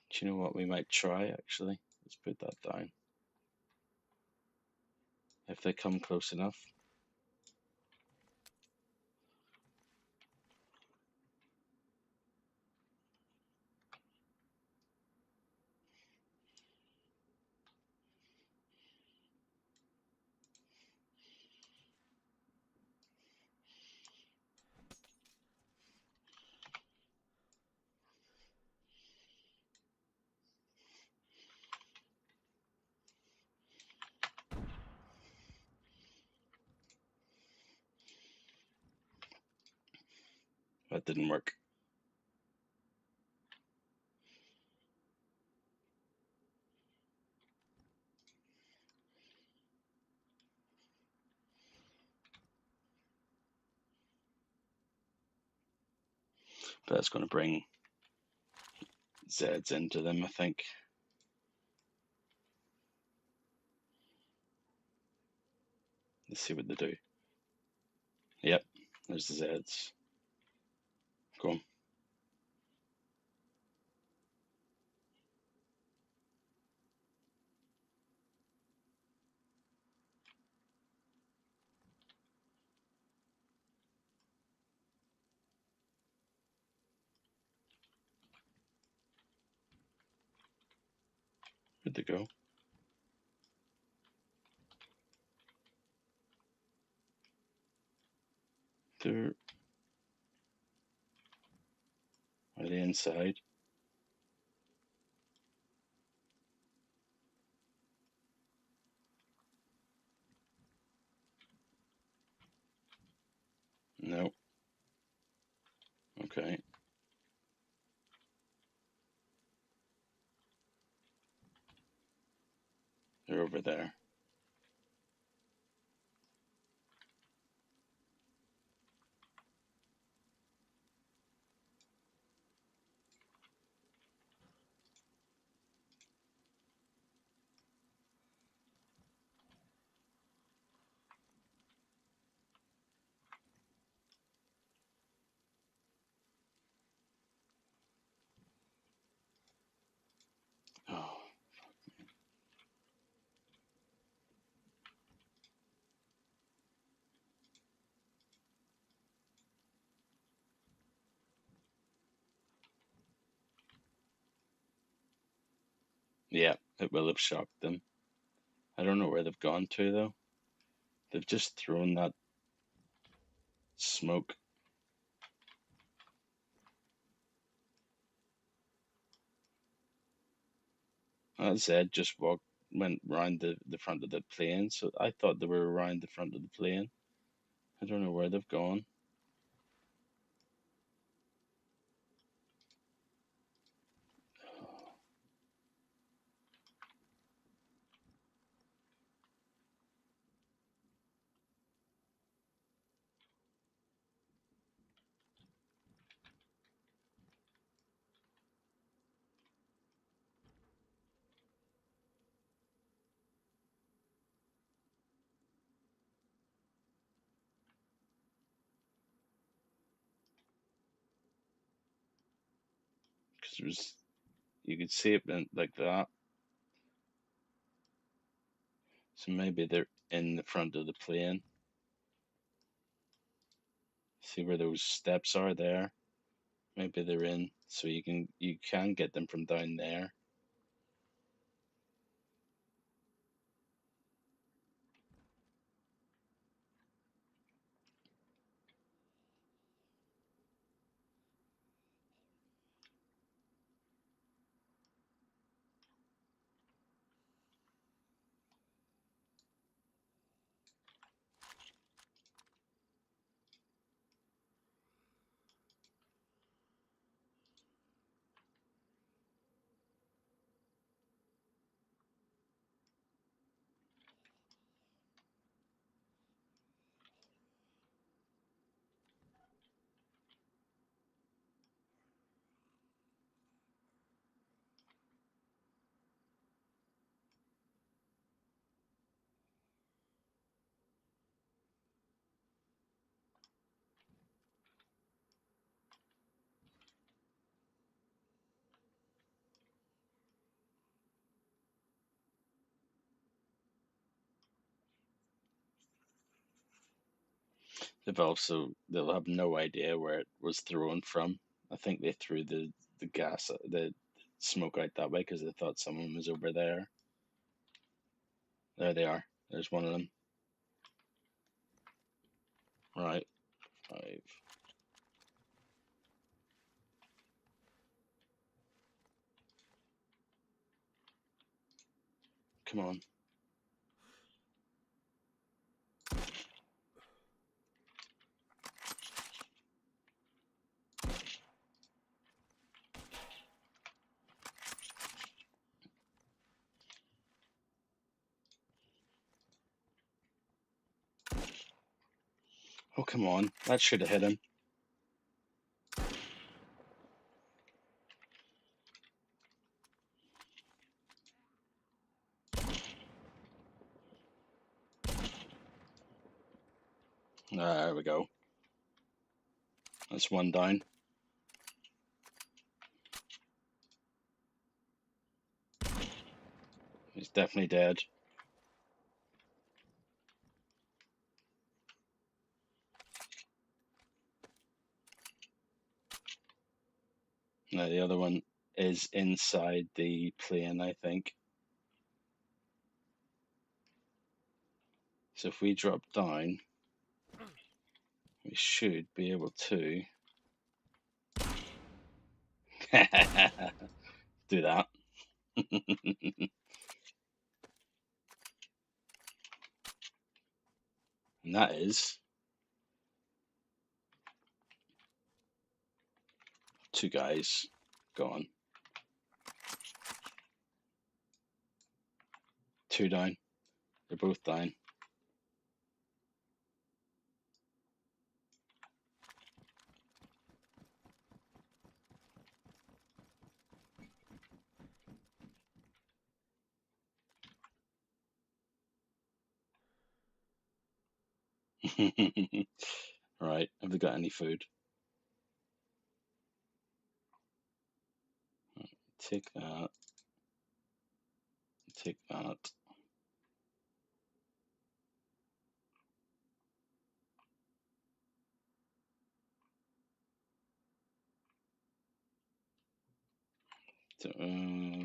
Do you know what we might try? Actually, let's put that down. If they come close enough. That didn't work. But that's going to bring Zeds into them, I think. Let's see what they do. Yep, there's the Zeds. Go on. Where'd they go? They're... Are they inside? No. Okay. They're over there. Oh, yeah, it will have shocked them. I don't know where they've gone to, though. They've just thrown that smoke. That Zed just went round the front of the plane, so I thought they were around the front of the plane. I don't know where they've gone. Because it was, you could see it went like that. So maybe they're in the front of the plane. See where those steps are there? Maybe they're in, so you can get them from down there. They'll have no idea where it was thrown from. I think they threw the gas, the smoke out that way because they thought someone was over there. There they are. There's one of them. Right, 5. Come on. Oh, come on. That should have hit him. There we go. That's one down. He's definitely dead. No, the other one is inside the plane, I think. So if we drop down, we should be able to do that. And that is two guys gone. Two down. They're both down. Right, have they got any food? Take that. Take that. So,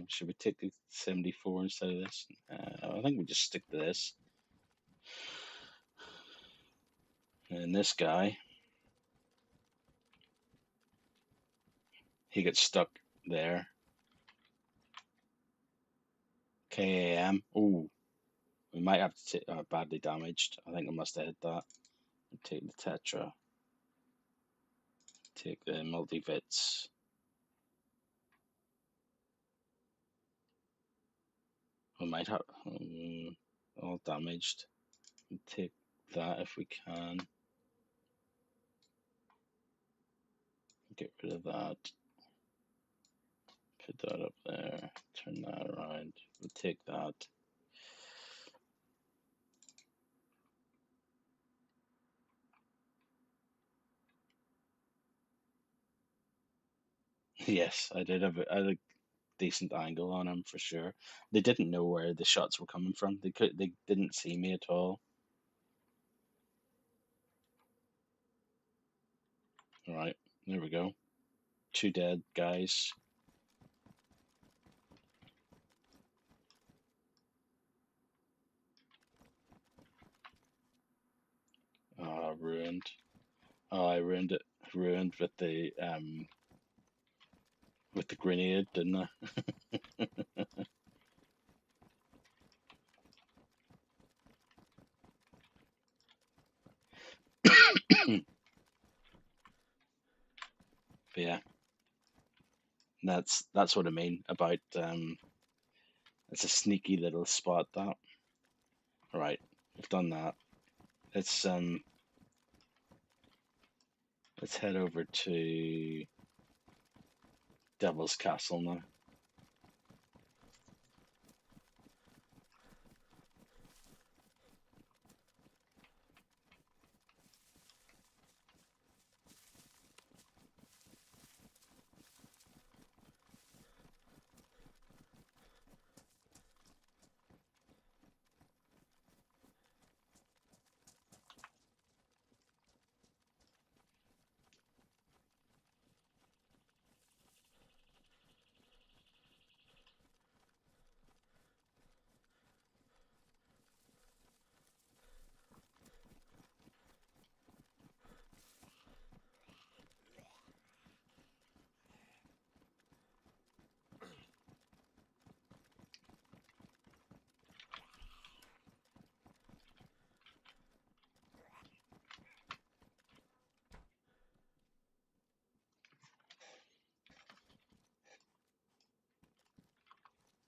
should we take the 74 instead of this? I think we just stick to this. And this guy, he gets stuck there. KAM. Ooh, we might have to take badly damaged. I think I must have hit that. Take the Tetra. Take the multivits. We might have all damaged. Take that if we can. Get rid of that. Put that up there. Turn that around. We'll take that. Yes, I did have a decent angle on him for sure. They didn't know where the shots were coming from. They didn't see me at all. All right, there we go. Two dead guys. Ruined. Oh, I ruined it. Ruined with the grenade, didn't I? But yeah, that's what I mean about it's a sneaky little spot that. All right, we've done that. Let's head over to Devil's Castle now.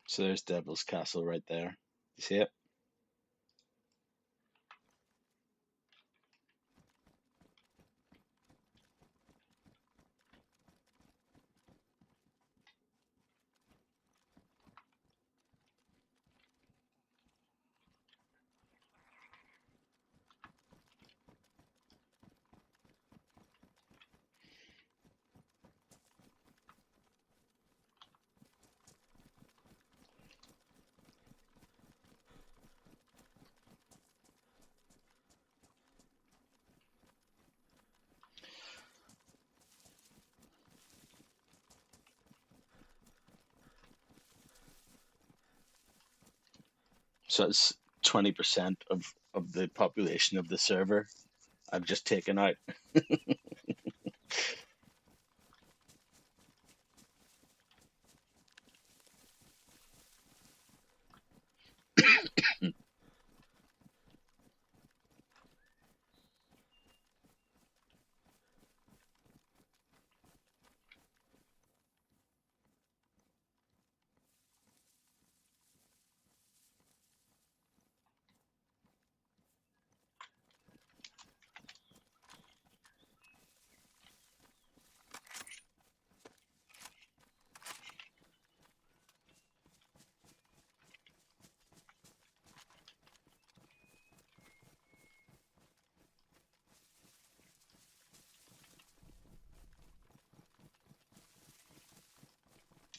So there's Devil's Castle right there. You see it? So it's 20% of the population of the server I've just taken out.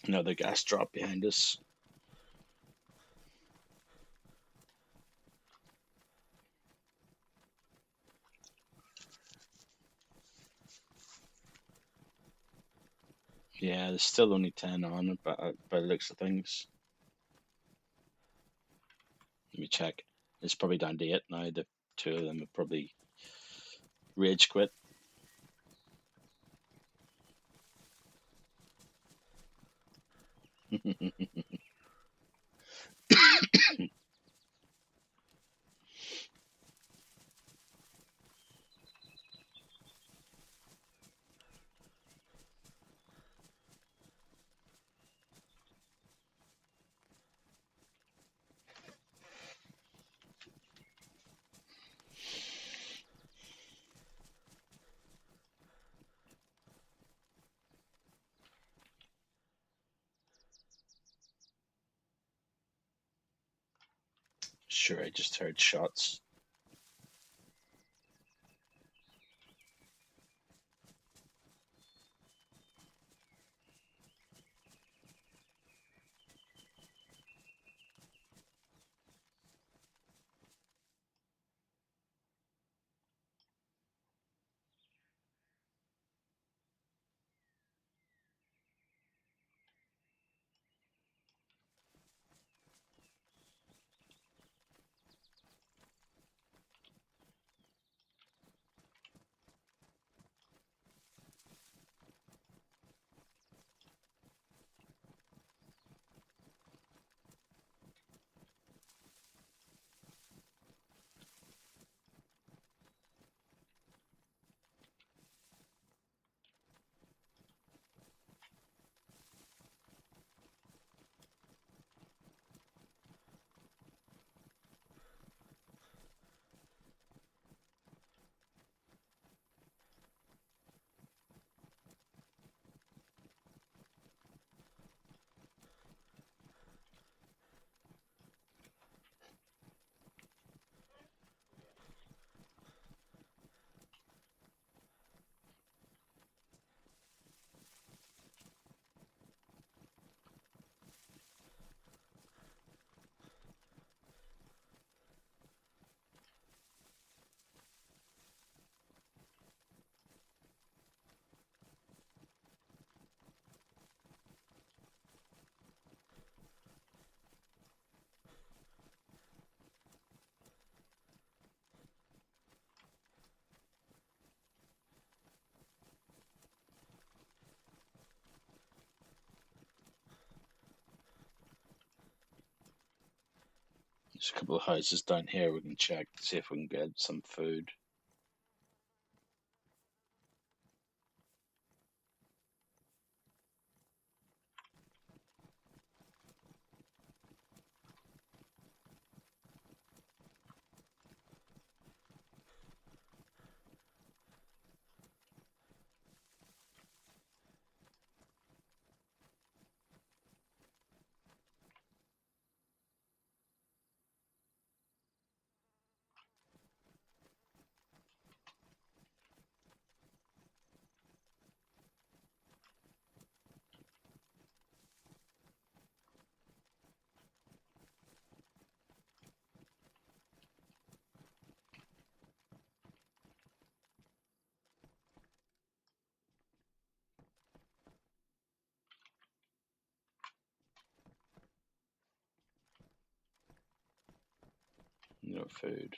Another gas drop behind us. Yeah, there's still only 10 on it, but by the looks of things. Let me check. It's probably down to 8 now. The two of them have probably rage quit. Sure, I just heard shots. There's a couple of houses down here we can check to see if we can get some food. food.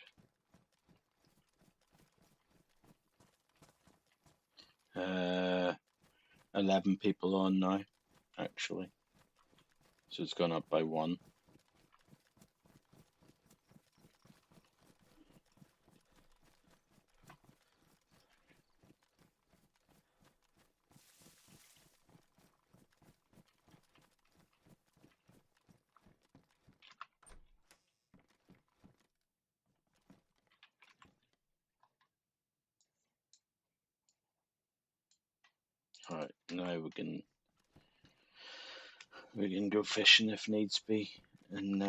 11 people on now, actually. So it's gone up by 1. Alright, now we can go fishing if needs be, and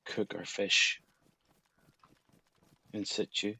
cook our fish in situ.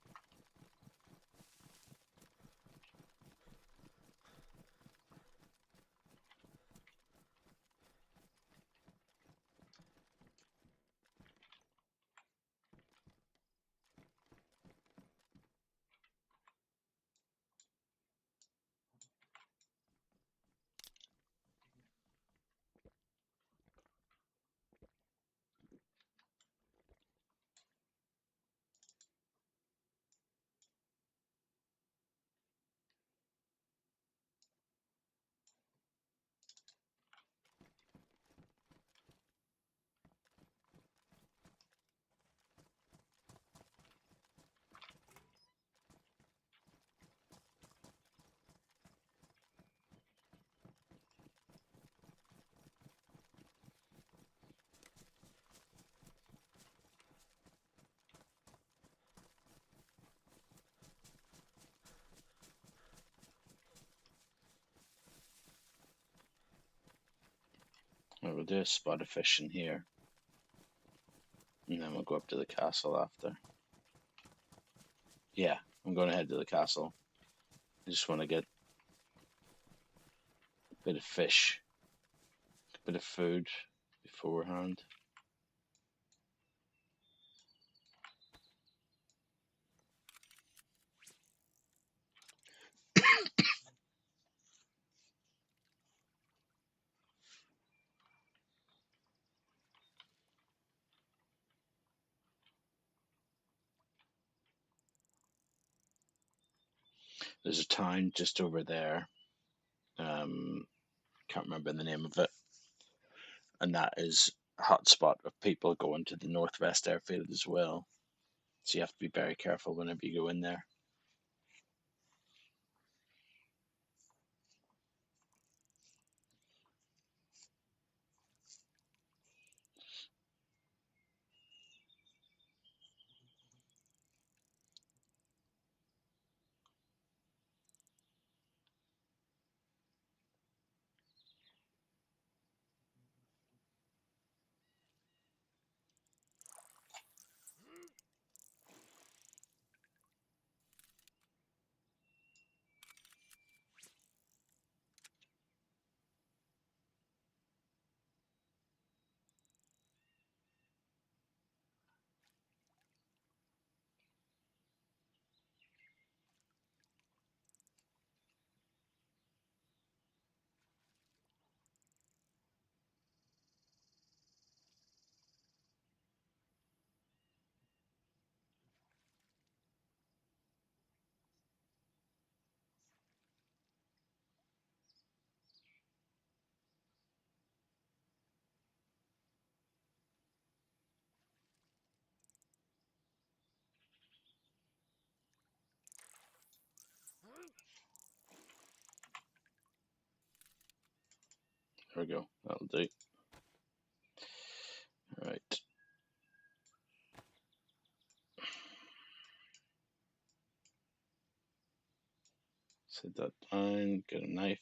We'll do a spot of fishing here, and then we'll go up to the castle after. Yeah, I'm going to head to the castle. I just want to get a bit of fish, a bit of food beforehand. There's a town just over there. Can't remember the name of it. And that is a hotspot of people going to the Northwest Airfield as well. So you have to be very careful whenever you go in there. There we go. That'll do. Right. Set that down. Get a knife.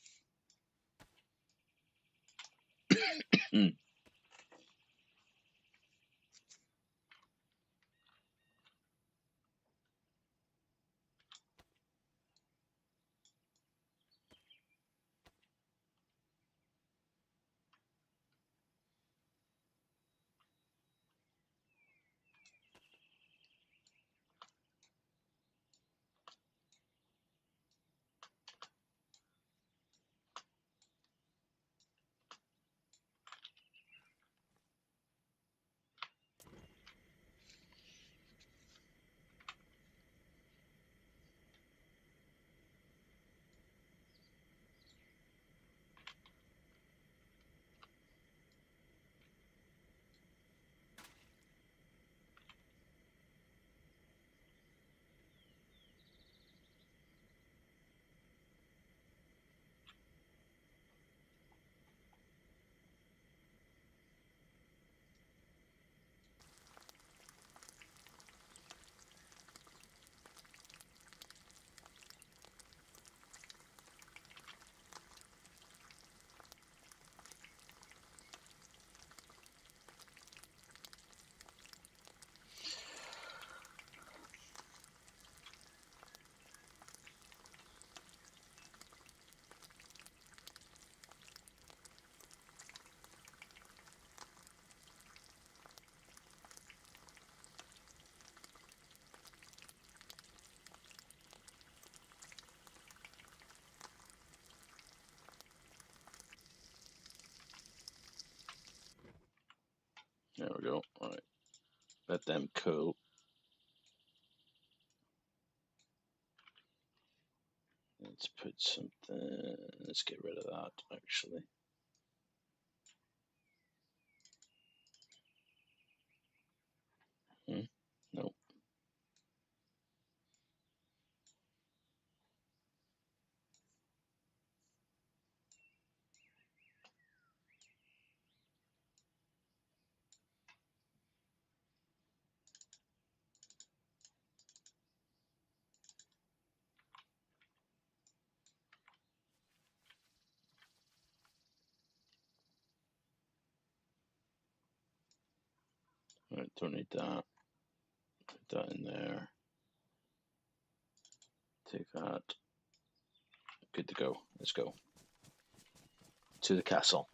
There we go. All right. Let them cool. Let's put something. Let's get rid of that actually. No. All right, don't need that. Put that in there. Take that. Good to go. Let's go to the castle.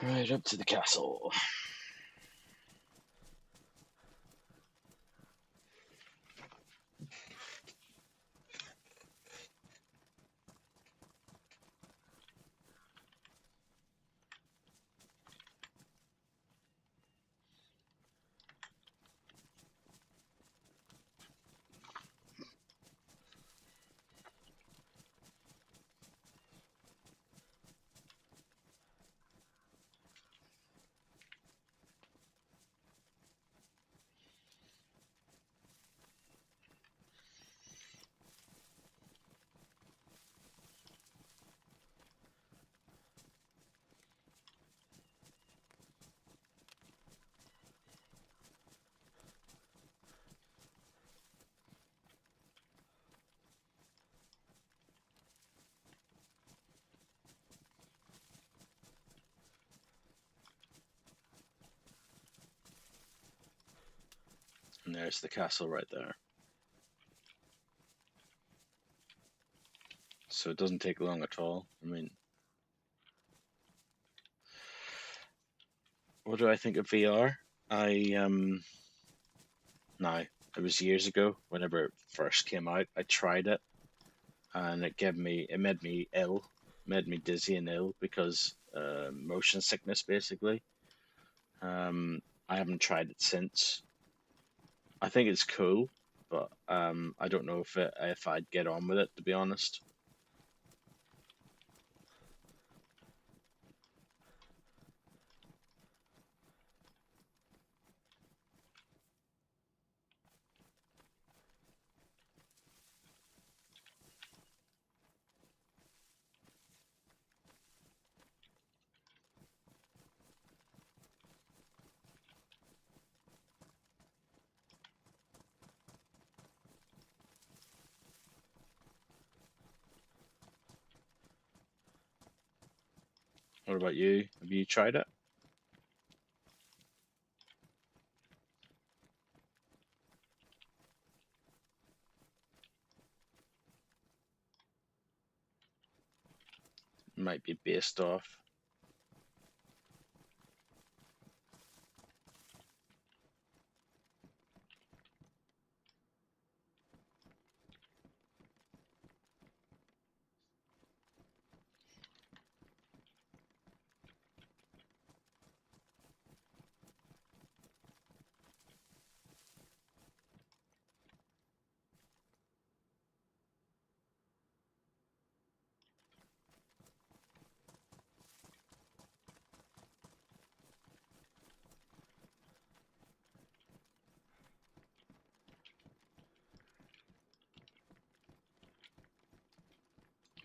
Right up to the castle. And there's the castle right there. So it doesn't take long at all. I mean, what do I think of VR? Now, it was years ago, whenever it first came out, I tried it and it made me ill, made me dizzy and ill because motion sickness basically. I haven't tried it since. I think it's cool, but I don't know if I'd get on with it, to be honest. What about you? Have you tried it? Might be based off.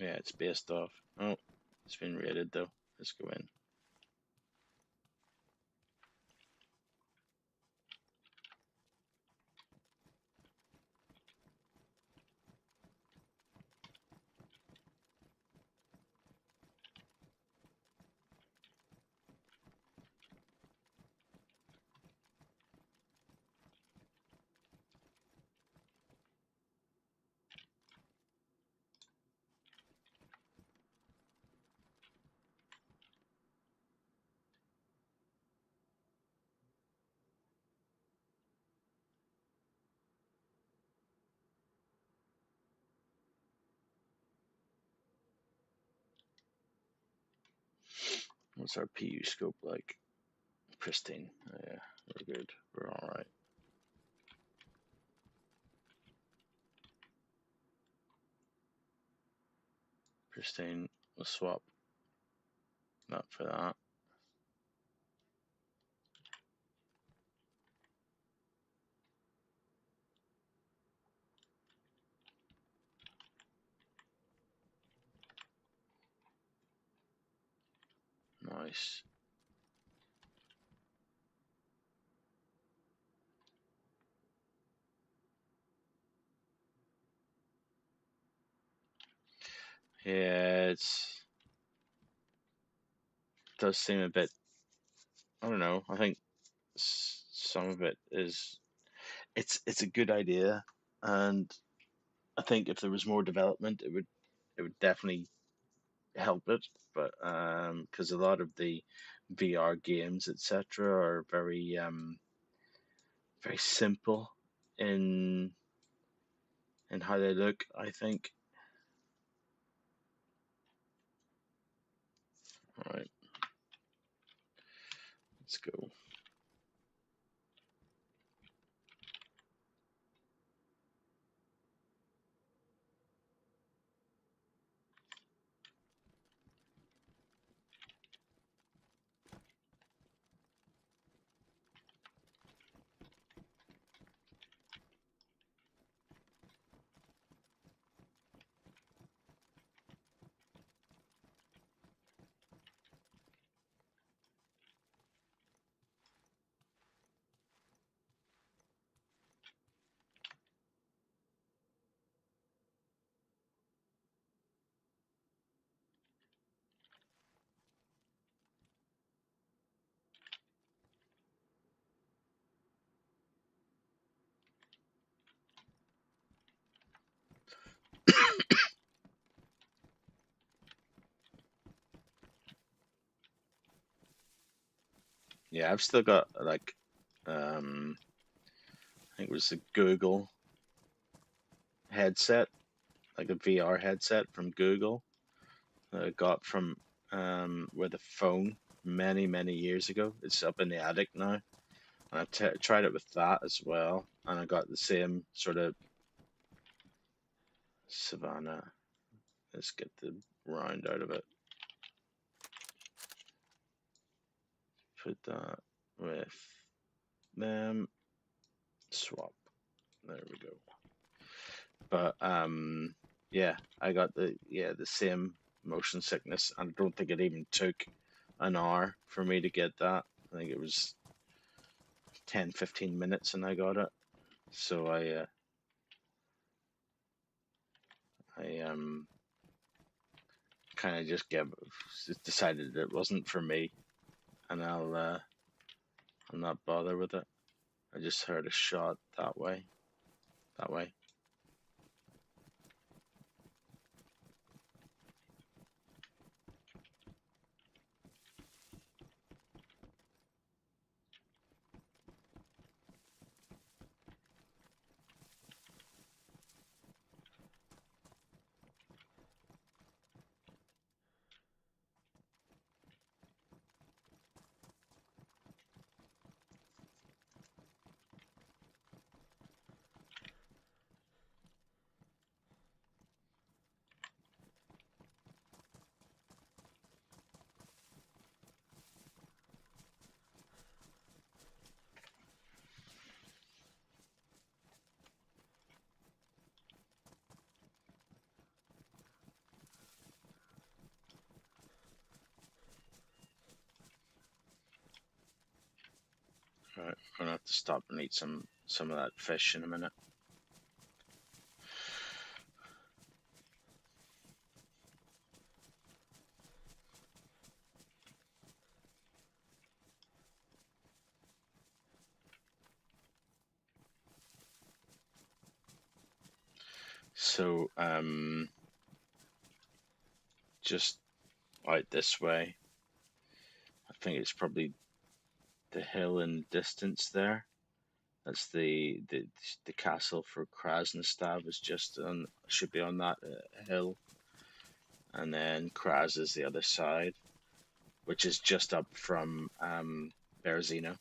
Yeah, it's based off. Oh, it's been raided though. Let's go in. What's our PU scope like? Pristine. Oh, yeah, we're good. We're all right. Pristine. We'll swap that for that. Nice. Yeah, it does seem a bit. I don't know. I think some of it is. It's a good idea, and I think if there was more development, it would definitely help it. But because a lot of the VR games, etc., are very simple in how they look. I think. All right, let's go. Yeah, I've still got like I think it was a Google headset, like a VR headset from Google that I got from with a phone many years ago. It's up in the attic now, and tried it with that as well, and I got the same sort of Savannah. Let's get the round out of it. Put that with them. Swap. There we go. But yeah, I got the same motion sickness, and I don't think it even took an hour for me to get that. I think it was 10-15 minutes, and I got it. So I kind of just decided it wasn't for me, and I'll not bother with it. I just heard a shot that way. That way. Alright, I'm gonna have to stop and eat some of that fish in a minute. So, just out this way, I think it's probably the hill in distance there. That's the castle for Krasnostav is just on, should be on that hill, and then Kraz is the other side, which is just up from Berezino.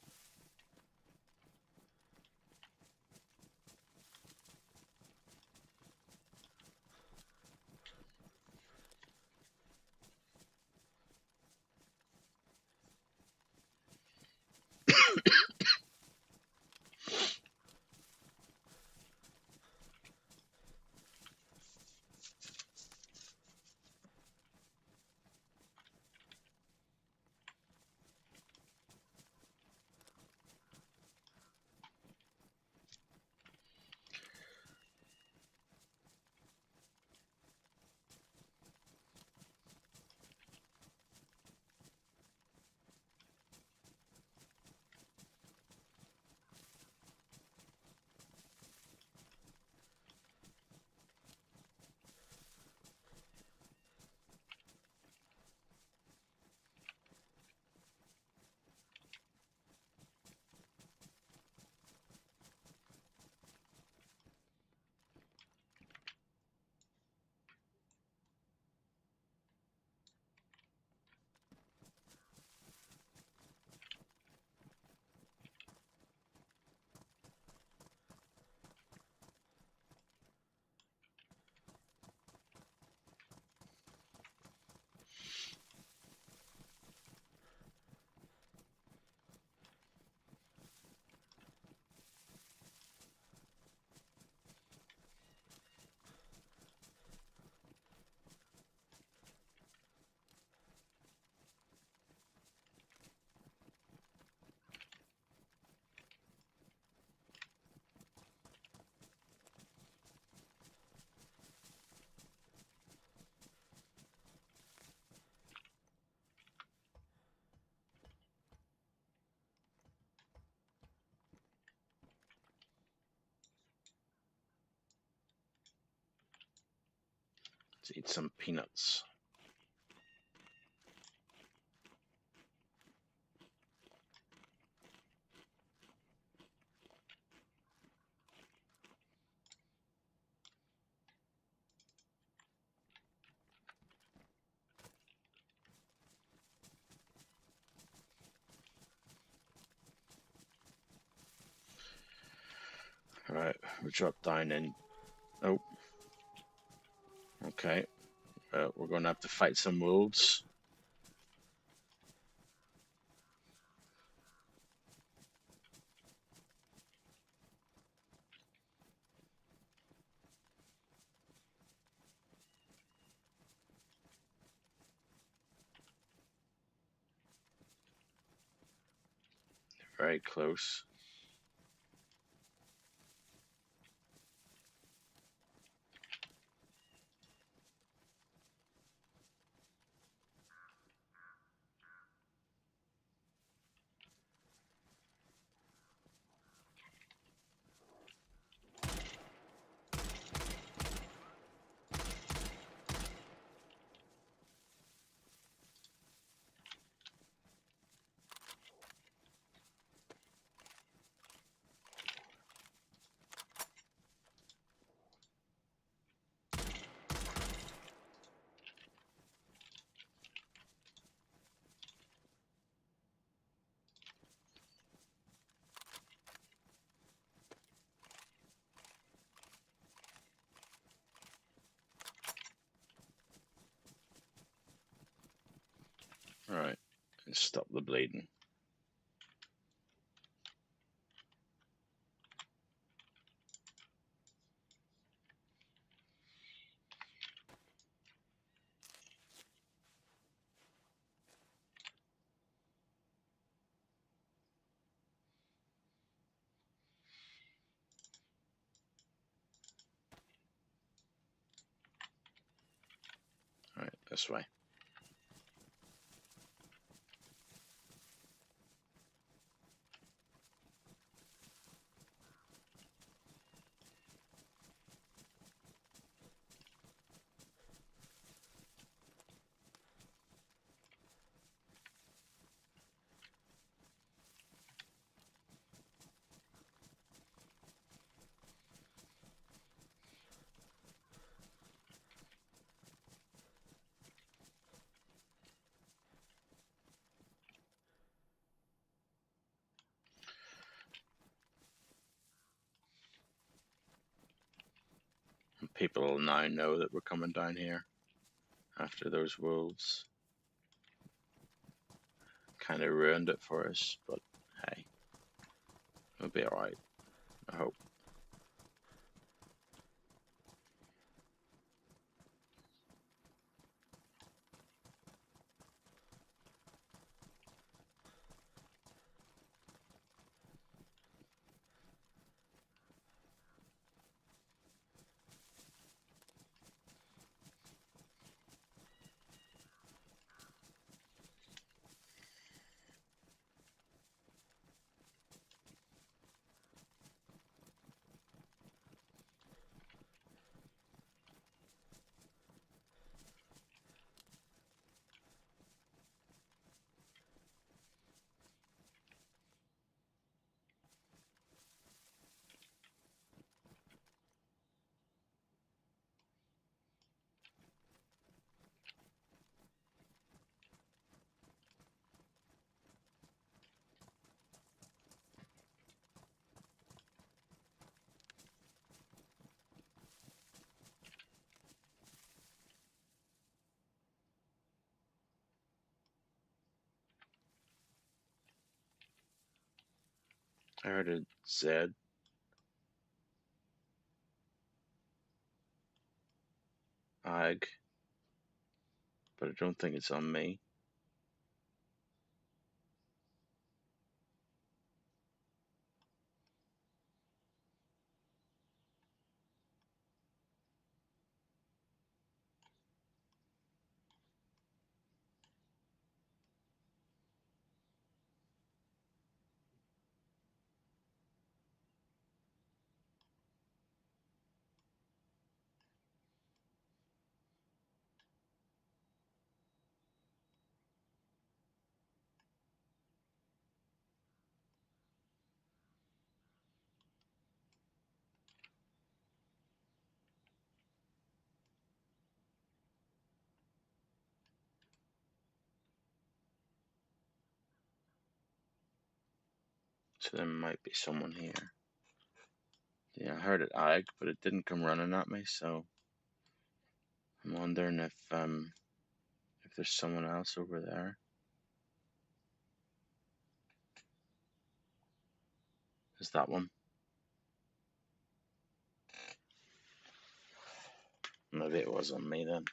Let's eat some peanuts. Alright, we drop down in. Oh. Okay. We're going to have to fight some wolves. Very close. Alright, and stop the bleeding. This way. People will now know that we're coming down here after those wolves kind of ruined it for us, but hey, we'll be alright, I hope. I heard a Z. Ag. But I don't think it's on me. So there might be someone here. Yeah, I heard it Ag, but it didn't come running at me, so I'm wondering if there's someone else over there. Is that one? Maybe it was on me then.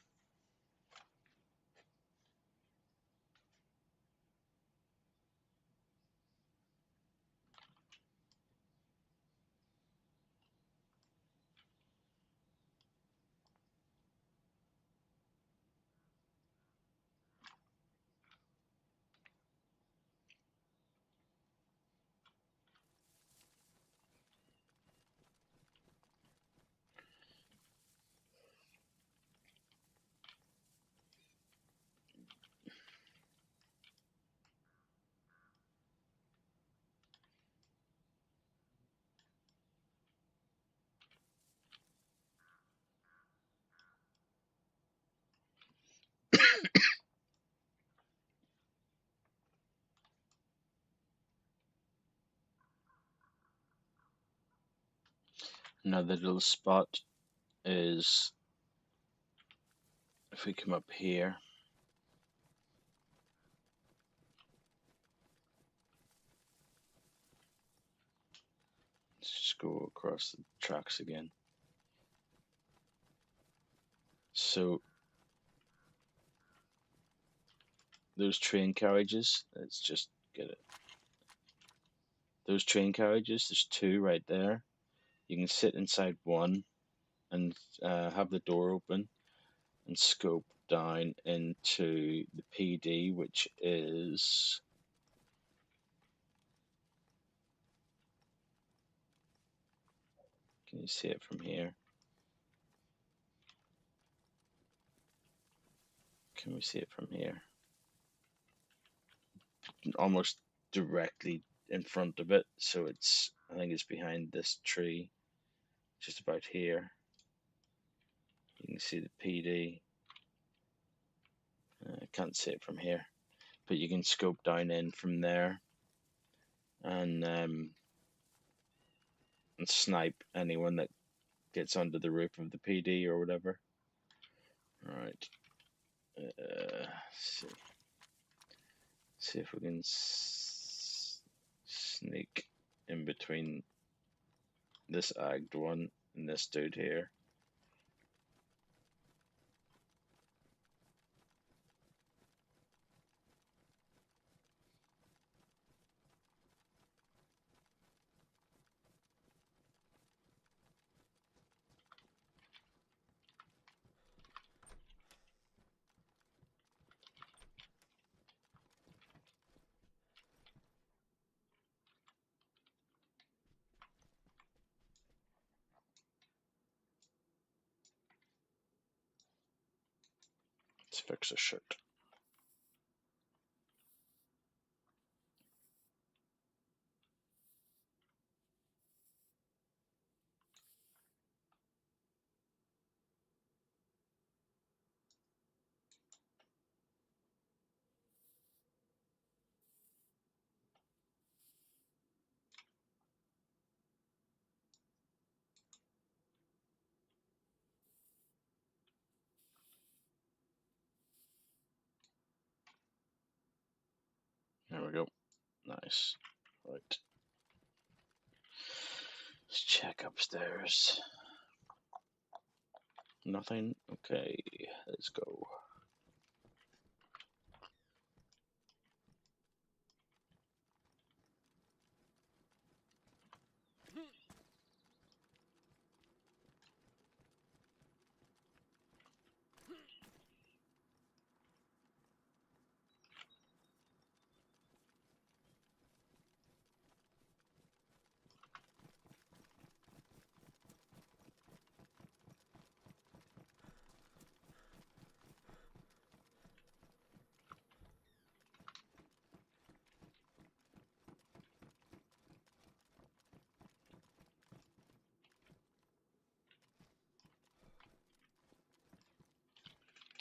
Another little spot is if we come up here. Let's just go across the tracks again. So those train carriages, let's just get it. Those train carriages, there's two right there. You can sit inside one and have the door open and scope down into the PD, which is can you see it from here? Can we see it from here? Almost directly in front of it, so it's, I think it's behind this tree, just about here. You can see the PD. I can't see it from here, but you can scope down in from there and snipe anyone that gets under the roof of the PD or whatever. All right. See if we can sneak in between this agged one and this dude here. Let's fix a shirt. There we go. Nice. Right. Let's check upstairs. Nothing? Okay, let's go.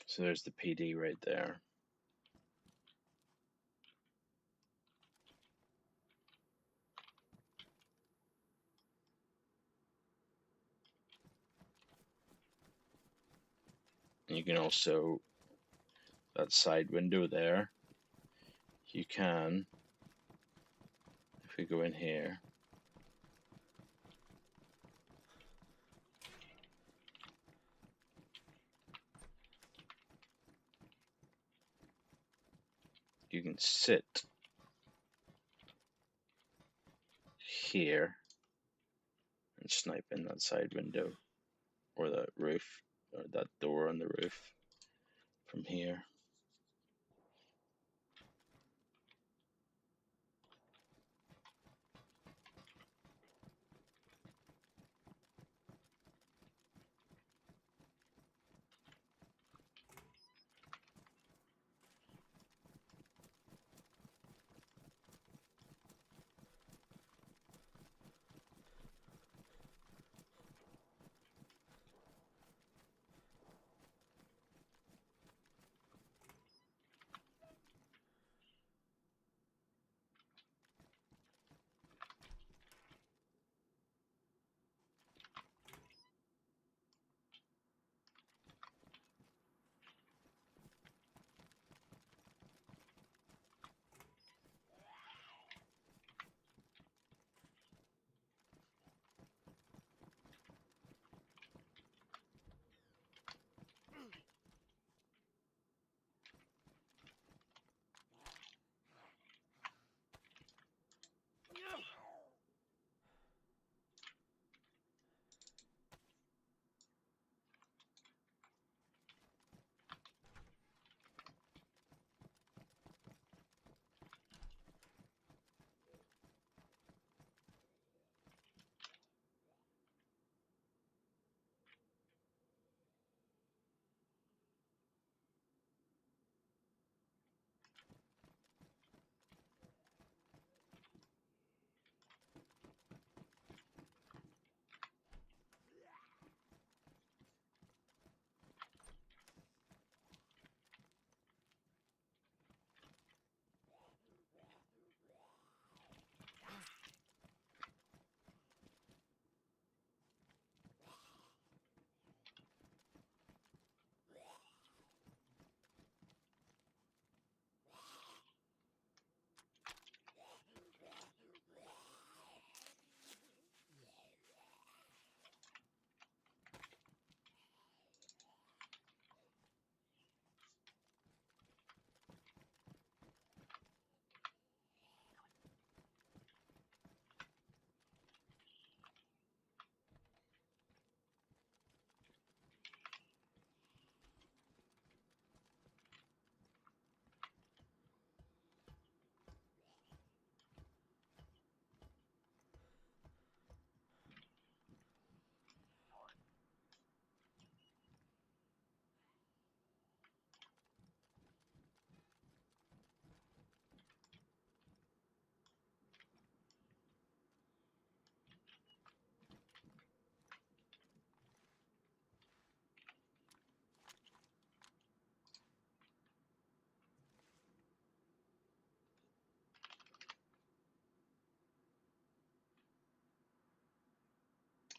So there's the PD right there. And you can also, that side window there, you can, if we go in here, you can sit here and snipe in that side window or that roof or that door on the roof from here.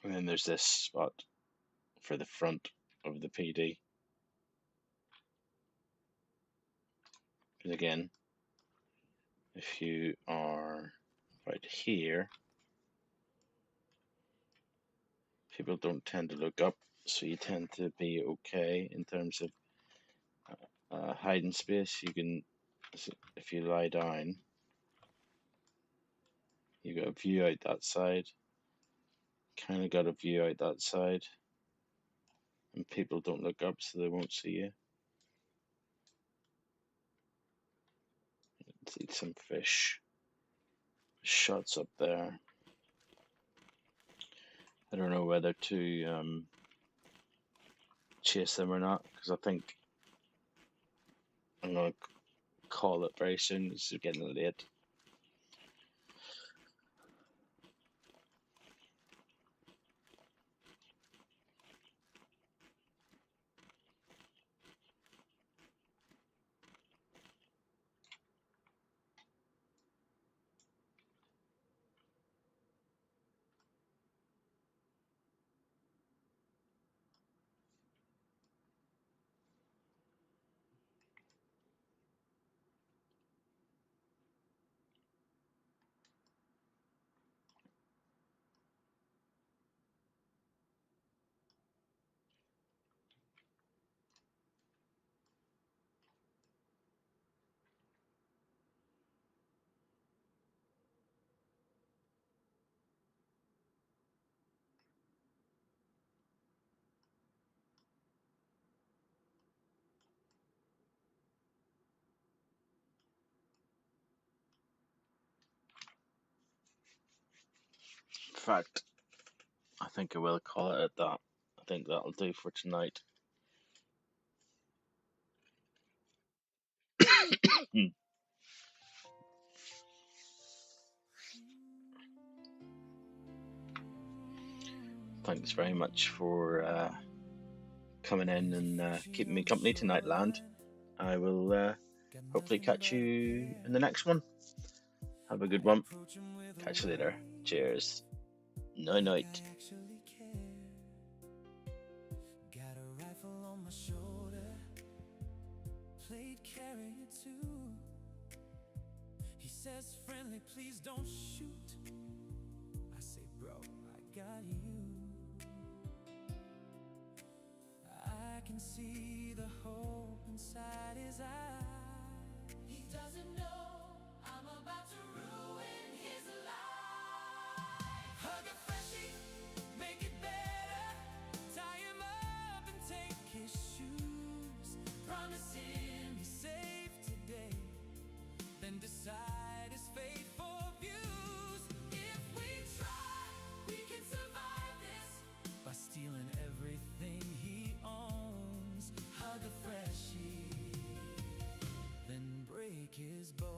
And then there's this spot for the front of the PD. And again, if you are right here, people don't tend to look up, so you tend to be okay in terms of hiding space. You can, if you lie down, you got a view out that side, kind of got a view out that side, and people don't look up, so they won't see you. Let's eat some fish. Shots up there. I don't know whether to chase them or not, because I think I'm gonna call it very soon. It's getting late. In fact, I think I will call it at that. I think that'll do for tonight. Thanks very much for coming in and keeping me company tonight, land. I will hopefully catch you in the next one. Have a good one. Catch you later. Cheers. Night night. Got a rifle on my shoulder, played carrier too. He says, friendly, please don't shoot. I say, bro, I got you. I can see the hope inside his eyes. He doesn't know I'm about to ruin his life. Hug a freshie, make it better. Tie him up and take his shoes. Promise him he's safe today. Then decide his fate for views. If we try, we can survive this by stealing everything he owns. Hug a freshie, then break his bones.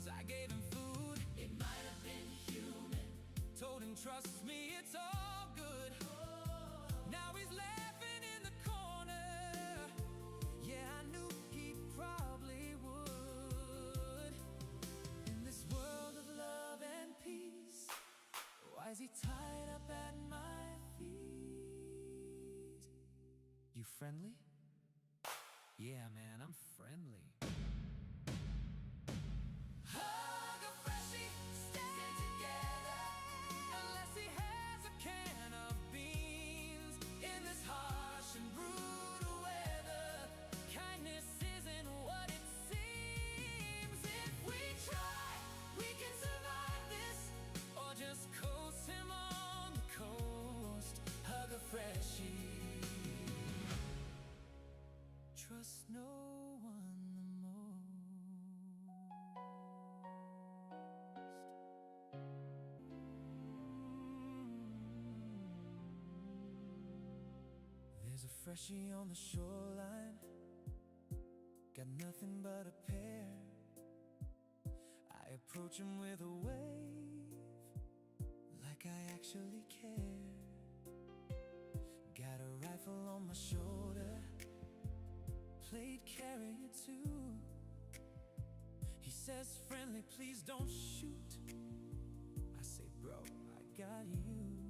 I gave him food, it might have been human. Told him, trust me, it's all good. Now he's laughing in the corner. Yeah, I knew he probably would. In this world of love and peace, why is he tied up at my feet? You friendly? Yeah, man, I'm friendly. Hug a freshie, stay together. Unless he has a can of beans. In this harsh and brutal weather, kindness isn't what it seems. If we try, we can survive this. Or just coast him on the coast. Hug a freshie. Trust no one the most. There's a freshie on the shoreline, got nothing but a pair. I approach him with a wave, like I actually care. Got a rifle on my shoulder, played carrier too. He says, friendly, please don't shoot. I say, bro, I got you.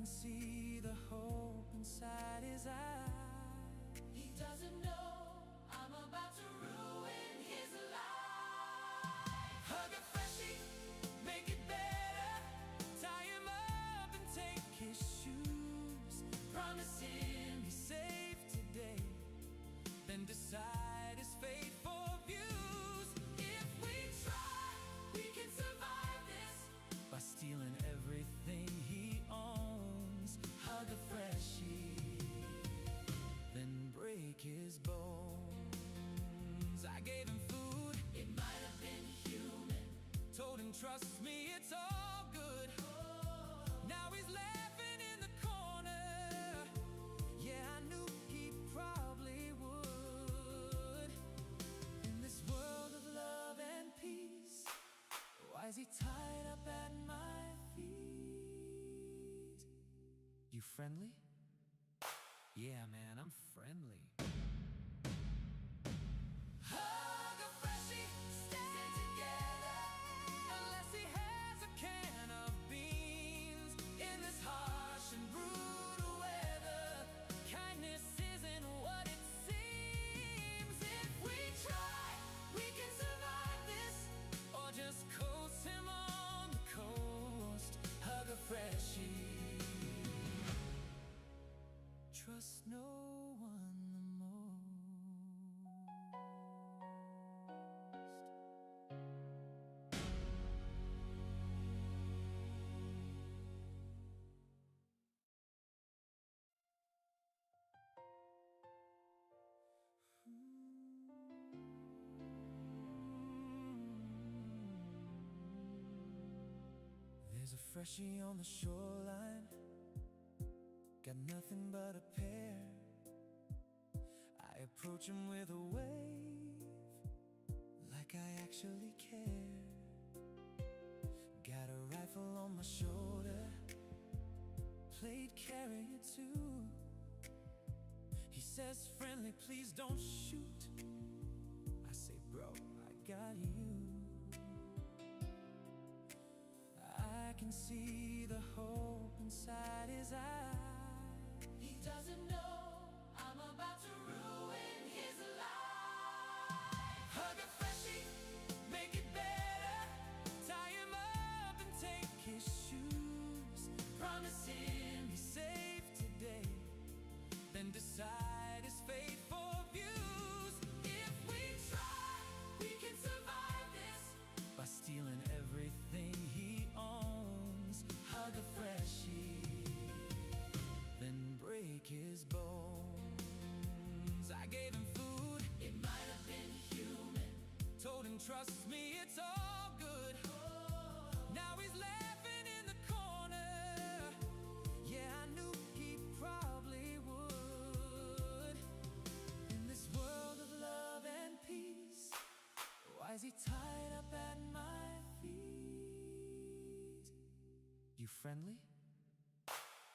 can see the hope inside his eyes. He doesn't know I'm about to ruin his life. Hug a freshie, make it better. Tie him up and take his shoes. Promise him he's safe today. Then decide his fate for views. If we try, we can survive this by stealing everything he owns. Hug a freshie, then break his bones. I gave him food, it might have been human. Told him trust me, it's all good. Now he's laughing in the corner. Yeah, I knew he probably would. In this world of love and peace, why is he tied up at my feet? You friendly? Yeah, man, I'm friendly. Hug a freshie, stand together. Unless he has a can of beans. In this harsh and brutal weather, kindness isn't what it seems. If we try, we can survive this, or just coast him on the coast. Hug a freshie. Trust no one the most. There's a freshie on the shoreline, got nothing but a pair. I approach him with a wave, like I actually care. Got a rifle on my shoulder, played carrier too. He says, friendly, please don't shoot. I say, bro, I got you. I can see the hope inside his eyes. He doesn't know I'm about to ruin his life. Hug a freshie, make it better. Tie him up and take his shoes. Promise him he's safe today. Then decide his fate for views. If we try, we can survive this by stealing everything he owns. Hug a freshie, then break his bones. I gave him food, it might have been human. Told him trust me, it's all good. Now he's laughing in the corner. Yeah, I knew he probably would. In this world of love and peace, why is he tied up at my feet? You friendly?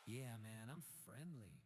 Yeah, man, I'm friendly.